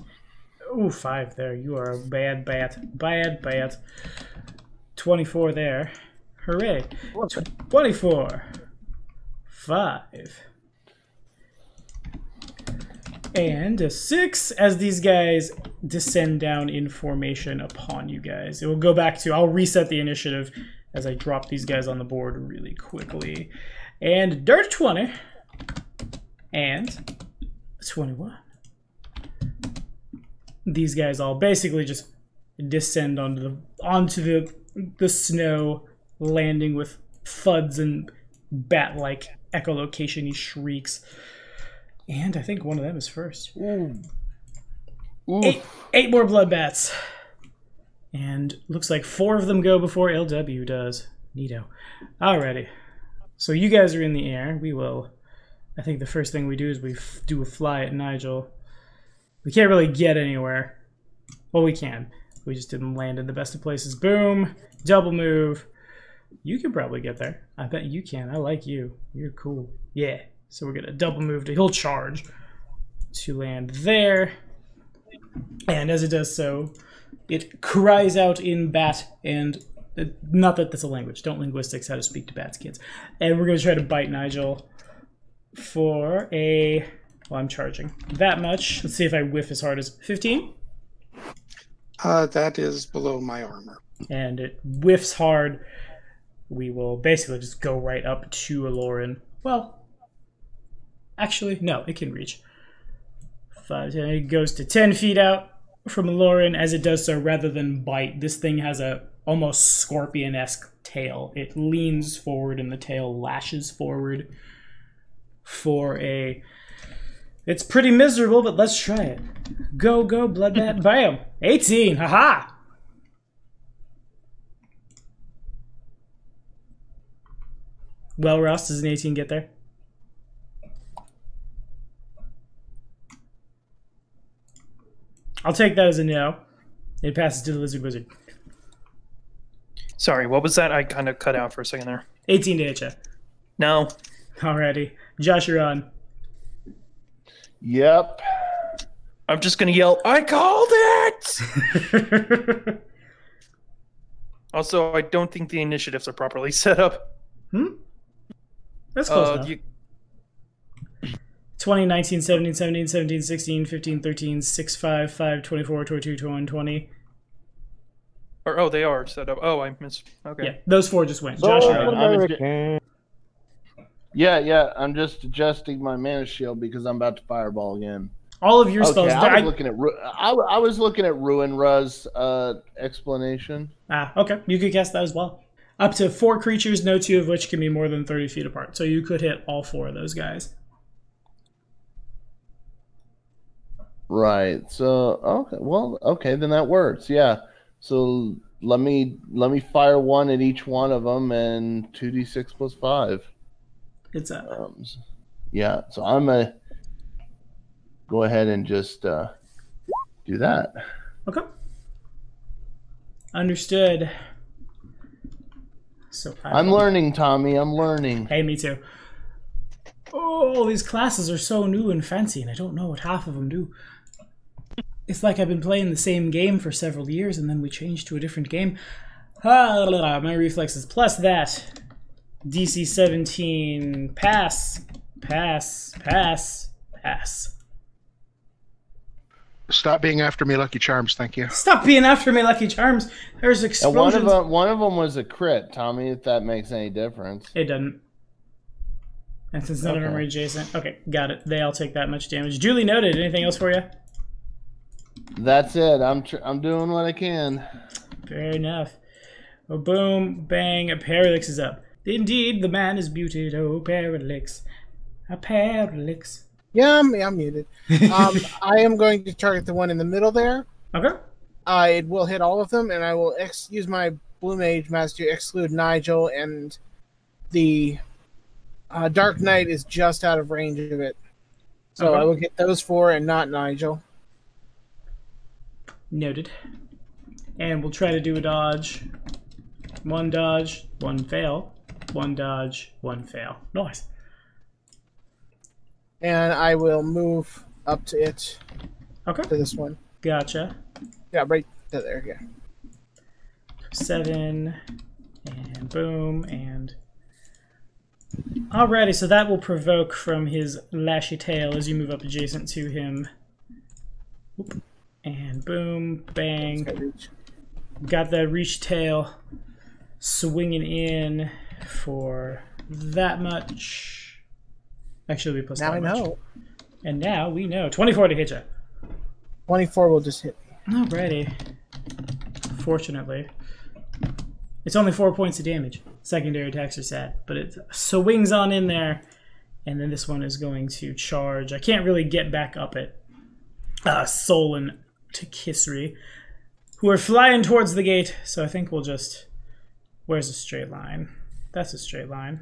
Ooh, 5 there. You are a bad bat. Bad bat. 24 there. Hooray. 24. 5. And a 6 as these guys descend down in formation upon you guys. It will go back to... I'll reset the initiative as I drop these guys on the board really quickly. And dirt 20. And 21. These guys all basically just descend onto the snow, landing with thuds and bat-like echolocation-y shrieks. And I think one of them is first. Ooh. 8 more blood bats. And looks like 4 of them go before LW does. Neato. Alrighty. So you guys are in the air. We will... I think the first thing we do is we do a fly at Nigel. We can't really get anywhere. Well, we can. We just didn't land in the best of places. Boom. Double move. You can probably get there. I bet you can. I like you. You're cool. Yeah. So we're going to double move to... He'll charge to land there. And as it does so, it cries out in bat and... Not that that's a language. Don't linguistics how to speak to bats, kids. And we're going to try to bite Nigel for a... Well, I'm charging that much. Let's see if I whiff as hard as 15. That is below my armor. And it whiffs hard. We will basically just go right up to Aloran. Well, actually, no, it can reach. 5, 10, it goes to 10 feet out from Aloran. As it does so, rather than bite, this thing has a almost scorpion-esque tail. It leans forward and the tail lashes forward for a... It's pretty miserable, but let's try it. Go, go, bloodbat, bam! 18, haha! Well, Ross, does an 18 get there? I'll take that as a no. It passes to the Lizard Wizard. Sorry, what was that? I kind of cut out for a second there. 18 to hit you. No. Alrighty. Josh, you're on. Yep. I'm just going to yell, I called it! Also, I don't think the initiatives are properly set up. That's close enough. 20, 19, 17, 17, 17, 16, 15, 13, 6, 5, 5, 24, 22, 21, 20. Or, oh, they are set up. Oh, I missed. Okay. Yeah, those 4 just went. Josh, you're on. Yeah, I'm just adjusting my mana shield because I'm about to fireball again. All of your spells. I was looking at Ruin Ruz explanation. Okay. You could cast that as well. Up to 4 creatures, no 2 of which can be more than 30 feet apart. So you could hit all 4 of those guys. Right. So okay. Well, okay, then that works. Yeah. So let me fire one at each one of them, and 2d6 plus 5. It's up. Yeah. So I'm gonna go ahead and just do that. Okay. Understood. So I'm learning, Tommy. I'm learning. Hey, me too. Oh, these classes are so new and fancy, and I don't know what half of them do. It's like I've been playing the same game for several years, and then we changed to a different game. My reflexes plus that. DC 17. Pass. Pass. Pass. Pass. Stop being after me, Lucky Charms. Thank you. Stop being after me, Lucky Charms. There's explosions. And one of them was a crit, Tommy, if that makes any difference. It doesn't. And since none of them are adjacent. Okay, got it. They all take that much damage. Duly noted. Anything else for you? That's it. I'm doing what I can. Fair enough. Oh, boom, bang. A Parallax is up. Indeed, the man is muted. Oh, Parallax. A Parallax. Yeah, I'm muted. I am going to target the one in the middle there. Okay. It will hit all of them, and I will use my Blue Mage Master to exclude Nigel, and the Dark Knight is just out of range of it. So okay. I will get those 4 and not Nigel. Noted. And we'll try to do a dodge. 1 dodge, 1 fail. 1 dodge, 1 fail. Nice. And I will move up to it. Okay. To this one. Gotcha. Yeah, right to there, yeah. 7, and boom, and... Alrighty, so that will provoke from his lashy tail as you move up adjacent to him. Oop. And boom, bang. Got that reach tail swinging in for that much. Actually, we plus now that I much. know. And now we know. 24 to hit you. 24 will just hit me. Alrighty. Fortunately. It's only 4 points of damage. Secondary attacks are sad, but it swings on in there. And then this one is going to charge. I can't really get back up it. Sol and Takisri, who are flying towards the gate. So I think we'll just... Where's a straight line? That's a straight line.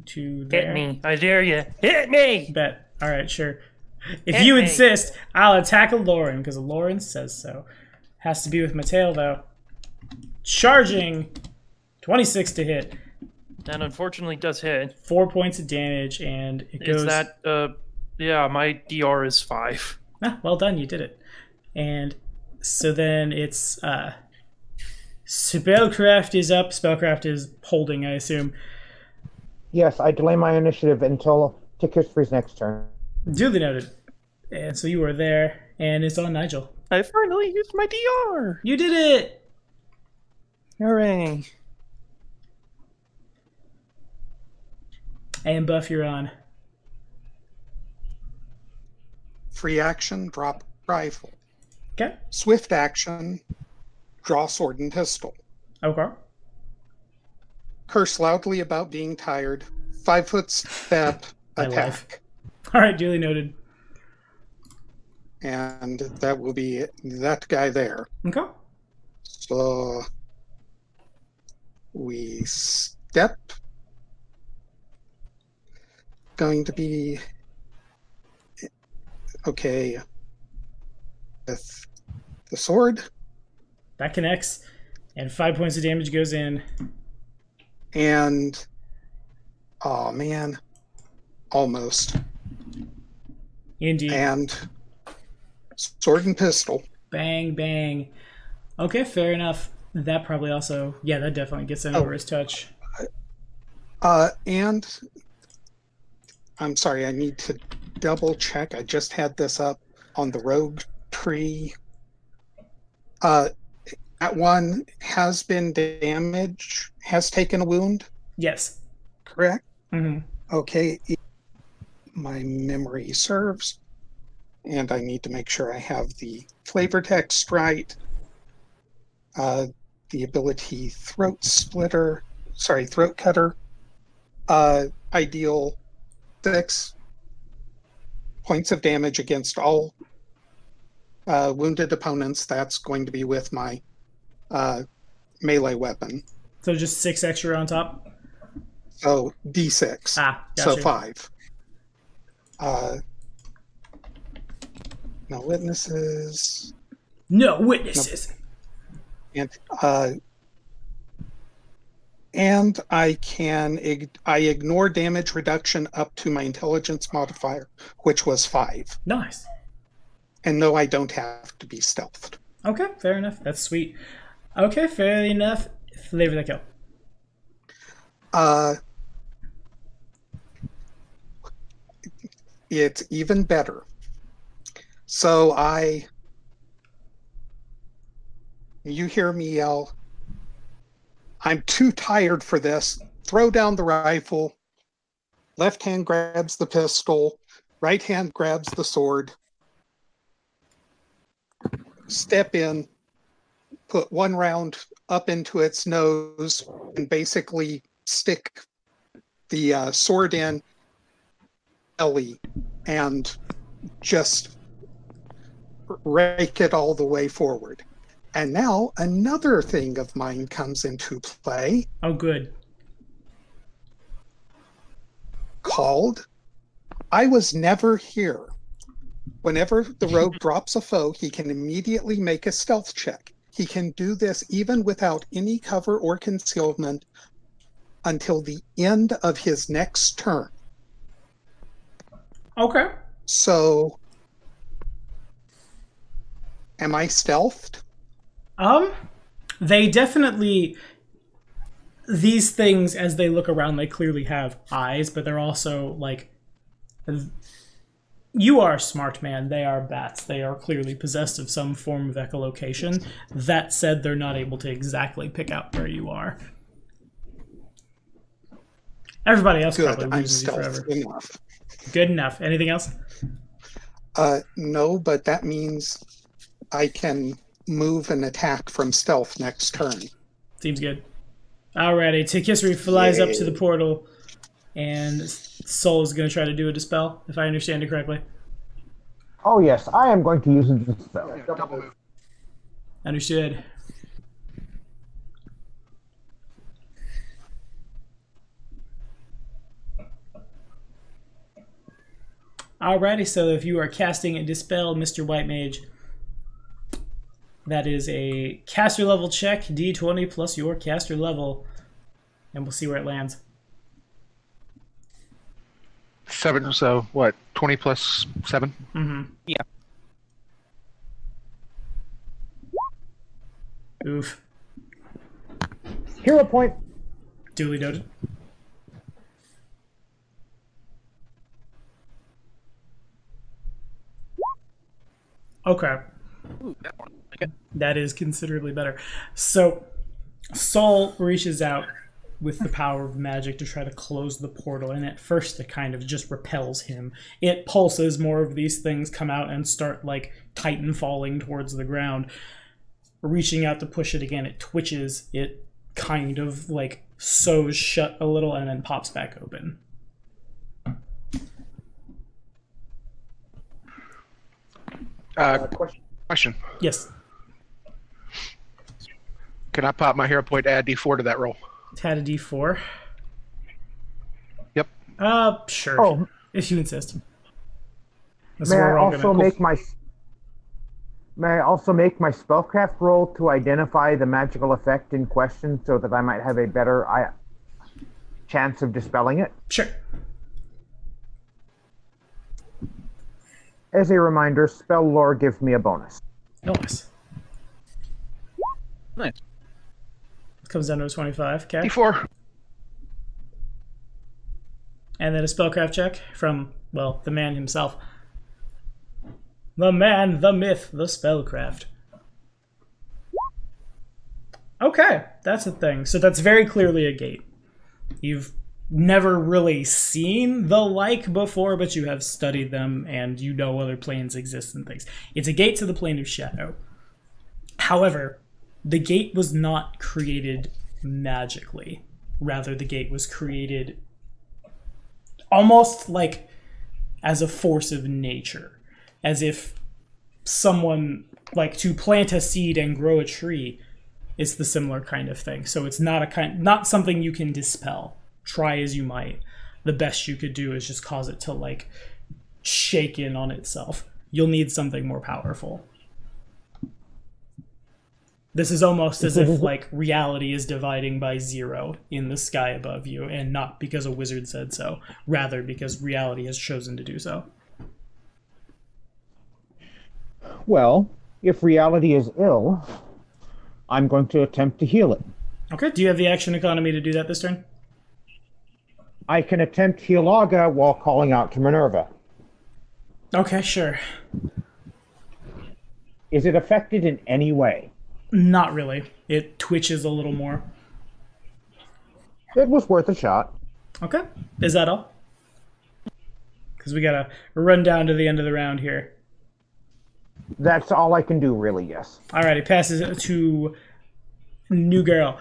To there. Hit me. I dare you. Hit me! Bet. Alright, sure. If you insist, I'll attack a Lauren, because Lauren says so. Has to be with my tail, though. Charging! 26 to hit. That unfortunately does hit. 4 points of damage, and it goes... Is that, yeah, my DR is 5. Ah, well done, you did it. And so then it's, Spellcraft is up. Spellcraft is holding, I assume. Yes, I delay my initiative until Takisri's next turn. Duly noted. And so you are there, and it's on Nigel. I finally used my DR! You did it! Hooray. And Buff, you're on. Free action, drop rifle. Okay. Swift action, draw sword and pistol. Okay. Curse loudly about being tired. 5-foot step, attack. All right, duly noted. And that will be that guy there. Okay. So we step. Going to be okay with the sword. That connects, and 5 points of damage goes in. And oh man, almost. Indeed. And sword and pistol. Bang, bang. Okay, fair enough. That probably also, yeah, that definitely gets in over his touch. And I'm sorry, I need to double check. I just had this up on the rogue tree. That one has been damaged, has taken a wound. Yes. Correct? Mm-hmm. Okay. My memory serves. And I need to make sure I have the flavor text right. The ability throat cutter. Ideal 6 points of damage against all wounded opponents. That's going to be with my melee weapon. So just 6 extra on top? So D6. Gotcha. So 5. No witnesses. No witnesses. Nope. And I ignore damage reduction up to my intelligence modifier, which was 5. Nice. And no, I don't have to be stealthed. Okay, fair enough. That's sweet. Okay, fair enough. Flavor that kill. It's even better. So you hear me yell, I'm too tired for this. Throw down the rifle. Left hand grabs the pistol. Right hand grabs the sword. Step in. Put one round up into its nose and basically stick the sword in belly and just rake it all the way forward. And now another thing of mine comes into play. Oh, good. Called I Was Never Here. Whenever the rogue drops a foe, he can immediately make a stealth check. He can do this even without any cover or concealment until the end of his next turn. Okay. So, am I stealthed? They definitely, these things, as they look around, they clearly have eyes, but they're also, like, you are a smart man. They are bats. They are clearly possessed of some form of echolocation. That said, they're not able to exactly pick out where you are. Everybody else Good. probably loses you forever. Enough. Good enough. Anything else? No, but that means I can move and attack from stealth next turn. Seems good. Alrighty, Tikisri flies up to the portal, and Soul is going to try to do a dispel, if I understand it correctly. Oh yes, I am going to use a dispel. Yeah, double move. Understood. Alrighty, so if you are casting a dispel, Mr. White Mage, that is a caster level check, D20 plus your caster level, and we'll see where it lands. 7, so what, 20 plus 7? Mm-hmm. Yeah. Oof. Hero point. Duly noted. Okay. Ooh, that one. Okay. That is considerably better. So, Saul reaches out with the power of magic to try to close the portal, and at first it kind of just repels him. It pulses, more of these things come out and start, like, titan falling towards the ground. Reaching out to push it again, it twitches, it kind of, like, sews shut a little and then pops back open. Question. Yes. Can I pop my hero point to add D4 to that roll? Add a D4. Yep. Sure. Oh. If you insist. May I also make my spellcraft roll to identify the magical effect in question so that I might have a better chance of dispelling it? Sure. As a reminder, spell lore gives me a bonus. Nice. Nice. It comes down to a 25. Okay. D4. And then a spellcraft check from, well, the man himself. The man, the myth, the spellcraft. Okay, that's a thing. So that's very clearly a gate. You've never really seen the like before, but you have studied them and you know other planes exist and things. It's a gate to the plane of shadow. However, the gate was not created magically. Rather, the gate was created almost like as a force of nature, as if someone, like, to plant a seed and grow a tree is the similar kind of thing. So it's not something you can dispel. Try as you might. The best you could do is just cause it to, like, shake in on itself. You'll need something more powerful. This is almost as if, like, reality is dividing by 0 in the sky above you, and not because a wizard said so, rather because reality has chosen to do so. Well, if reality is ill, I'm going to attempt to heal it. Okay, do you have the action economy to do that this turn? I can attempt heal Aga while calling out to Minerva. Okay, sure. Is it affected in any way? Not really. It twitches a little more. It was worth a shot. Okay. Is that all? Because we gotta run down to the end of the round here. That's all I can do, really, yes. Alrighty, passes it to new girl.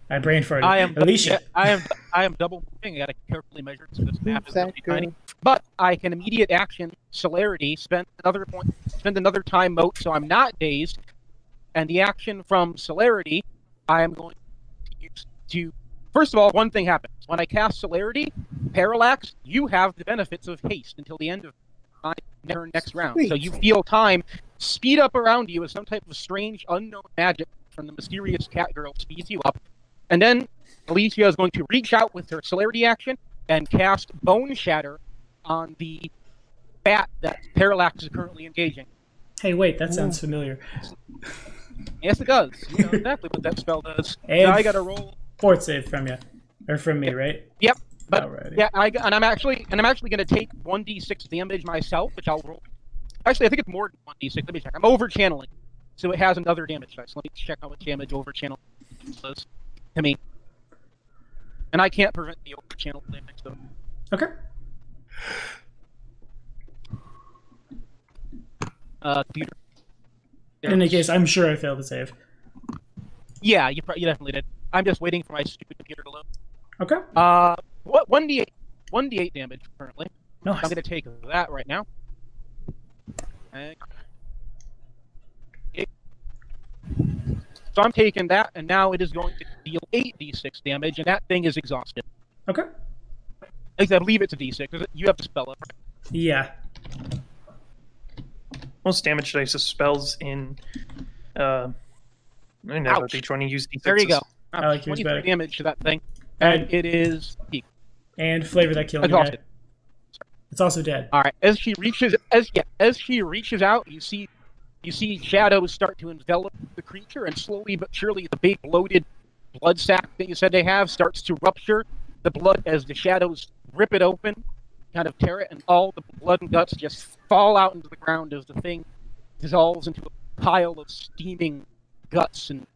I brain farted. Alicia. I am double moving. I gotta carefully measure so this map is really tiny. But I can immediate action, celerity, spend another time moat, so I'm not dazed. And the action from celerity, I am going to use to... First of all, one thing happens. When I cast celerity, parallax, you have the benefits of haste until the end of my turn next round. Sweet. So you feel time speed up around you as some type of strange, unknown magic from the mysterious Catgirl speeds you up. And then Alicia is going to reach out with her celerity action and cast Bone Shatter on the bat that Parallax is currently engaging. Hey, wait, that sounds familiar. Yes, it does. You know exactly what that spell does. And now I got to roll. Fort save from you, or from me, right? Yep. But Alrighty. yeah, I'm actually going to take 1d6 damage myself, which I'll roll. Actually, I think it's more than 1d6. Let me check. I'm over channeling, so it has another damage dice. Let me check how much damage over channeling does to me. And I can't prevent the over channel damage though. Okay. Computer. In any case, I'm sure I failed to save. Yeah, you definitely did. I'm just waiting for my stupid computer to load. Okay. What 1d8 damage currently. Nice. I'm gonna take that right now. And... So I'm taking that, and now it is going to deal 8d6 damage, and that thing is exhausted. Okay. At least I believe it's a d6, because you have to spell it. Right? Yeah. Most damage dice of spells in FFD20 use d6s. There you go. I like yours 23 better. damage to that thing, and it is peak. And flavor that killing guy. It's also dead. All right. As she reaches out, you see shadows start to envelop the creature, and slowly but surely the big bloated blood sac that you said they have starts to rupture. The blood, as the shadows rip it open, kind of tear it, and all the blood and guts just fall out into the ground as the thing dissolves into a pile of steaming guts and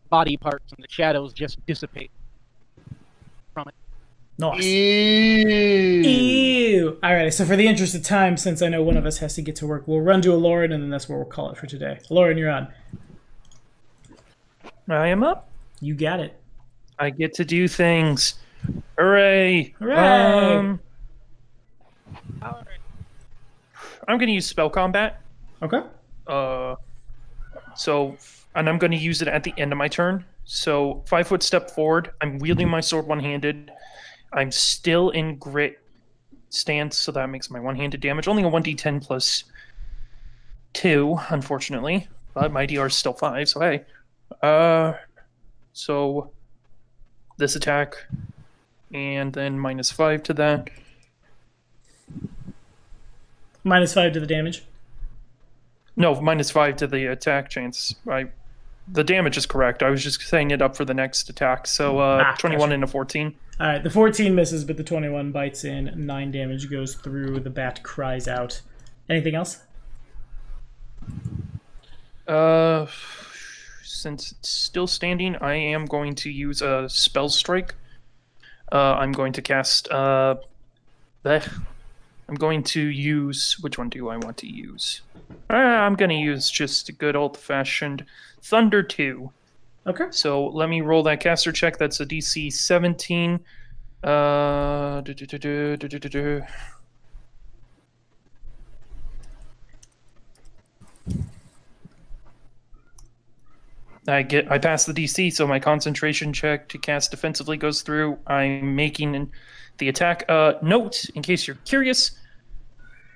body parts, and the shadows just dissipate from it. Nice. Ew. Ew. Alright, so for the interest of time, since I know one of us has to get to work, we'll run to Aloran, and then that's where we'll call it for today. Aloran, you're on. I am up. You got it. I get to do things. Hooray! Hooray! I'm going to use spell combat. Okay. And I'm going to use it at the end of my turn. So 5 foot step forward. I'm wielding my sword one-handed. I'm still in grit stance, so that makes my one-handed damage only a 1d10 plus 2, unfortunately. But my DR is still 5, so hey. So this attack, and then -5 to that. -5 to the damage. No, -5 to the attack chance. The damage is correct. I was just setting it up for the next attack. So 21 gotcha. and a 14. All right, the 14 misses, but the 21 bites in. 9 damage goes through. The bat cries out. Anything else? Since it's still standing, I am going to use a spell strike. I'm going to cast. I'm going to use. Which one do I want to use? I'm going to use just a good old-fashioned Thunder 2. Okay. So let me roll that caster check. That's a DC 17. I pass the DC, so my concentration check to cast defensively goes through. I'm making the attack. Note, in case you're curious,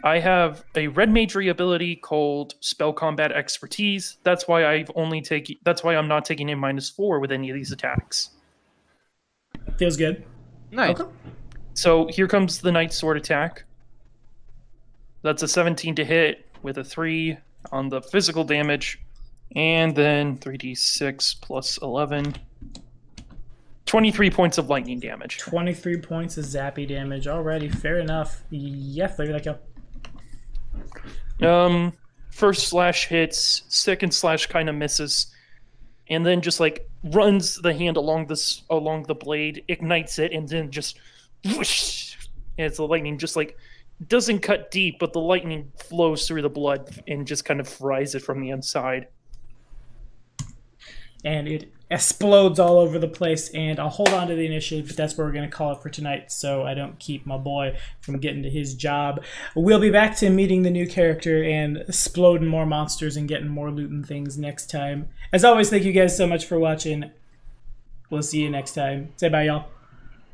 I have a red magery ability called Spell Combat Expertise. That's why I'm not taking a -4 with any of these attacks. Feels good. Nice. Okay. So here comes the Knight Sword attack. That's a 17 to hit with a 3 on the physical damage. And then 3d6 plus 11. 23 points of lightning damage. 23 points of zappy damage. Alrighty, fair enough. Yeah, figure that go. First slash hits, second slash kind of misses, and then just like runs the hand along the blade, ignites it, and then just whoosh, and it's the lightning just like doesn't cut deep, but the lightning flows through the blood and just kind of fries it from the inside. And it explodes all over the place, and I'll hold on to the initiative, but that's where we're going to call it for tonight, so I don't keep my boy from getting to his job. We'll be back to meeting the new character and exploding more monsters and getting more loot and things next time. As always, thank you guys so much for watching. We'll see you next time. Say bye, y'all.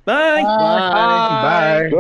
Bye! Bye.